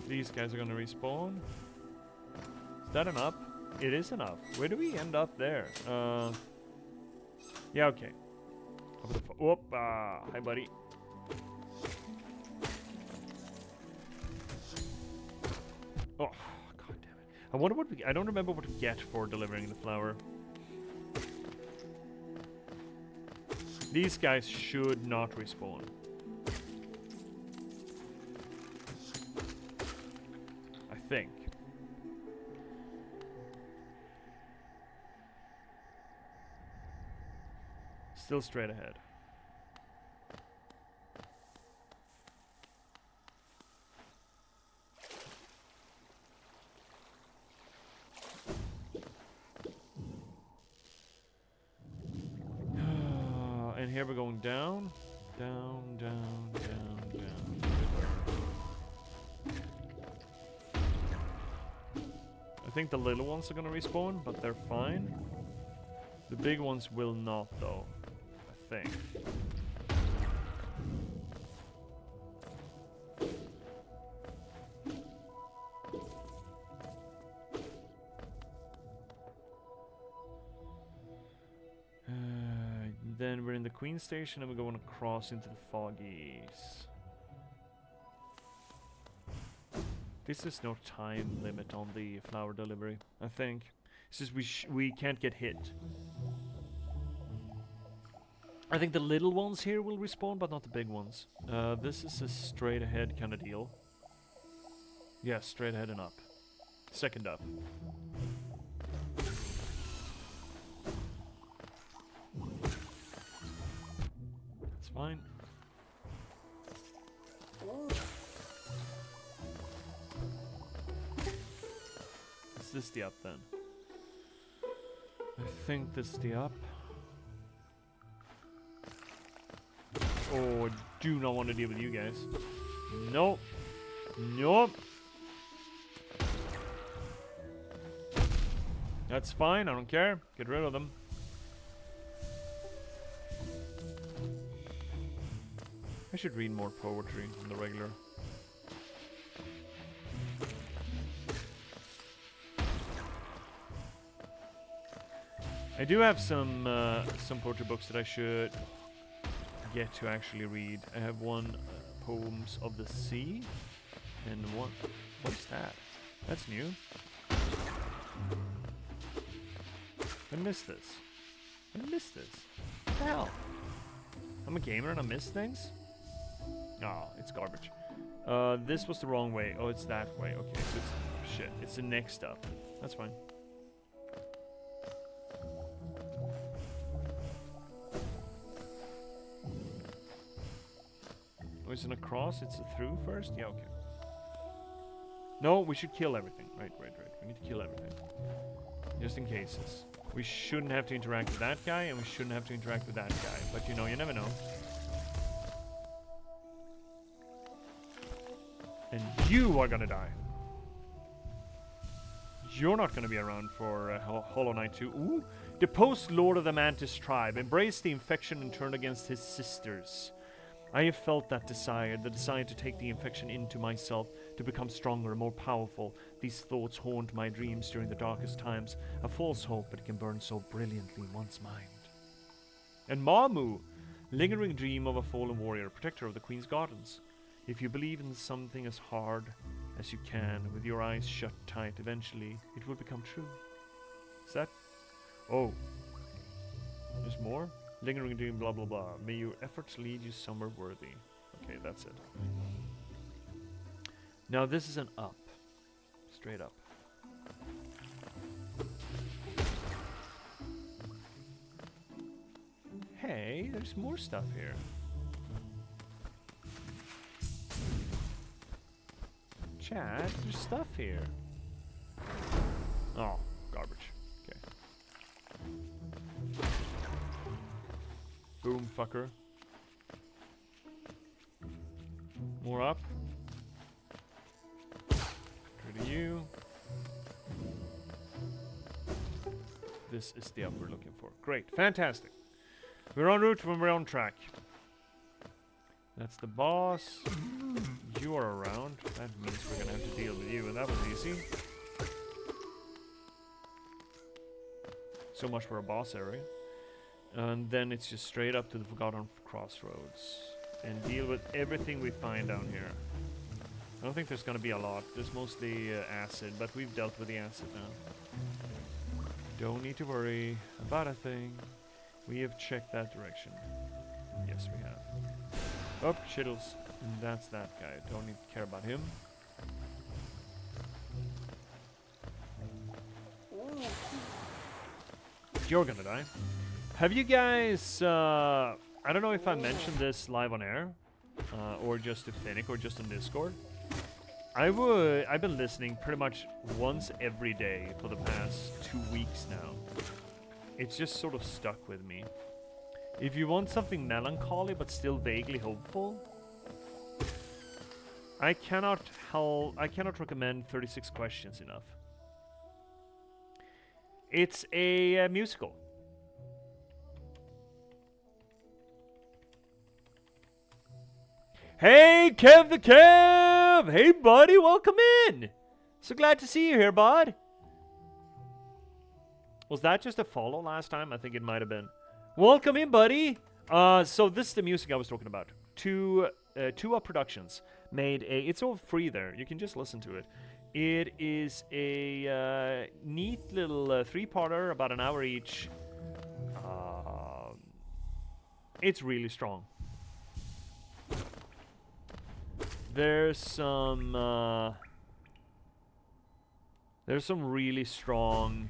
These guys are gonna respawn. Is that an up? It is an up. Where do we end up there? Yeah, okay. Whoop, hi buddy. Oh, god damn it. I wonder what I don't remember what we get for delivering the flower. These guys should not respawn. I think. Still straight ahead. And here we're going down, down, down, down, down. I think the little ones are gonna respawn, but they're fine. The big ones will not, though. I think. Then we're in the Queen Station and we're going across into the Foggies. This is no time limit on the flower delivery, I think. It's just we can't get hit. I think the little ones here will respawn, but not the big ones. This is a straight ahead kind of deal. Yeah, straight ahead and up. Second up. That's fine. Is this the up then? I think this is the up. Oh, I do not want to deal with you guys. Nope. Nope. That's fine, I don't care. Get rid of them. I should read more poetry than the regular. I do have some poetry books that I should get to actually read. I have one Poems of the Sea and one. What's that? That's new. I missed this. I missed this. What the hell? I'm a gamer and I miss things? Oh, it's garbage. This was the wrong way. Oh, it's that way. Okay, so it's shit. It's the next up. That's fine. Oh, is it a cross? It's a through first? Yeah, okay. No, we should kill everything. Right. We need to kill everything. Just in cases. We shouldn't have to interact with that guy, and we shouldn't have to interact with that guy. But you know, you never know. And you are gonna die. You're not gonna be around for Hollow Knight 2. Ooh! Depose Lord of the Mantis tribe. Embrace the infection and turn against his sisters. I have felt that desire, the desire to take the infection into myself, to become stronger and more powerful. These thoughts haunt my dreams during the darkest times. A false hope, but it can burn so brilliantly in one's mind. And Mamu, lingering dream of a fallen warrior, protector of the Queen's Gardens. If you believe in something as hard as you can, with your eyes shut tight, eventually it will become true. Is that? Oh. There's more? Lingering dream, blah blah blah. May your efforts lead you somewhere worthy. Okay, that's it. Now this is an up. Straight up. Hey, there's more stuff here. Chat, there's stuff here. Oh, garbage. Okay. Boom, fucker. More up. Rid of you. This is the up we're looking for. Great, fantastic. We're en route when we're on track. That's the boss. You are around. That means we're gonna have to deal with you, and that was easy. So much for a boss area. And then it's just straight up to the Forgotten Crossroads. And deal with everything we find down here. I don't think there's gonna be a lot. There's mostly acid, but we've dealt with the acid now. Don't need to worry about a thing. We have checked that direction. Yes, we have. Oh, shittles. And that's that guy. Don't need to care about him. You're gonna die. Have you guys, I don't know if I mentioned this live on air, or just to Finnick, or just on Discord. I've been listening pretty much once every day for the past 2 weeks now. It's just sort of stuck with me. If you want something melancholy but still vaguely hopeful, I cannot recommend 36 Questions enough. It's a musical. Hey, Kev the Kev! Hey, buddy, welcome in! So glad to see you here, bud. Was that just a follow last time? I think it might have been. Welcome in, buddy! So this is the music I was talking about. Two Up Productions made a... It's all free there. You can just listen to it. It is a neat little three-parter, about an hour each. It's really strong. There's some really strong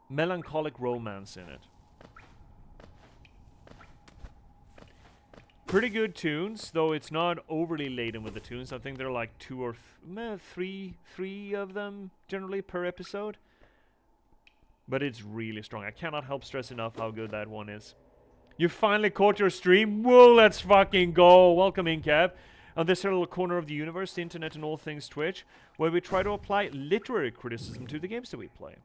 melancholic romance in it. Pretty good tunes, though it's not overly laden with the tunes. I think there are like two or three of them generally per episode. But it's really strong. I cannot help stress enough how good that one is. You finally caught your stream? Whoa, let's fucking go. Welcome in, Kev. On this little corner of the universe, the internet and all things Twitch, where we try to apply literary criticism to the games that we play.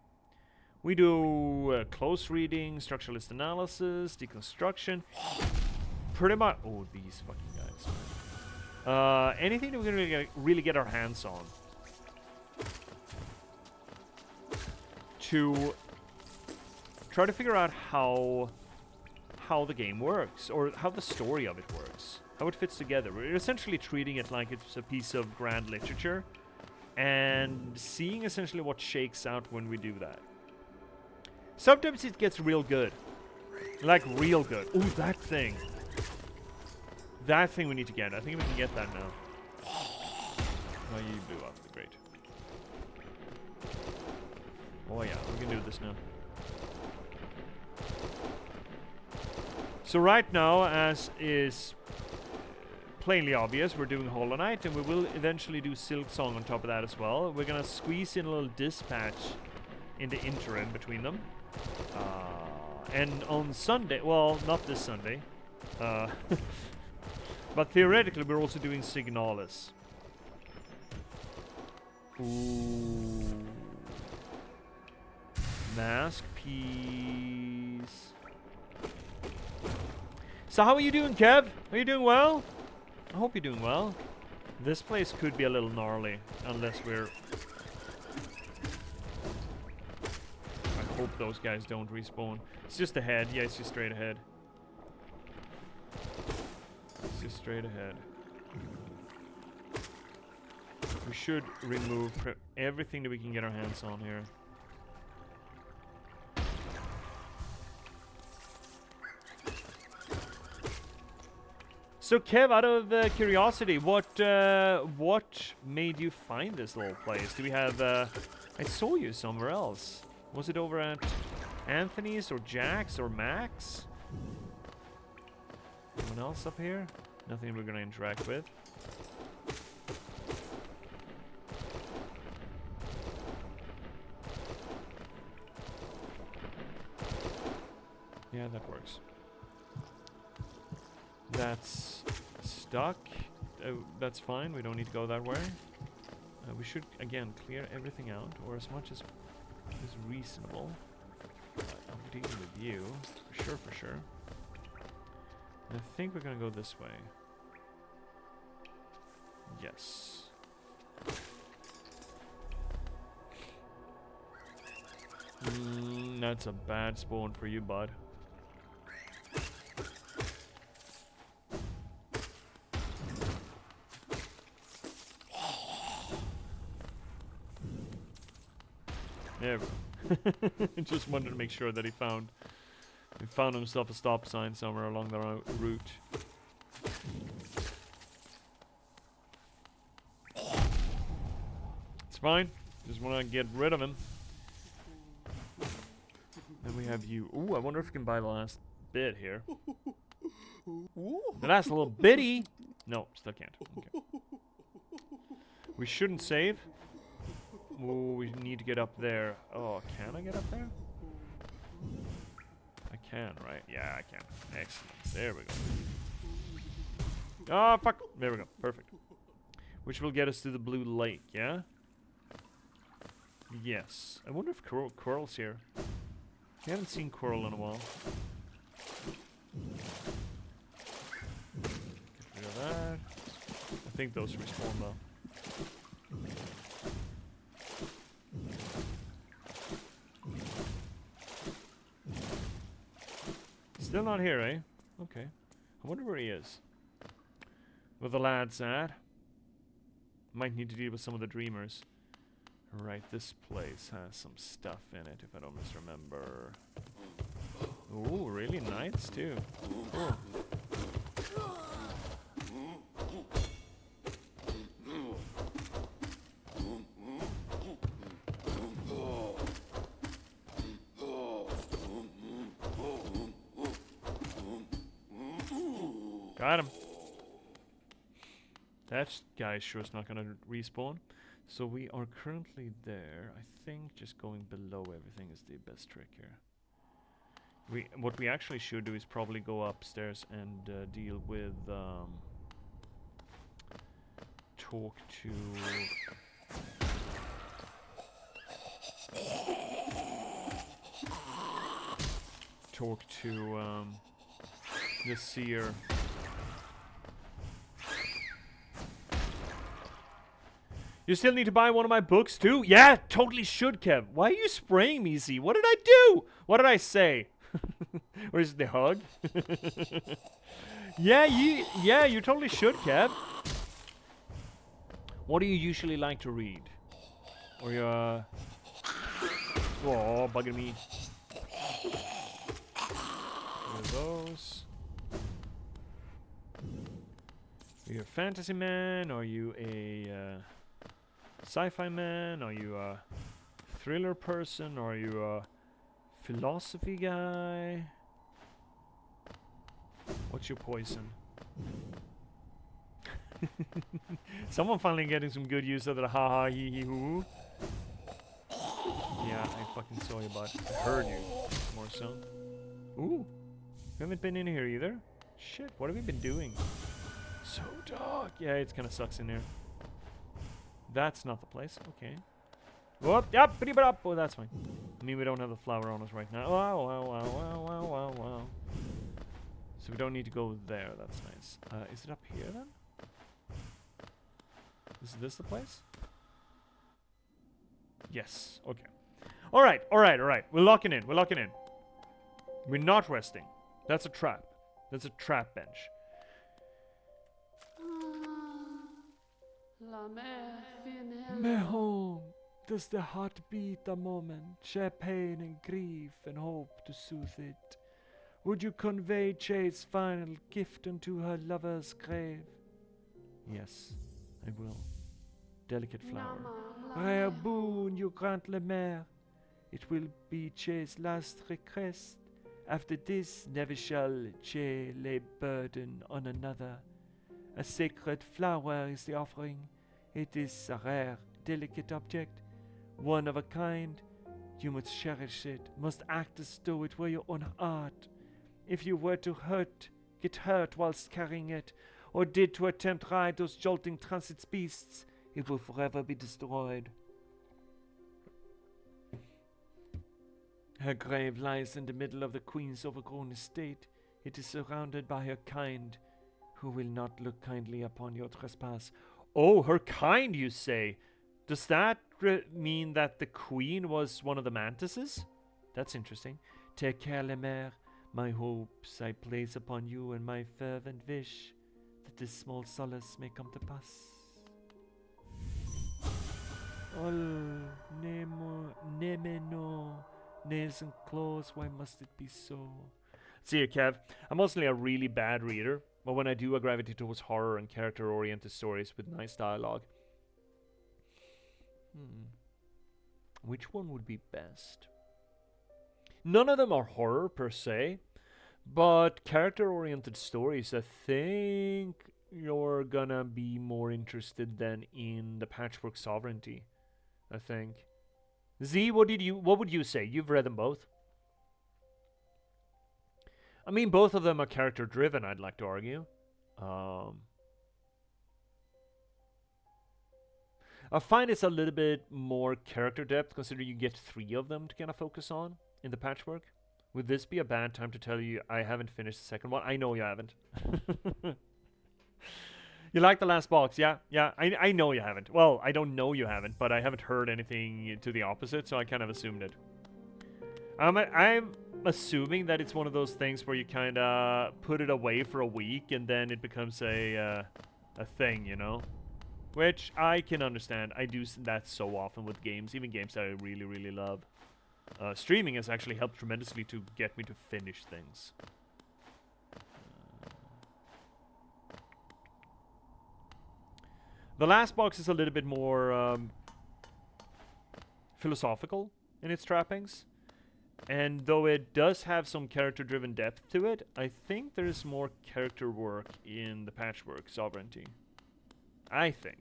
We do close reading, structuralist analysis, deconstruction. Pretty much... Oh, these fucking guys. Anything that we're going to really get our hands on. To try to figure out how the game works, or how the story of it works, how it fits together. We're essentially treating it like it's a piece of grand literature, and seeing essentially what shakes out when we do that. Sometimes it gets real good. Like, real good. Ooh, that thing. That thing we need to get. I think we can get that now. Oh, you blew up. Great. Oh yeah, we can do this now. So right now, as is plainly obvious, we're doing Hollow Knight, and we will eventually do Silk Song on top of that as well. We're gonna squeeze in a little dispatch in the interim between them. And on Sunday, well, not this Sunday, but theoretically we're also doing Signalis. Ooh. Mask piece. So how are you doing, Kev? Are you doing well? I hope you're doing well. This place could be a little gnarly, unless we're... I hope those guys don't respawn. It's just ahead. Yeah, it's just straight ahead. It's just straight ahead. We should remove everything that we can get our hands on here. So Kev, out of curiosity, what made you find this little place? Do we have? I saw you somewhere else. Was it over at Anthony's or Jack's or Max? Anyone else up here? Nothing we're gonna interact with. Yeah, that works. That's stuck. That's fine. We don't need to go that way. We should, again, clear everything out, or as much as is reasonable. I'm dealing with you, for sure, for sure. And I think we're gonna go this way. Yes. That's a bad spawn for you, bud. There we go. Just wanted to make sure that he found himself a stop sign somewhere along the route. It's fine. Just want to get rid of him. Then we have you. Ooh, I wonder if we can buy the last bit here. The last little bitty. No, still can't. Okay. We shouldn't save. Ooh, we need to get up there. Oh, can I get up there? I can, right? Yeah, I can. Excellent. There we go. Oh, fuck. There we go. Perfect. Which will get us to the blue lake, yeah? Yes. I wonder if Coril's here. We haven't seen Coril in a while. Get rid of that. I think those respawn though. Still not here, eh? Okay. I wonder where he is. Where the lad's at. Might need to deal with some of the dreamers. Right, this place has some stuff in it, if I don't misremember. Ooh, really? Knights, too. Cool. Got him. That guy sure is not gonna respawn. So we are currently there. I think just going below everything is the best trick here. What we actually should do is probably go upstairs and deal with talk to the seer. You still need to buy one of my books too? Yeah, totally should, Kev. Why are you spraying me, Z? What did I do? What did I say? Or is it the hug? Yeah, you totally should, Kev. What do you usually like to read? Or you oh, bugging me. One of those. Are you a fantasy man? Are you a sci-fi man? Are you a thriller person? Are you a philosophy guy? get you poison. Someone finally getting some good use of the haha hee hee hoo. Yeah, I fucking saw you, bud. I heard you. More so. Ooh. We haven't been in here either. Shit, what have we been doing? So dark. Yeah, it kind of sucks in here. That's not the place. Okay. Whoop, yep, pretty up. Oh, that's fine. I mean, we don't have the flower on us right now. Wow, wow, wow, wow, wow, wow, wow. So we don't need to go there. That's nice. Is it up here then? Is this the place? Yes. Okay. All right. All right. All right. We're locking in. We're locking in. We're not resting. That's a trap. That's a trap bench. My home, does the heart beat a moment, share pain and grief and hope to soothe it? Would you convey Jade's final gift unto her lover's grave? Yes, I will. Delicate flower. Rare boon you grant Le Maire. It will be Jade's last request. After this, never shall Jade lay burden on another. A sacred flower is the offering. It is a rare, delicate object, one of a kind. You must cherish it, must act as though it were your own heart. If you were to get hurt whilst carrying it, or did to attempt ride those jolting transit beasts, it will forever be destroyed. Her grave lies in the middle of the Queen's overgrown estate. It is surrounded by her kind, who will not look kindly upon your trespass. Oh, her kind, you say? Does that mean that the Queen was one of the mantises? That's interesting. Take care, Le Maire. My hopes I place upon you, and my fervent wish that this small solace may come to pass. Oh, Nemeno, nails and claws, why must it be so? See here, Kev. I'm mostly a really bad reader, but when I do, I gravitate towards horror and character-oriented stories with nice dialogue. Which one would be best? None of them are horror per se, but character-oriented stories, I think you're gonna be more interested than in the Patchwork Sovereignty. I think. Z, what would you say? You've read them both. I mean, both of them are character-driven, I'd like to argue. I find it's a little bit more character depth, considering you get 3 of them to kind of focus on in the Patchwork. Would this be a bad time to tell you I haven't finished the second one? I know you haven't. You like the last box? Yeah, I know you haven't. Well, I don't know you haven't, but I haven't heard anything to the opposite, so I kind of assumed it. I'm assuming that it's one of those things where you kind of put it away for a week and then it becomes a thing, you know? Which I can understand. I do that so often with games, even games that I really, really love. Streaming has actually helped tremendously to get me to finish things. The last box is a little bit more philosophical in its trappings. And though it does have some character-driven depth to it, I think there's more character work in the Patchwork Sovereignty. I think.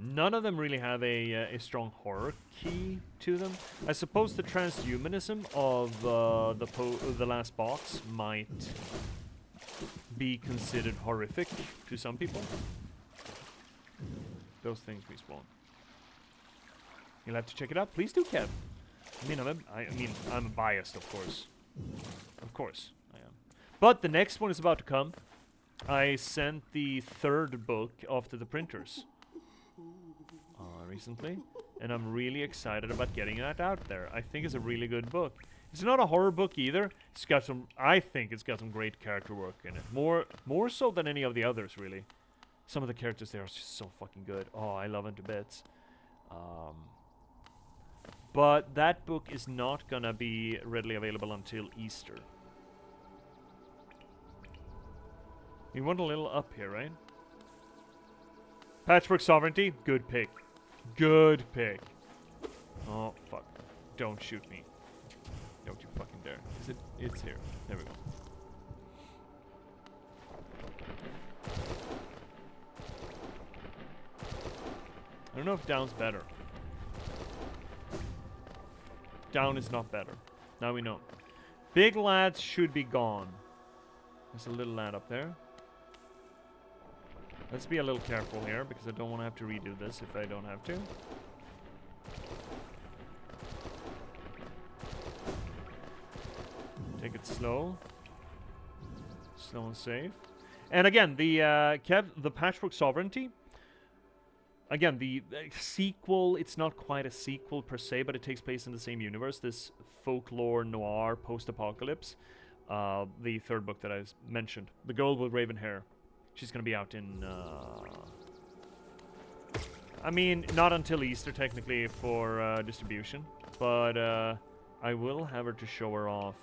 None of them really have a strong horror key to them. I suppose the transhumanism of the last box might be considered horrific to some people. Those things we spawn. You'll have to check it out. Please do, Kev. I'm biased, of course. Of course, I am. But the next one is about to come. I sent the 3rd book off to the printers recently, and I'm really excited about getting that out there. I think it's a really good book. It's not a horror book either. It's got some. I think it's got some great character work in it. More so than any of the others, really. Some of the characters there are just so fucking good. Oh, I love them to bits. But that book is not gonna be readily available until Easter. You want a little up here, right? Patchwork Sovereignty, good pick. Good pick. Oh, fuck. Don't shoot me. Don't you fucking dare. Is it? It's here. There we go. I don't know if down's better. Down is not better. Now we know. Big lads should be gone. There's a little lad up there. Let's be a little careful here, because I don't want to have to redo this if I don't have to. Take it slow. Slow and safe. And again, the Patchwork Sovereignty. Again, the sequel, it's not quite a sequel per se, but it takes place in the same universe. This folklore noir post-apocalypse. The third book that I mentioned. The Girl with Raven Hair. She's going to be out in... I mean, not until Easter, technically, for distribution. But I will have her to show her off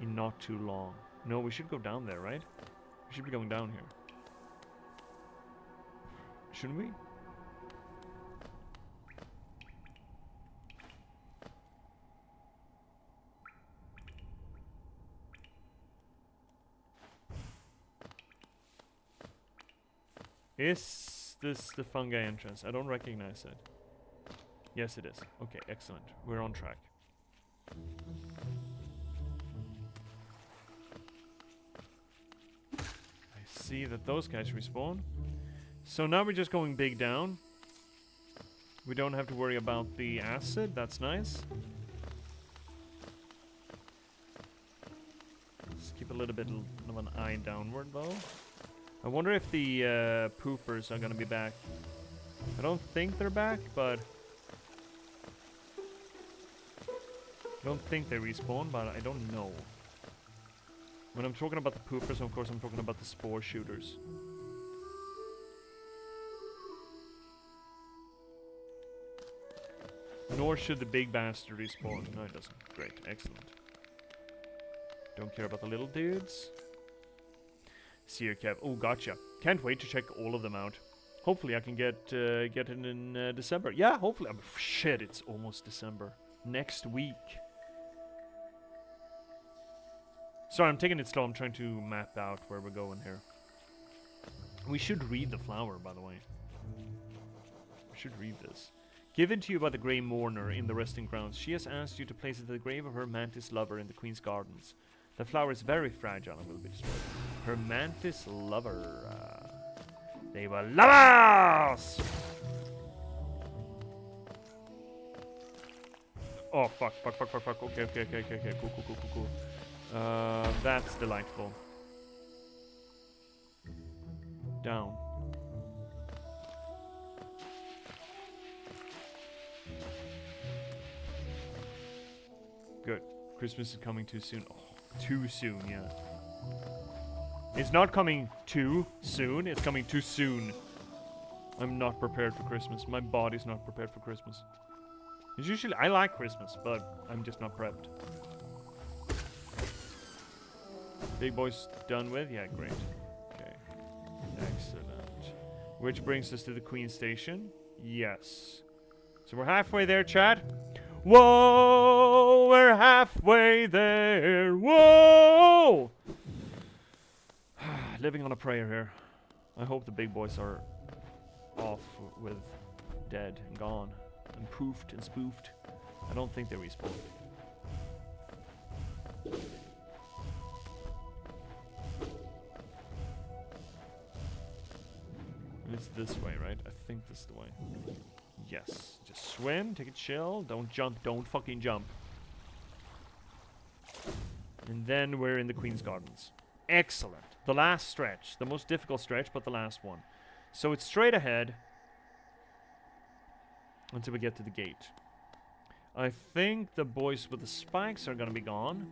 in not too long. No, we should go down there, right? We should be going down here. Shouldn't we? Is this the fungi entrance? I don't recognize it. Yes, it is. Okay, excellent. We're on track. I see that those guys respawn. So now we're just going big down. We don't have to worry about the acid. That's nice. Let's keep a little bit of an eye downward, though. I wonder if the poopers are gonna be back. I don't think they're back, but... I don't think they respawn, but I don't know. When I'm talking about the poopers, of course, I'm talking about the spore shooters. Nor should the big bastard respawn. No, it doesn't. Great, excellent. Don't care about the little dudes. See your Kev. Oh, gotcha. Can't wait to check all of them out. Hopefully I can get it in December. Yeah, hopefully. Shit, it's almost December. Next week. Sorry, I'm taking it slow. I'm trying to map out where we're going here. We should read the flower, by the way. We should read this. Given to you by the Grey Mourner in the resting grounds, she has asked you to place it at the grave of her mantis lover in the Queen's Gardens. The flower is very fragile and will be destroyed. Her mantis lover. They were lovers! Oh, fuck. Okay. Cool. That's delightful. Down. Good. Christmas is coming too soon. Oh, too soon, yeah. It's not coming too soon, it's coming too soon. I'm not prepared for Christmas. My body's not prepared for Christmas. It's usually, I like Christmas, but I'm just not prepped. Big boys done with? Yeah, great. Okay. Excellent. Which brings us to the Queen Station. Yes. So we're halfway there, Chad. Whoa! We're halfway there. Whoa! Living on a prayer here. I hope the big boys are off with dead and gone and poofed and spoofed. I don't think they respawn. And it's this way, right? I think this is the way. Yes. Just swim, take a chill, don't jump, don't fucking jump. And then we're in the Queen's Gardens. Excellent. The last stretch. The most difficult stretch, but the last one. So it's straight ahead until we get to the gate. I think the boys with the spikes are gonna be gone.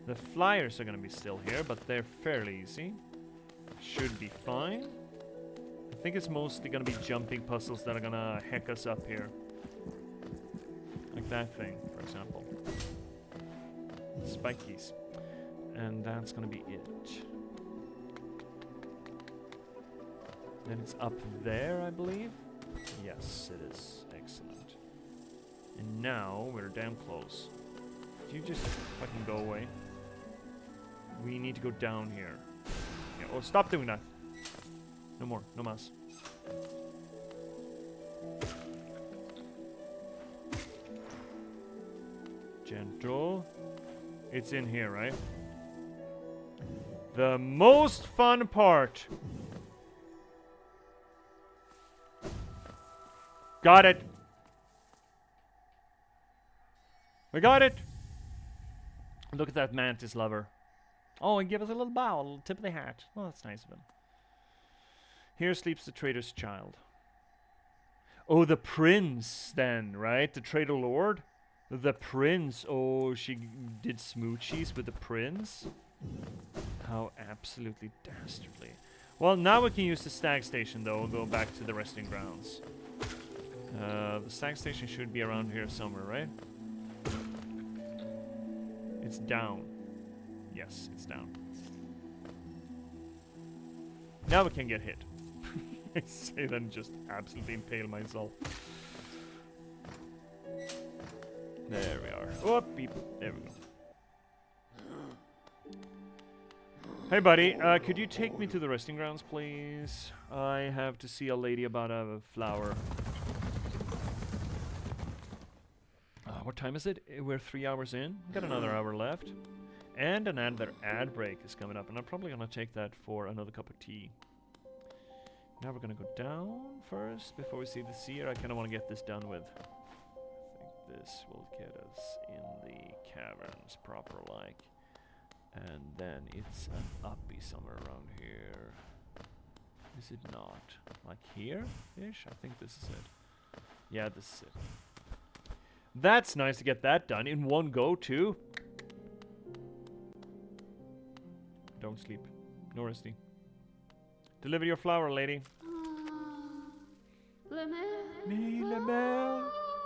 The flyers are gonna be still here, but they're fairly easy. Should be fine. I think it's mostly gonna be jumping puzzles that are gonna heck us up here. Like that thing, for example. Spikies. And that's gonna be it. Then it's up there, I believe. Yes, it is. Excellent. And now we're damn close. You just fucking go away. We need to go down here. Yeah, oh, stop doing that. No more. No mas. Gentle. It's in here, right? The most fun part. Got it. We got it. Look at that mantis lover. Oh, and give us a little bow, a little tip of the hat. Oh, that's nice of him. Here sleeps the traitor's child. Oh, the prince then, right? The traitor lord? The prince. Oh, she did smoochies with the prince? How absolutely dastardly. Well, now we can use the stag station, though. We'll go back to the resting grounds. The stag station should be around here somewhere, right? It's down. Yes, it's down. Now we can get hit. I say that and just absolutely impale myself. There we are. Oh, beep. There we go. Hey, buddy. Could you take me to the resting grounds, please? I have to see a lady about a flower. What time is it? We're 3 hours in. Got another hour left. And another ad break is coming up. And I'm probably going to take that for another cup of tea. Now we're going to go down first before we see the seer. I kind of want to get this done with. I think this will get us in the caverns proper like. And then it's an uppy somewhere around here. Is it not? Like here-ish? I think this is it. Yeah, this is it. That's nice to get that done in one go, too. Don't sleep. No resting. Deliver your flower, lady. Me, Lemaire.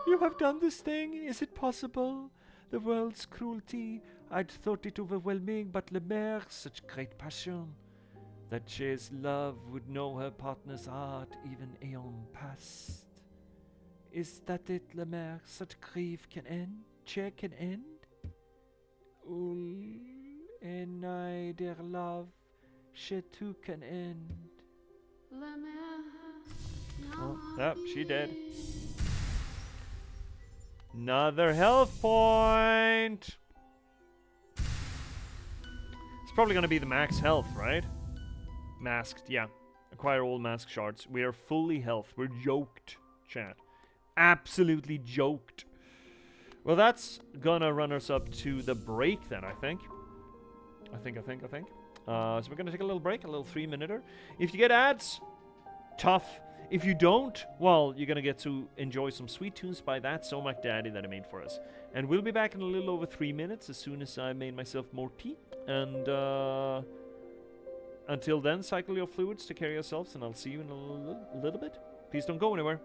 You have done this thing. Is it possible? The world's cruelty. I'd thought it overwhelming, but Lemaire, such great passion. That J's love would know her partner's heart even aeon past. Is that it, Lemaire? Such grief can end? Che can end? And I, dear love, she too can end. Oh, yep, she dead. Another health point! It's probably gonna be the max health, right? Masked, yeah. Acquire all mask shards. We are fully health. We're yoked, chat. Absolutely joked. Well, that's gonna run us up to the break then, I think. I think. So we're gonna take a little break, a little 3-minuter. If you get ads, tough. If you don't, well, you're gonna get to enjoy some sweet tunes by that Somac Daddy that I made for us. And we'll be back in a little over 3 minutes as soon as I made myself more tea. And until then, cycle your fluids to carry yourselves, and I'll see you in a little bit. Please don't go anywhere.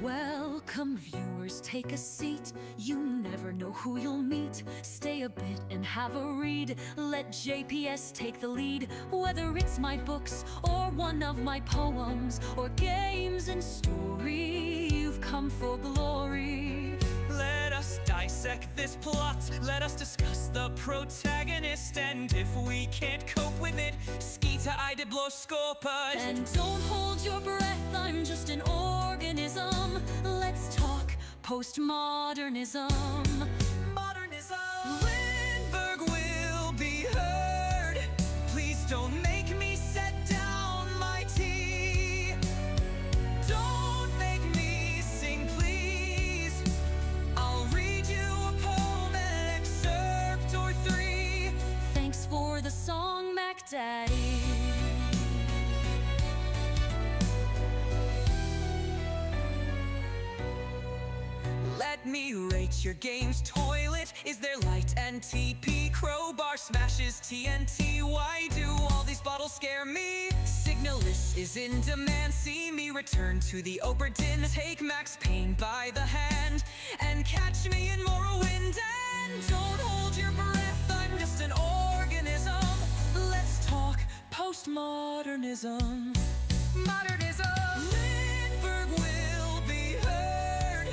Welcome viewers, take a seat. You never know who you'll meet. Stay a bit and have a read. Let J.P.S. take the lead. Whether it's my books or one of my poems or games and story, you've come for glory. Let us dissect this plot. Let us discuss the protagonist. And if we can't cope with it, Skeeta Idibloskopus. And don't hold your breath, I'm just an organism. Let's talk postmodernism. Modernism. Lindberg will be heard. Please don't make me set down my tea. Don't make me sing, please. I'll read you a poem, an excerpt or 3. Thanks for the song, Mac Daddy. Let me rate your game's toilet. Is there light and TP? Crowbar smashes TNT. Why do all these bottles scare me? Signalis is in demand. See me return to the Oberdin. Take Max Payne by the hand and catch me in Morrowind. And don't hold your breath, I'm just an organism. Let's talk postmodern. modernism. Modernism. Lindberg will be heard.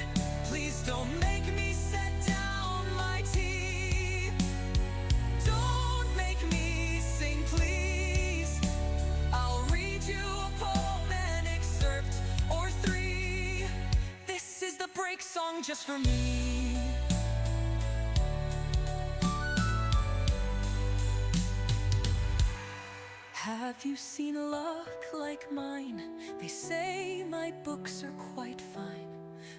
Please don't make me set down my tea. Don't make me sing, please. I'll read you a poem, an excerpt or three. This is the break song just for me. Have you seen luck like mine? They say my books are quite fine.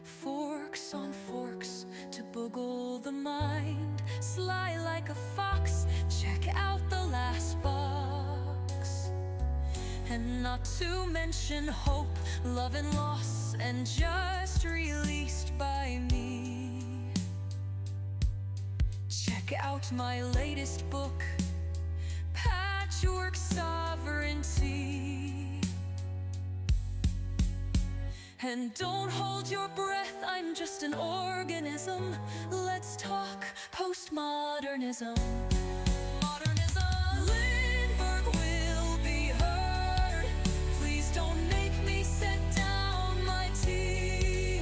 Forks on forks to boggle the mind. Sly like a fox, check out the last box. And not to mention hope, love and loss, and just released by me. Check out my latest book, Patchwork Sovereignty. And don't hold your breath, I'm just an organism. Let's talk postmodernism. Modernism. Lindberg will be heard. Please don't make me set down my tea.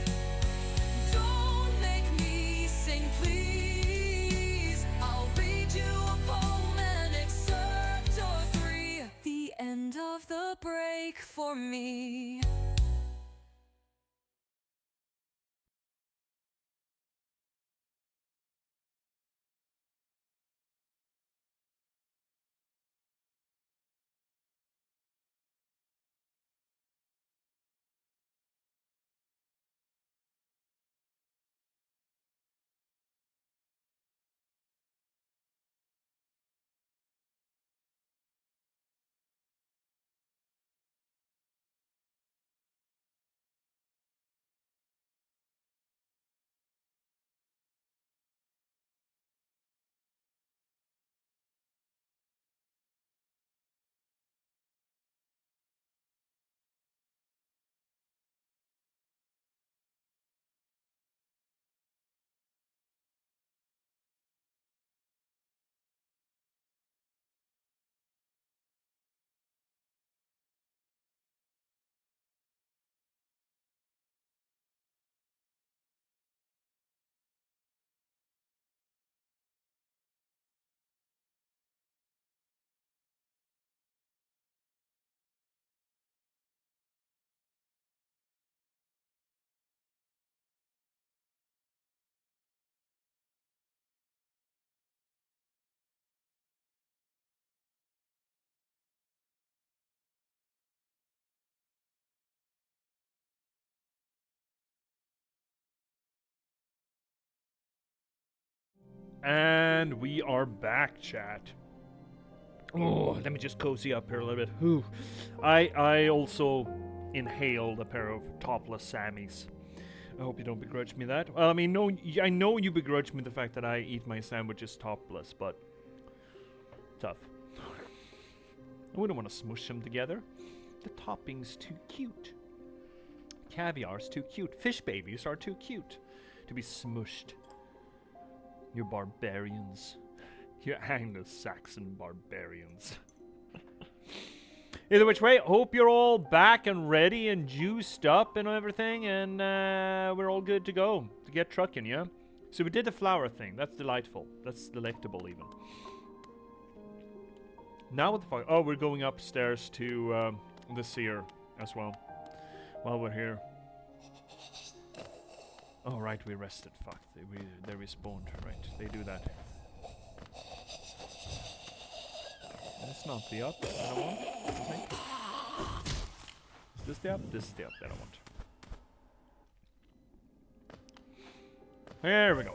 Don't make me sing, please. I'll read you a poem, an excerpt or three. The end of the break for me. And we are back, chat. Oh, let me just cozy up here a little bit. Whew. I also inhaled a pair of topless Sammys. I hope you don't begrudge me that. Well, I mean, no, I know you begrudge me the fact that I eat my sandwiches topless, but tough. I wouldn't want to smush them together. The topping's too cute. Caviar's too cute. Fish babies are too cute to be smushed. You barbarians. You Anglo-Saxon barbarians. Either which way, hope you're all back and ready and juiced up and everything, and we're all good to go to get trucking, yeah? So we did the flower thing. That's delightful. That's delectable, even. Now what the fuck? Oh, we're going upstairs to the seer as well while we're here. Oh, right, we rested. Fuck, they respawned. Right, they do that. That's not the up that I want, I think. Is this the up? This is the up that I want. There we go.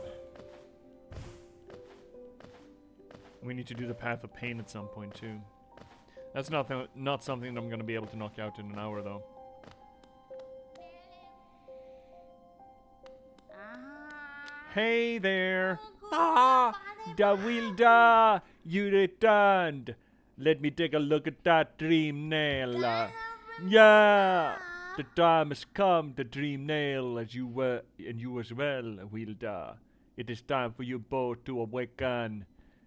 We need to do the Path of Pain at some point, too. That's not something that I'm going to be able to knock out in an hour, though. Hey there! Ah! Dawilda! You returned! Let me take a look at that dream nail. Yeah! The time has come to dream nail as you were, and you as well, Wilda. It is time for you both to awaken.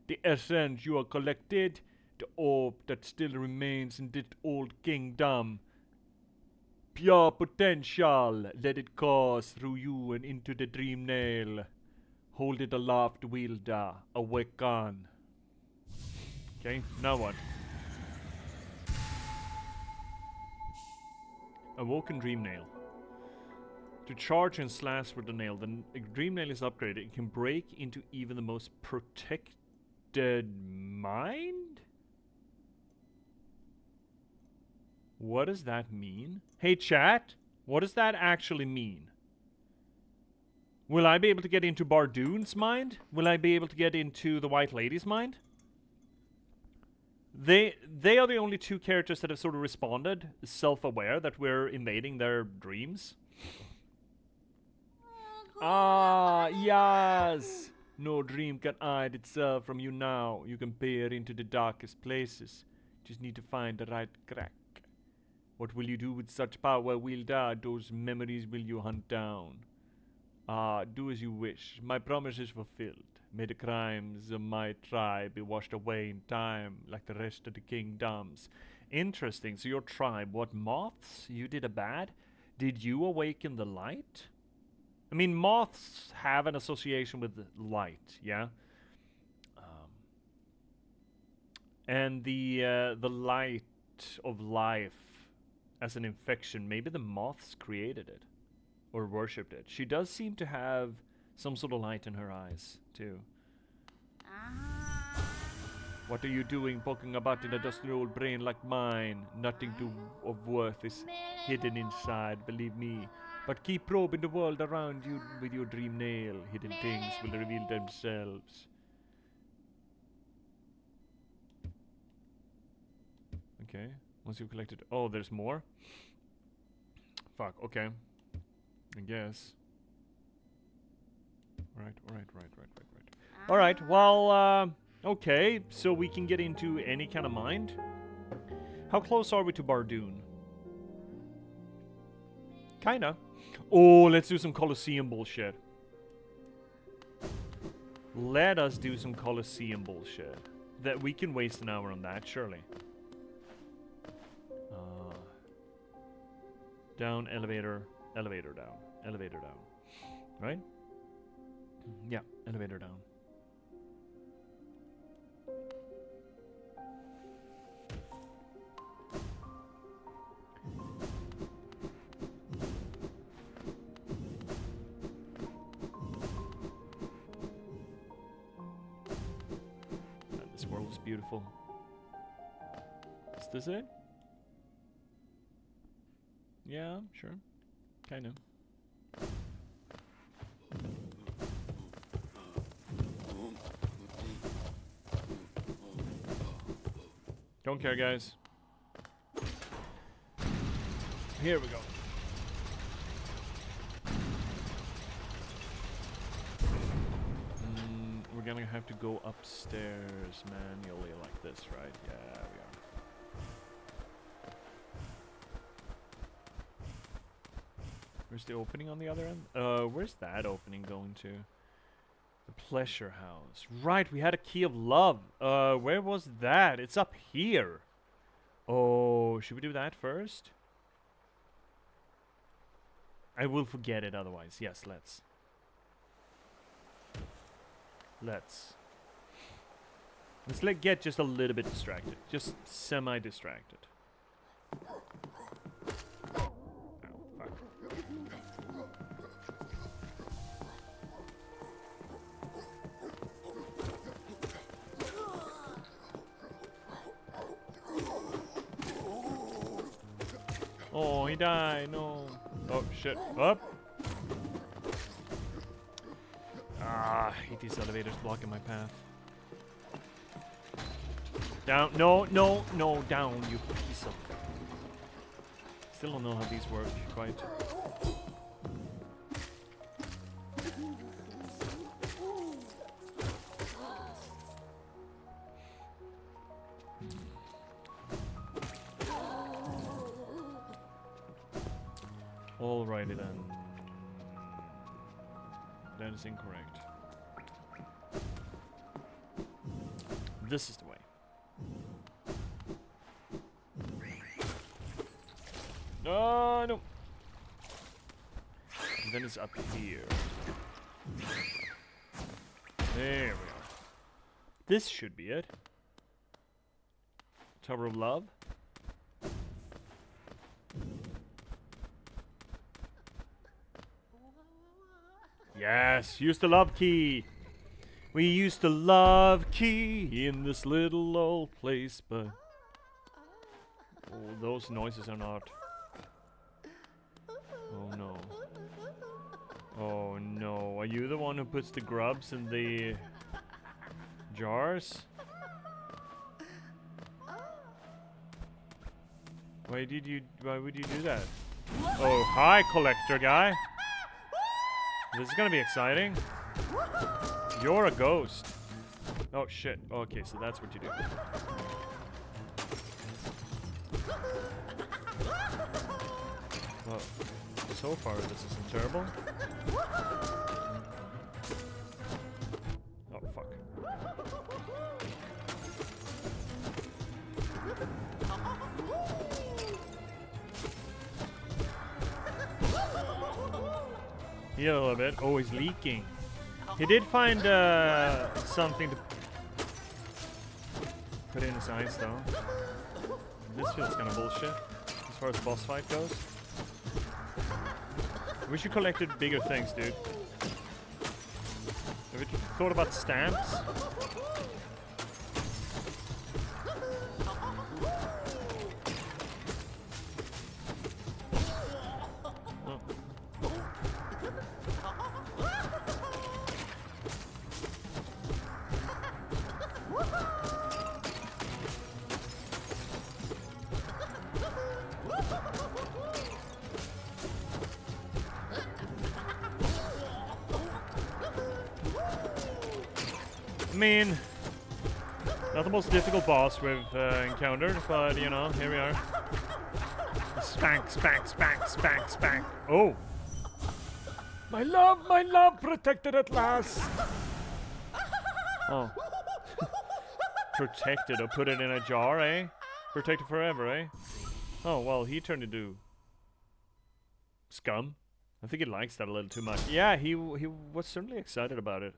The essence you have collected, the orb that still remains in this old kingdom. Pure potential, let it course through you and into the dream nail. Hold it aloft, wielder, awaken. Okay, now what? Awoken dream nail. To charge and slash with the nail, the dream nail is upgraded. It can break into even the most protected mind? What does that mean? Hey chat, what does that actually mean? Will I be able to get into Bardoon's mind? Will I be able to get into the White Lady's mind? They are the only two characters that have sort of responded, self-aware that we're invading their dreams. Ah, yes! No dream can hide itself from you now. You can peer into the darkest places. Just need to find the right crack. What will you do with such power, wielder? Those memories will you hunt down? Ah, do as you wish. My promise is fulfilled. May the crimes of my tribe be washed away in time, like the rest of the kingdoms. Interesting. So your tribe, what, moths? You did a bad? Did you awaken the light? I mean, moths have an association with light, yeah? And the light of life as an infection, maybe the moths created it or worshipped it. She does seem to have some sort of light in her eyes too. What are you doing poking about in a dusty old brain like mine? Nothing of worth is hidden inside, believe me. But keep probing the world around you with your dream nail. Hidden things will reveal themselves. Okay. Once you've collected... Oh, there's more? Fuck, okay. I guess. Right. Alright, well, okay. So we can get into any kind of mind. How close are we to Bardoon? Kinda. Oh, let's do some Colosseum bullshit. Let us do some Colosseum bullshit. That we can waste an hour on that, surely. Down, elevator, elevator down, elevator down. Right? Yeah, elevator down. This world is beautiful. Is this it? Yeah, sure. Kind of. Don't care, guys. Here we go. We're gonna have to go upstairs manually like this, right? Yeah, we are. Where's the opening on the other end? Where's that opening going to? The pleasure house. Right, we had a key of love. Where was that? It's up here. Oh, should we do that first? I will forget it otherwise. Yes, let's. Let's get just a little bit distracted. Just semi-distracted. Oh, he died. No. Oh, shit. Up. Ah, I hate these elevators blocking my path. Down. No, no, no. Down, you piece of... Still don't know how these work quite. Alrighty then. That is incorrect. This is the way. Oh, no. And then it's up here. There we are. This should be it. Tower of Love. Yes, use the love key. We used the love key in this little old place, but oh, those noises are not. Oh no. Oh no. Are you the one who puts the grubs in the jars? Why would you do that? Oh, hi, collector guy. This is gonna be exciting. You're a ghost. Oh shit. Okay, so that's what you do. Well, so far this isn't terrible. Oh fuck. Heal a little bit. Oh, he's leaking. He did find something to put in his eyes, though. This feels kind of bullshit as far as boss fight goes. I wish you collected bigger things, dude. Have you thought about stamps? I mean, not the most difficult boss we've encountered, but you know, here we are. Spank, spank, spank, spank, spank. Oh! My love, protected at last! Oh. Protected, or put it in a jar, eh? Protected forever, eh? Oh, well, he turned into scum. I think he likes that a little too much. Yeah, he was certainly excited about it.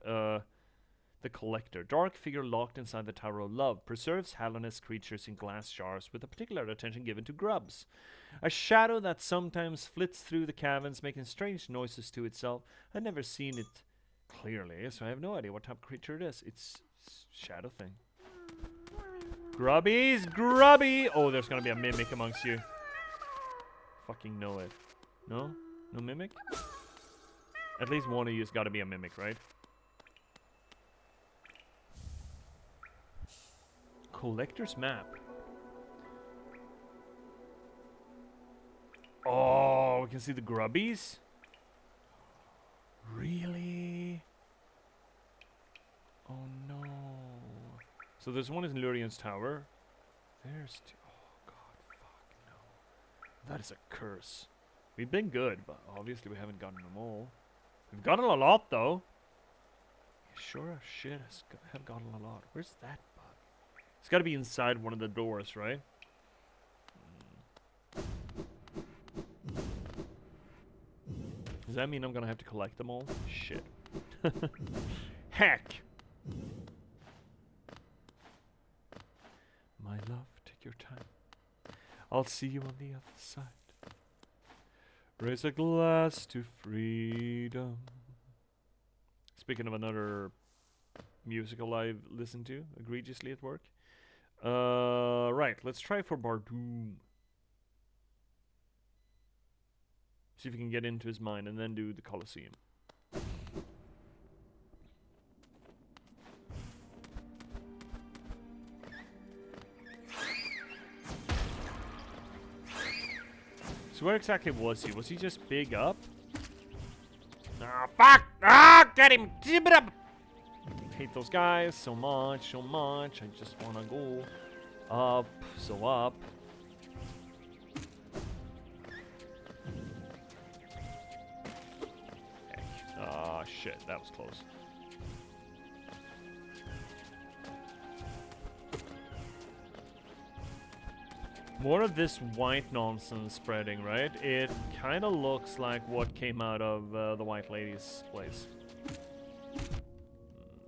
The Collector. Dark figure locked inside the Tower of Love. Preserves Hallownest creatures in glass jars with a particular attention given to grubs. A shadow that sometimes flits through the caverns, making strange noises to itself. I've never seen it clearly, so I have no idea what type of creature it is. It's shadow thing. Grubbies! Grubby! Oh, there's gonna be a mimic amongst you. Fucking know it. No? No mimic? At least one of you's gotta be a mimic, right? Collector's map. Oh, we can see the grubbies? Really? Oh no. So there's one in Lurian's tower. There's two. Oh god, fuck no. That is a curse. We've been good, but obviously we haven't gotten them all. We've gotten a lot though. Sure as shit have gotten a lot. Where's that bug? It's gotta be inside one of the doors, right? Does that mean I'm gonna have to collect them all? Shit. Heck! My love, take your time. I'll see you on the other side. Raise a glass to freedom. Speaking of another musical I've listened to egregiously at work. Right, let's try for Bardoom. See if we can get into his mind and then do the Colosseum. So where exactly was he? Was he just big up? Ah, fuck! Ah, get him! I hate those guys so much, so much. I just wanna go up, so up. Ah, shit, that was close. More of this white nonsense spreading, right? It kind of looks like what came out of the White Lady's place.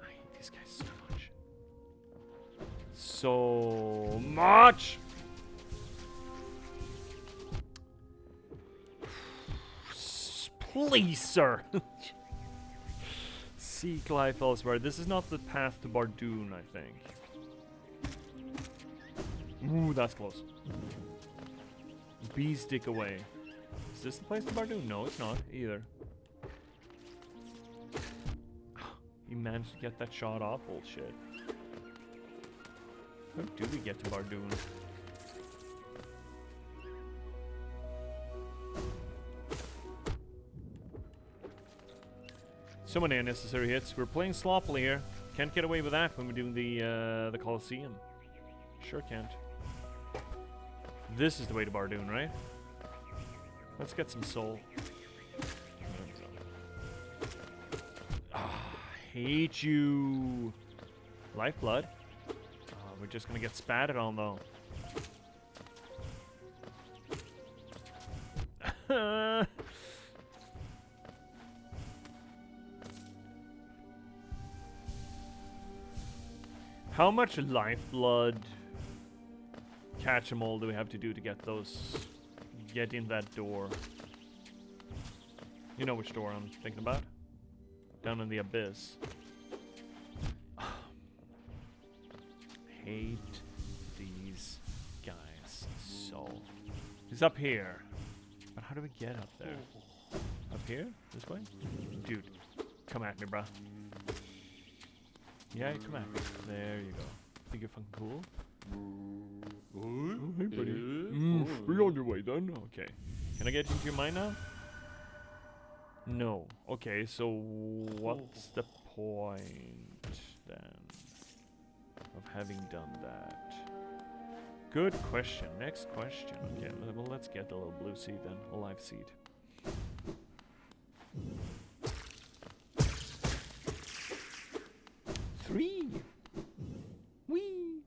I hate these guys so much. So much! Please, sir! Seek life elsewhere. This is not the path to Bardoon, I think. Ooh, that's close. Bee stick away. Is this the place to Bardoon? No, it's not either. He managed to get that shot off. Bullshit. How do we get to Bardoon? So many unnecessary hits. We're playing sloppily here. Can't get away with that when we're doing the Colosseum. Sure can't. This is the way to Bardoon, right? Let's get some soul. Hate you. Lifeblood. We're just gonna get spatted on though. How much lifeblood catch-em-all do we have to do to get those? Get in that door. You know which door I'm thinking about? Down in the abyss. Hate these guys so. He's up here. But how do we get up there? Up here? This way? Dude, come at me, bruh. Yeah, come at me. There you go. Think you're fucking cool? Oh, hey, buddy. We're on your way then. Okay. Can I get into your mind now? No. Okay, so what's the point then of having done that? Good question. Next question. Okay, well, let's get the little blue seed then. A live seed. Three. Whee.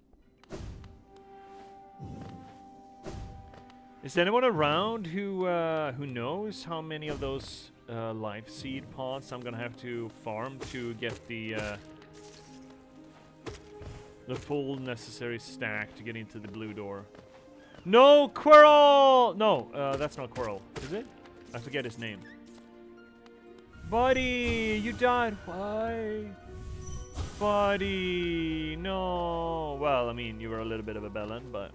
Is anyone around who knows how many of those life seed pods I'm gonna have to farm to get the full necessary stack to get into the blue door? No, Quirrell! No, that's not Quirrell, is it? I forget his name. Buddy, you died. Why? Buddy, no. Well, I mean, you were a little bit of a bellend, but...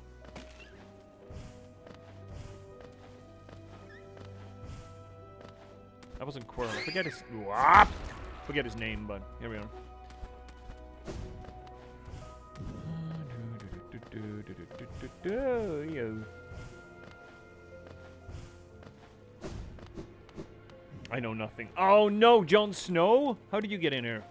That wasn't Quirrell. I forget his... Whoop! Forget his name, but here we are. I know nothing. Oh no, Jon Snow? How did you get in here?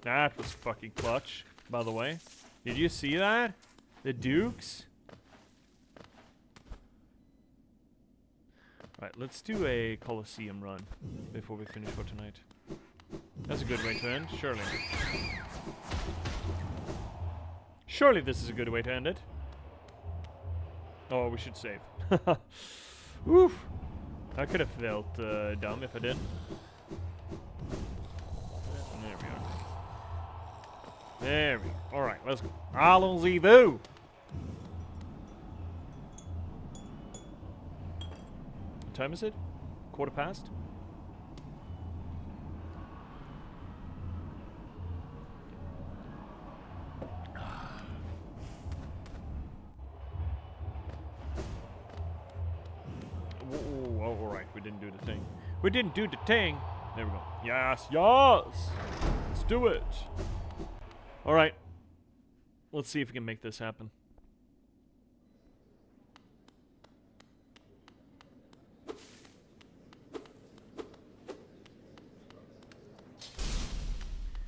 That was fucking clutch, by the way. Did you see that? The Dukes? Right, let's do a Colosseum run before we finish for tonight. That's a good way to end, surely. Surely this is a good way to end it. Oh, we should save. Oof. I could have felt dumb if I did. There we are. There we go. Alright, let's go. Allons-y-vous! What time is it? 1:15? Oh, alright, we didn't do the thing. We didn't do the thing! There we go. Yes, yes! Let's do it! Alright. Let's see if we can make this happen.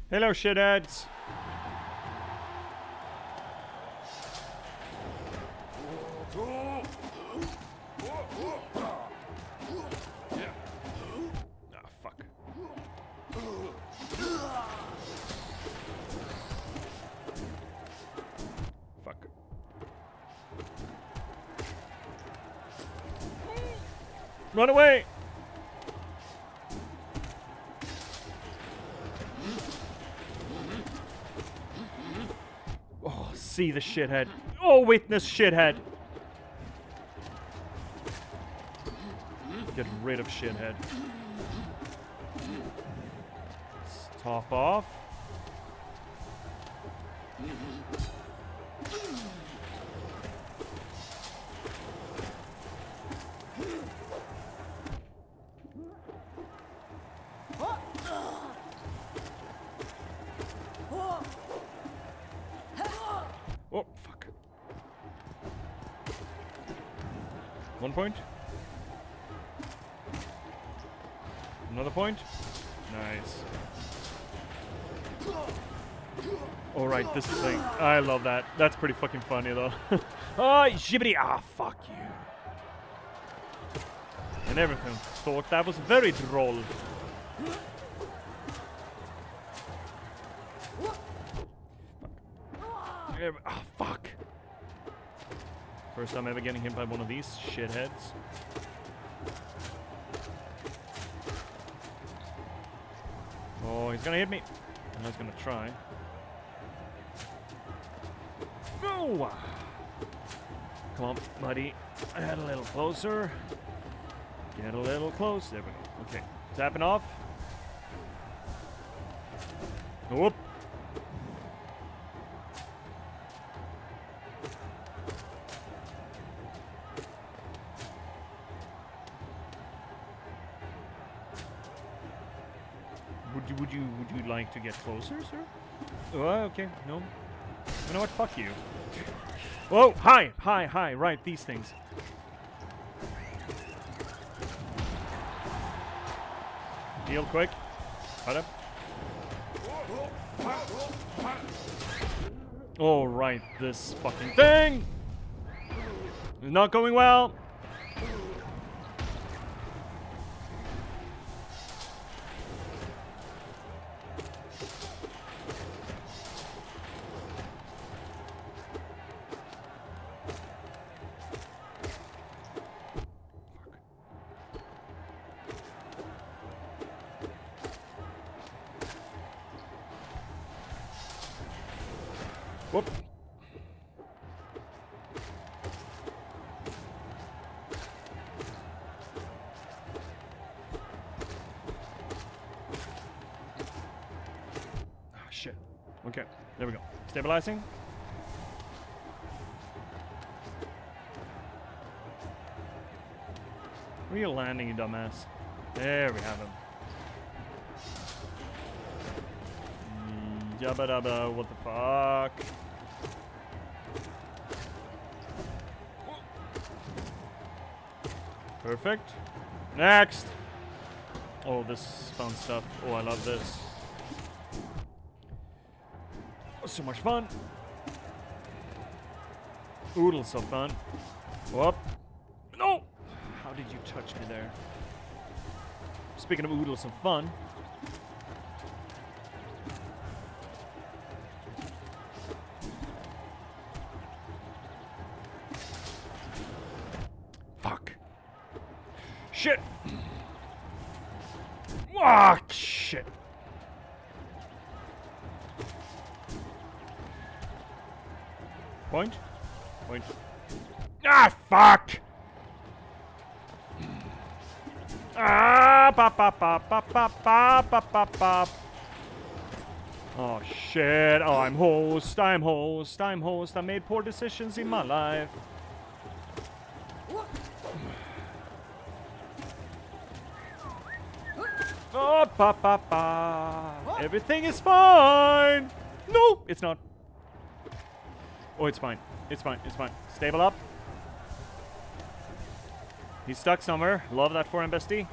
Hello, shitheads! Run away! Oh, see the shithead. Oh, witness shithead. Get rid of shithead. Let's top off. Oh, fuck. 1 point. Another point. Nice. Alright, this thing. I love that. That's pretty fucking funny, though. Oh, jibbity. Ah, fuck you. And everything. Thought that was very droll. Ah, fuck. First time ever getting hit by one of these shitheads. Oh, he's gonna hit me. And he's gonna try. Oh! Come on, buddy. Add a little closer. Get a little close. There we go. Okay. Tapping off. Whoop. Would you like to get closer, sir? Oh, okay. No. You know what? Fuck you. Whoa! Hi! Right, these things. Heal quick. Cut up. Oh, right, this fucking thing is not going well. Whoop. Ah, shit. Okay, there we go. Stabilizing. Where are you landing, you dumbass? There we have him. Jabba dabba, what the fuck? Perfect. Next! Oh, this fun stuff. Oh, I love this. Oh, so much fun. Oodles so fun. Whoop. No! How did you touch me there? Speaking of oodles of fun. Fuck. Shit! Ah, shit. Point? Point. Ah, fuck! Ah, pop, pop, pop, pop, pop, pop, pop, pop, pop. Oh, shit. Oh, I'm host. I'm host. I'm host. I made poor decisions in my life. Oh, pa pa pa. Everything is fine. No, it's not. Oh, it's fine. It's fine. It's fine. Stable up. He's stuck somewhere. Love that for him, bestie.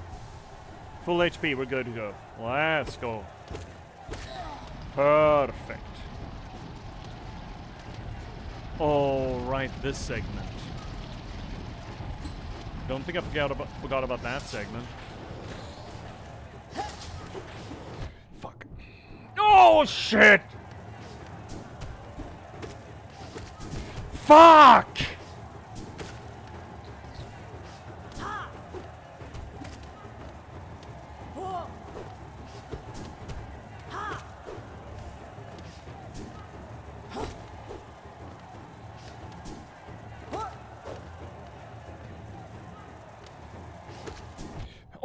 Full HP. We're good to go. Let's go. Perfect. All right, this segment. Don't think I forgot about that segment. Fuck. Oh, shit! Fuck!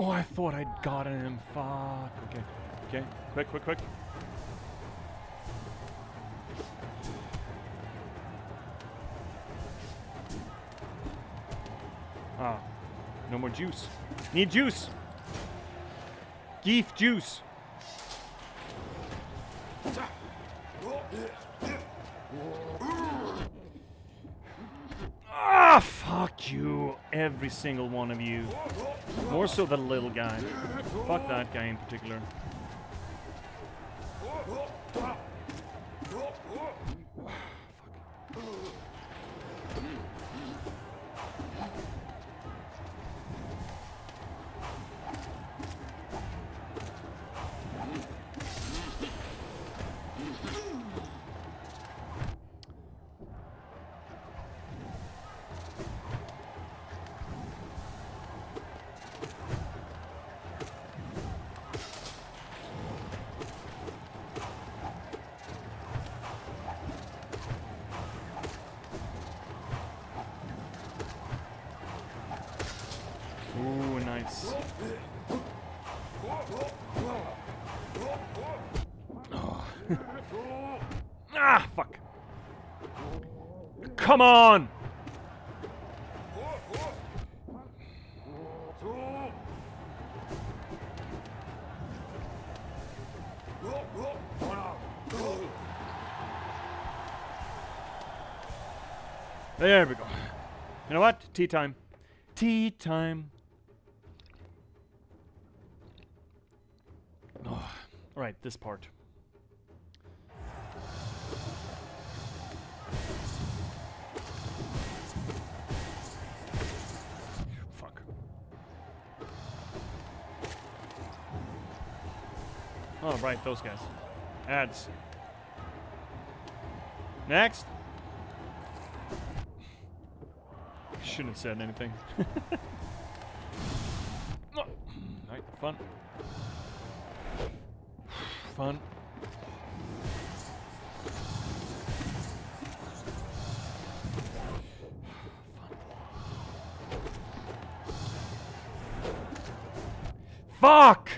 Oh, I thought I'd gotten him. Fuck. Okay. Okay. Quick, quick, quick. Ah. No more juice. Need juice. Geef juice. Ah, fuck you. Every single one of you. More so the little guy. Fuck that guy in particular. Ooh, nice. Oh. Ah, fuck. Come on! There we go. You know what? Tea time. Tea time. Oh, alright, this part. Fuck. Oh, right, those guys. Ads. Next. Shouldn't have said anything. Oh, right, fun. Fun. Fuck!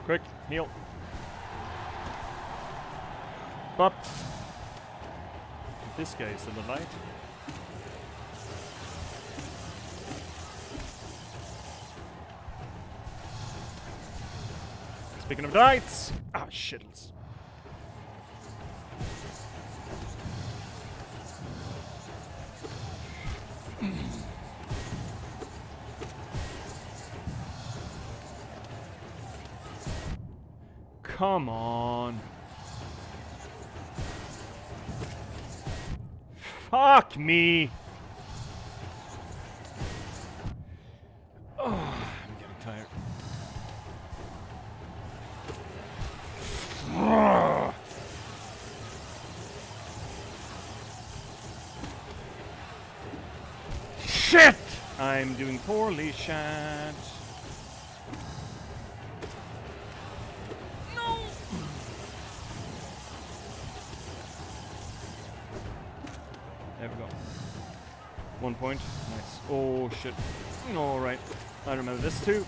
Quick, heal. Up. This guy is in the light. Speaking of lights, ah, shittles. Come on. Fuck me. Oh, I'm getting tired. Ugh. Shit! I'm doing poorly, chat. No! There we go. 1 point. Nice. Oh, shit. Alright. I remember this too.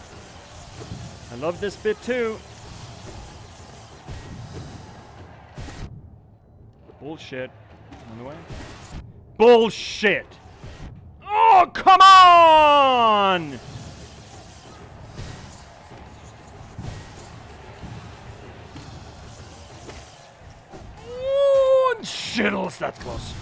I love this bit too. Bullshit. On the way. Bullshit! Oh, come on! Ooh, shittles, that's close.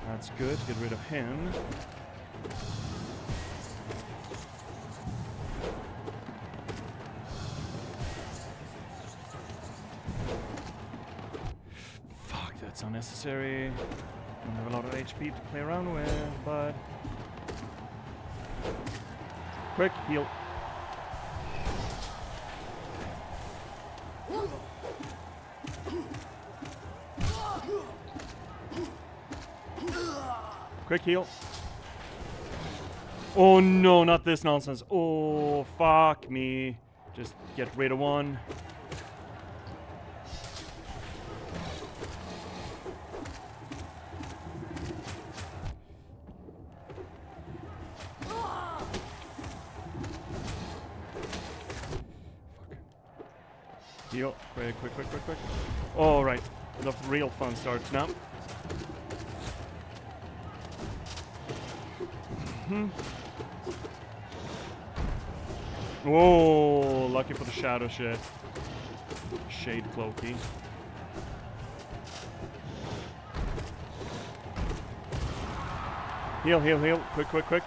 That's good, get rid of him. Fuck, that's unnecessary. Don't have a lot of HP to play around with, but... Quick, heal. Quick heal. Oh no, not this nonsense. Oh, fuck me. Just get rid of one. Heal. Quick, quick, quick, quick, quick. All right. The real fun starts now. Whoa, lucky for the shadow shit. Shade cloaky. Heal, heal, heal. Quick, quick, quick.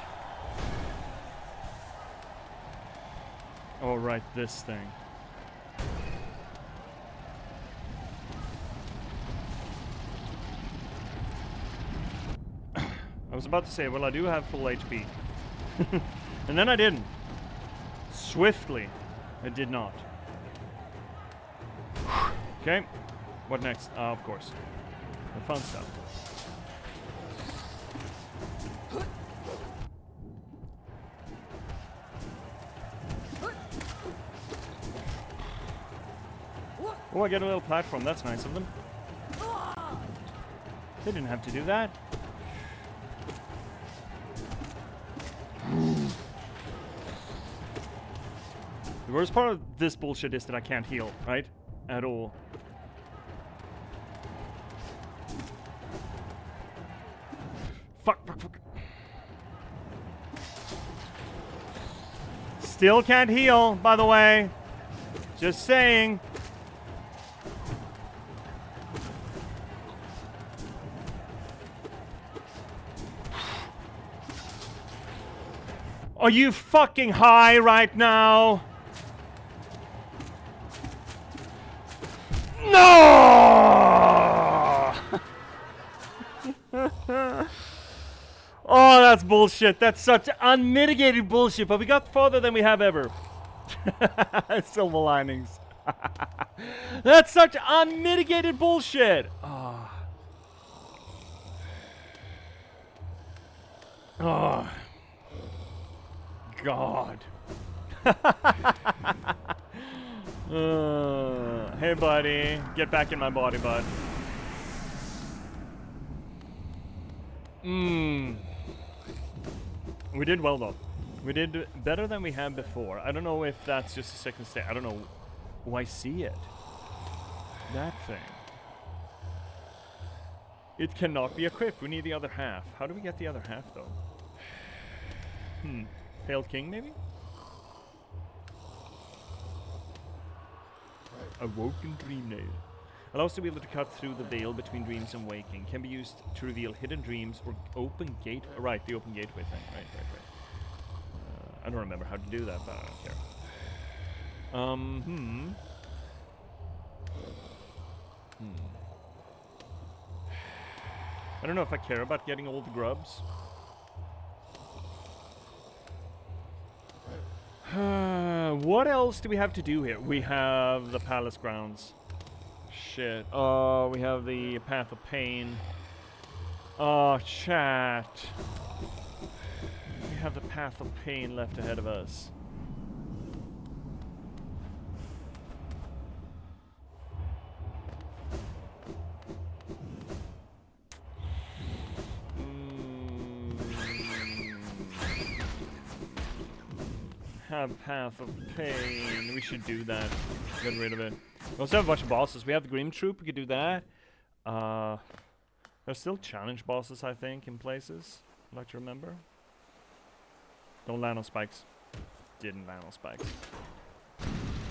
Alright, this thing. I was about to say, well, I do have full HP. And then I didn't. Swiftly, I did not. Okay, what next? Of course, the fun stuff. Oh, I get a little platform. That's nice of them. They didn't have to do that. The worst part of this bullshit is that I can't heal, right? At all. Fuck, fuck, fuck. Still can't heal, by the way. Just saying. Are you fucking high right now? No! Oh, that's bullshit. That's such unmitigated bullshit, but we got farther than we have ever. Silver linings. That's such unmitigated bullshit. Oh. Oh. God. Hey, buddy. Get back in my body, bud. We did well, though. We did better than we had before. I don't know if that's just a second stage. I don't know. Oh, I see it. That thing. It cannot be equipped. We need the other half. How do we get the other half, though? Pale King, maybe? Awoken Dream Nail. Allows to be able to cut through the veil between dreams and waking. Can be used to reveal hidden dreams or open gate. Right, the open gateway thing. Right. I don't remember how to do that, but I don't care. I don't know if I care about getting all the grubs. What else do we have to do here? We have the palace grounds. Shit. Oh, we have the path of pain. Oh, chat. We have the path of pain left ahead of us. Have path of pain. We should do that. Get rid of it. We also have a bunch of bosses. We have the Grim Troop. We could do that. There's still challenge bosses, I think, in places. I'd like to remember. Don't land on spikes. Didn't land on spikes.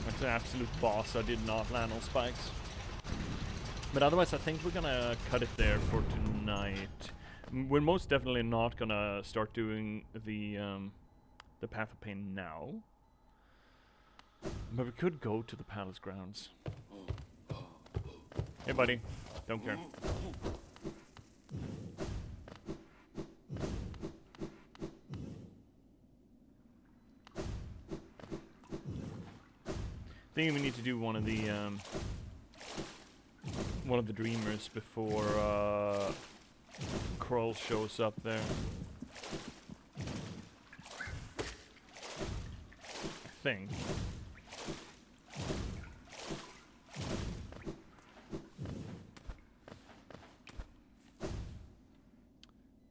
That's an absolute boss. I did not land on spikes. But otherwise, I think we're gonna cut it there for tonight. We're most definitely not gonna start doing the Path of Pain now. But we could go to the palace grounds. Hey, buddy. Don't care. I think we need to do one of the dreamers before Kroll shows up there. I think.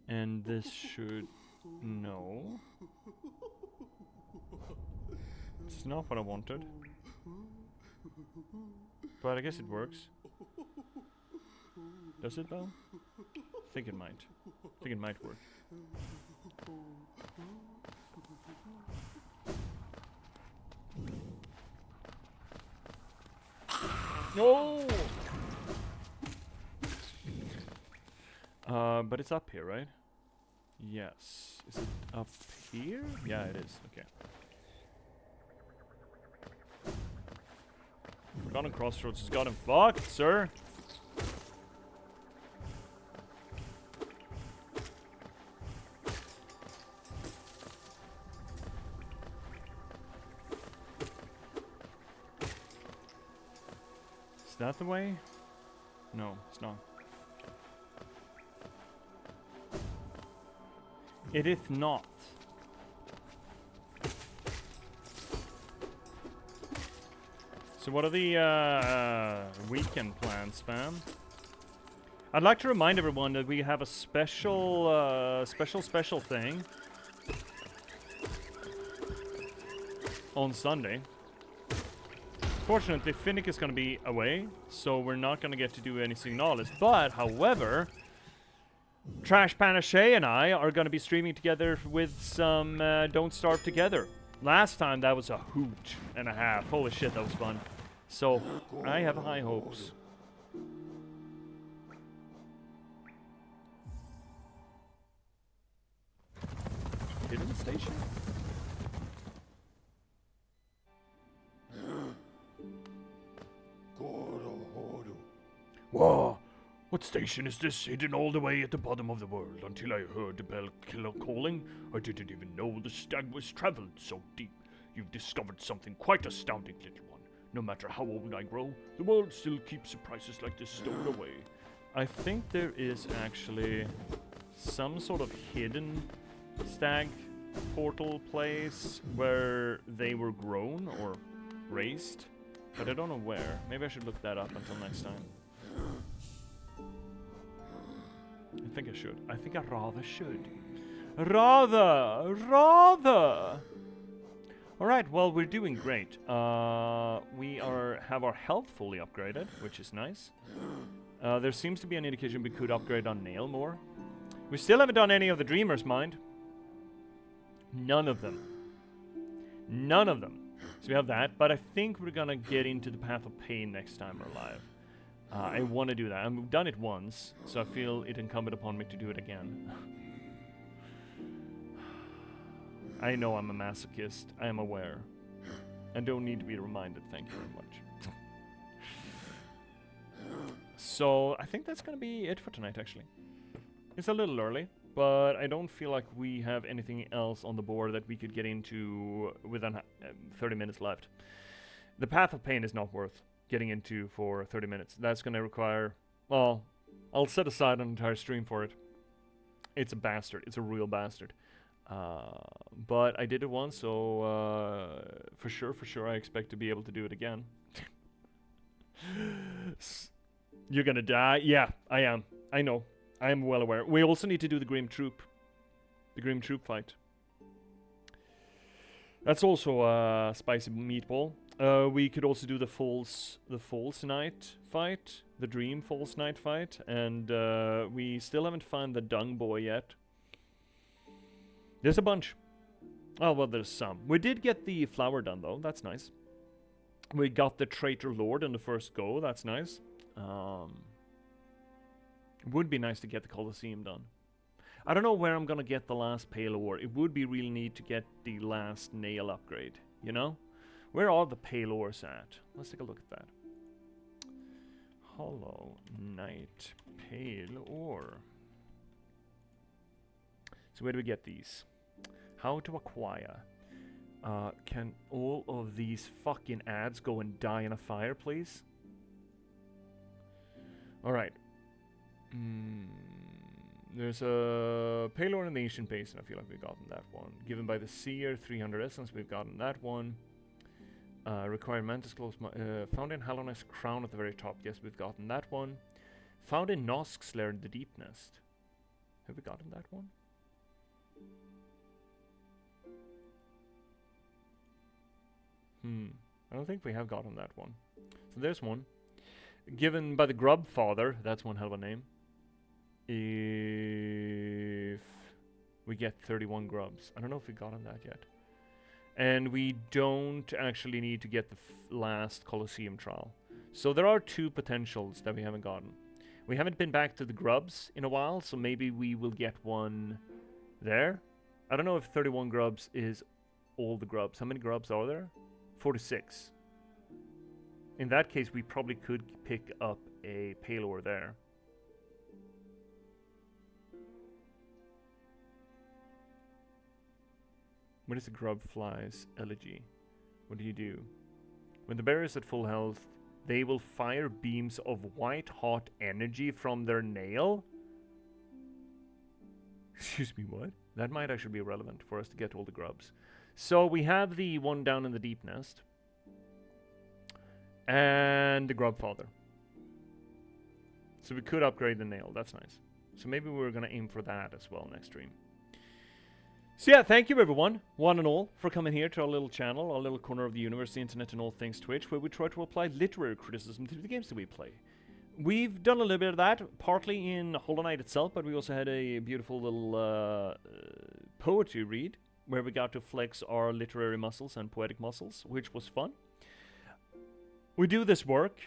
And this should... No. It's not what I wanted. But I guess it works. Does it though? I think it might. I think it might work. No! But it's up here, right? Yes. Is it up here? Yeah, it is. Okay. Forgotten Crossroads has got him fucked, sir. Is that the way? No, it's not. It is not. So what are the weekend plans, fam? I'd like to remind everyone that we have a special, special thing on Sunday. Fortunately, Finnick is going to be away, so we're not going to get to do any Signalis. But, however, Trash Panache and I are going to be streaming together with some Don't Starve Together. Last time, that was a hoot and a half. Holy shit, that was fun. So, I have high hopes. Hidden station? Whoa! What station is this, hidden all the way at the bottom of the world? Until I heard the bell calling, I didn't even know the stag was traveled so deep. You've discovered something quite astounding, little one. No matter how old I grow, the world still keeps surprises like this stowed away. I think there is actually some sort of hidden stag portal place where they were grown or raised, but I don't know where. Maybe I should look that up until next time. I think I should. I think I rather should. Rather! Alright, well, we're doing great. We have our health fully upgraded, which is nice. There seems to be an indication we could upgrade on nail more. We still haven't done any of the dreamers, mind. None of them. None of them. So we have that, but I think we're gonna get into the Path of Pain next time we're live. I want to do that. I've done it once, so I feel it incumbent upon me to do it again. I know I'm a masochist. I am aware. I don't need to be reminded. Thank you very much. So, I think that's going to be it for tonight, actually. It's a little early, but I don't feel like we have anything else on the board that we could get into within 30 minutes left. The Path of Pain is not worth getting into for 30 minutes. That's going to require... Well, I'll set aside an entire stream for it. It's a bastard. It's a real bastard. But I did it once, so for sure, I expect to be able to do it again. You're gonna die? Yeah, I am. I know. I am well aware. We also need to do the Grim Troop. The Grim Troop fight. That's also a spicy meatball. We could also do the False Night fight. The Dream False Night fight. And we still haven't found the Dung Boy yet. There's a bunch. Oh, well, there's some. We did get the flower done, though. That's nice. We got the Traitor Lord in the first go. That's nice. Would be nice to get the Colosseum done. I don't know where I'm gonna get the last Pale Ore. It would be really neat to get the last nail upgrade, you know? Where are the Pale Ores at? Let's take a look at that. Hollow Knight Pale Ore. So where do we get these? How to acquire. Can all of these fucking ads go and die in a fire, please? Alright. There's a Pale Ore in the Ancient Basin. I feel like we've gotten that one. Given by the Seer, 300 essence. We've gotten that one. Required Mantis Claws. Found in Hallownest Crown at the very top. Yes, we've gotten that one. Found in Nosk's Lair in the Deep Nest. Have we gotten that one? I don't think we have gotten that one. So there's one. Given by the Grub Father. That's one hell of a name. If we get 31 grubs. I don't know if we've gotten that yet. And we don't actually need to get the last Colosseum trial. So there are 2 potentials that we haven't gotten. We haven't been back to the grubs in a while, so maybe we will get one there. I don't know if 31 grubs is all the grubs. How many grubs are there? 46. In that case, we probably could pick up a pale ore there. What is the grub fly's elegy? What do you do? When the bear is at full health, they will fire beams of white hot energy from their nail? Excuse me, what? That might actually be relevant for us to get all the grubs. So we have the one down in the deep nest. And the grub father. So we could upgrade the nail. That's nice. So maybe we're going to aim for that as well next stream. So yeah, thank you everyone, one and all, for coming here to our little channel, our little corner of the universe, the internet and all things Twitch, where we try to apply literary criticism to the games that we play. We've done a little bit of that, partly in Hollow Knight itself, but we also had a beautiful little poetry read, where we got to flex our literary muscles and poetic muscles, which was fun. We do this work,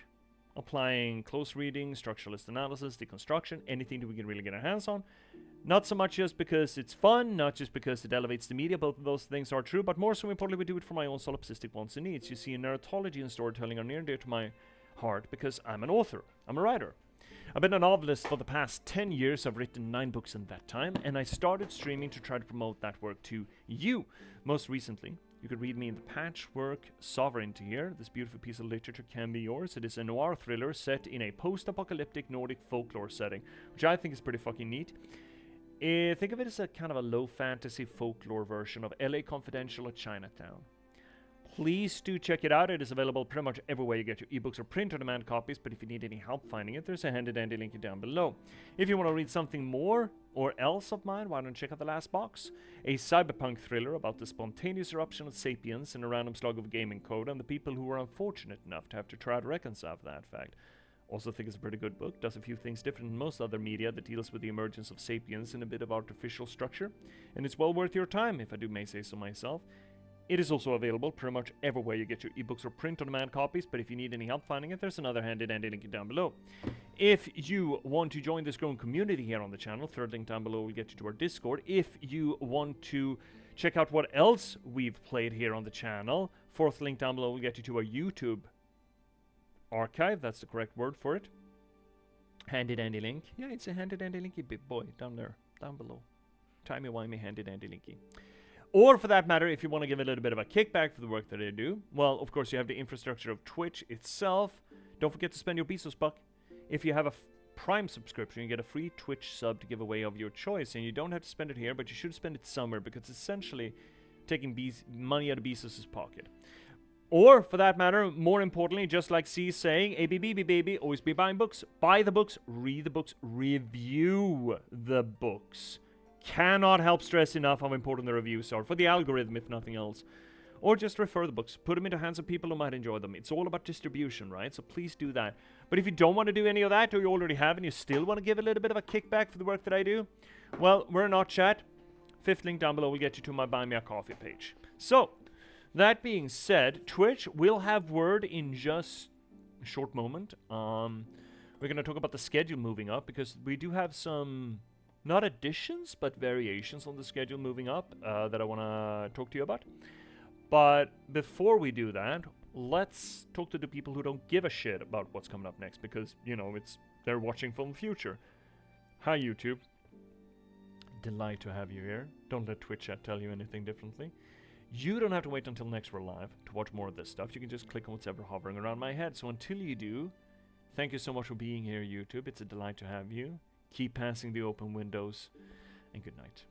applying close reading, structuralist analysis, deconstruction, anything that we can really get our hands on. Not so much just because it's fun, not just because it elevates the media, both of those things are true, but more so importantly we do it for my own solipsistic wants and needs. You see, narratology and storytelling are near and dear to my heart because I'm an author, I'm a writer. I've been a novelist for the past 10 years, I've written 9 books in that time, and I started streaming to try to promote that work to you. Most recently, you could read me in the Patchwork Sovereignty here. This beautiful piece of literature can be yours. It is a noir thriller set in a post-apocalyptic Nordic folklore setting, which I think is pretty fucking neat. Think of it as a kind of a low fantasy folklore version of LA Confidential or Chinatown. Please do check it out. It is available pretty much everywhere you get your ebooks or print-on-demand copies, but if you need any help finding it, there's a handy-dandy link down below. If you want to read something more or else of mine, why don't you check out The Last Box, a cyberpunk thriller about the spontaneous eruption of sapiens in a random slug of gaming code and the people who were unfortunate enough to have to try to reconcile that fact. Also think it's a pretty good book, does a few things different than most other media that deals with the emergence of sapiens in a bit of artificial structure, and it's well worth your time, if I do may say so myself. It is also available pretty much everywhere you get your ebooks or print-on-demand copies, but if you need any help finding it, there's another handy-dandy link down below. If you want to join this growing community here on the channel, third link down below will get you to our Discord. If you want to check out what else we've played here on the channel, fourth link down below will get you to our YouTube archive, that's the correct word for it. Handy-dandy link. Yeah, it's a handy-dandy linky big boy down there, down below. Timey-wimey handy-dandy linky. Or for that matter, if you want to give a little bit of a kickback for the work that I do, well, of course, you have the infrastructure of Twitch itself. Don't forget to spend your Bezos buck. If you have a Prime subscription, you get a free Twitch sub to give away of your choice, and you don't have to spend it here, but you should spend it somewhere, because it's essentially taking money out of Bezos' pocket. Or, for that matter, more importantly, just like C's saying, ABB baby, always be buying books. Buy the books, read the books, review the books. Cannot help stress enough how important the reviews are, for the algorithm if nothing else. Or just refer the books, put them into hands of people who might enjoy them. It's all about distribution, right? So please do that. But if you don't want to do any of that, or you already have and you still want to give a little bit of a kickback for the work that I do, well, we're not chat. Fifth link down below will get you to my Buy Me a Coffee page. So, that being said, Twitch will have word in just a short moment. We're going to talk about the schedule moving up, because we do have some, not additions, but variations on the schedule moving up that I want to talk to you about. But before we do that, let's talk to the people who don't give a shit about what's coming up next, because, you know, they're watching from the future. Hi, YouTube. Delight to have you here. Don't let Twitch chat tell you anything differently. You don't have to wait until next we're live to watch more of this stuff. You can just click on what's ever hovering around my head. So until you do, thank you so much for being here, YouTube. It's a delight to have you. Keep passing the open windows, and good night.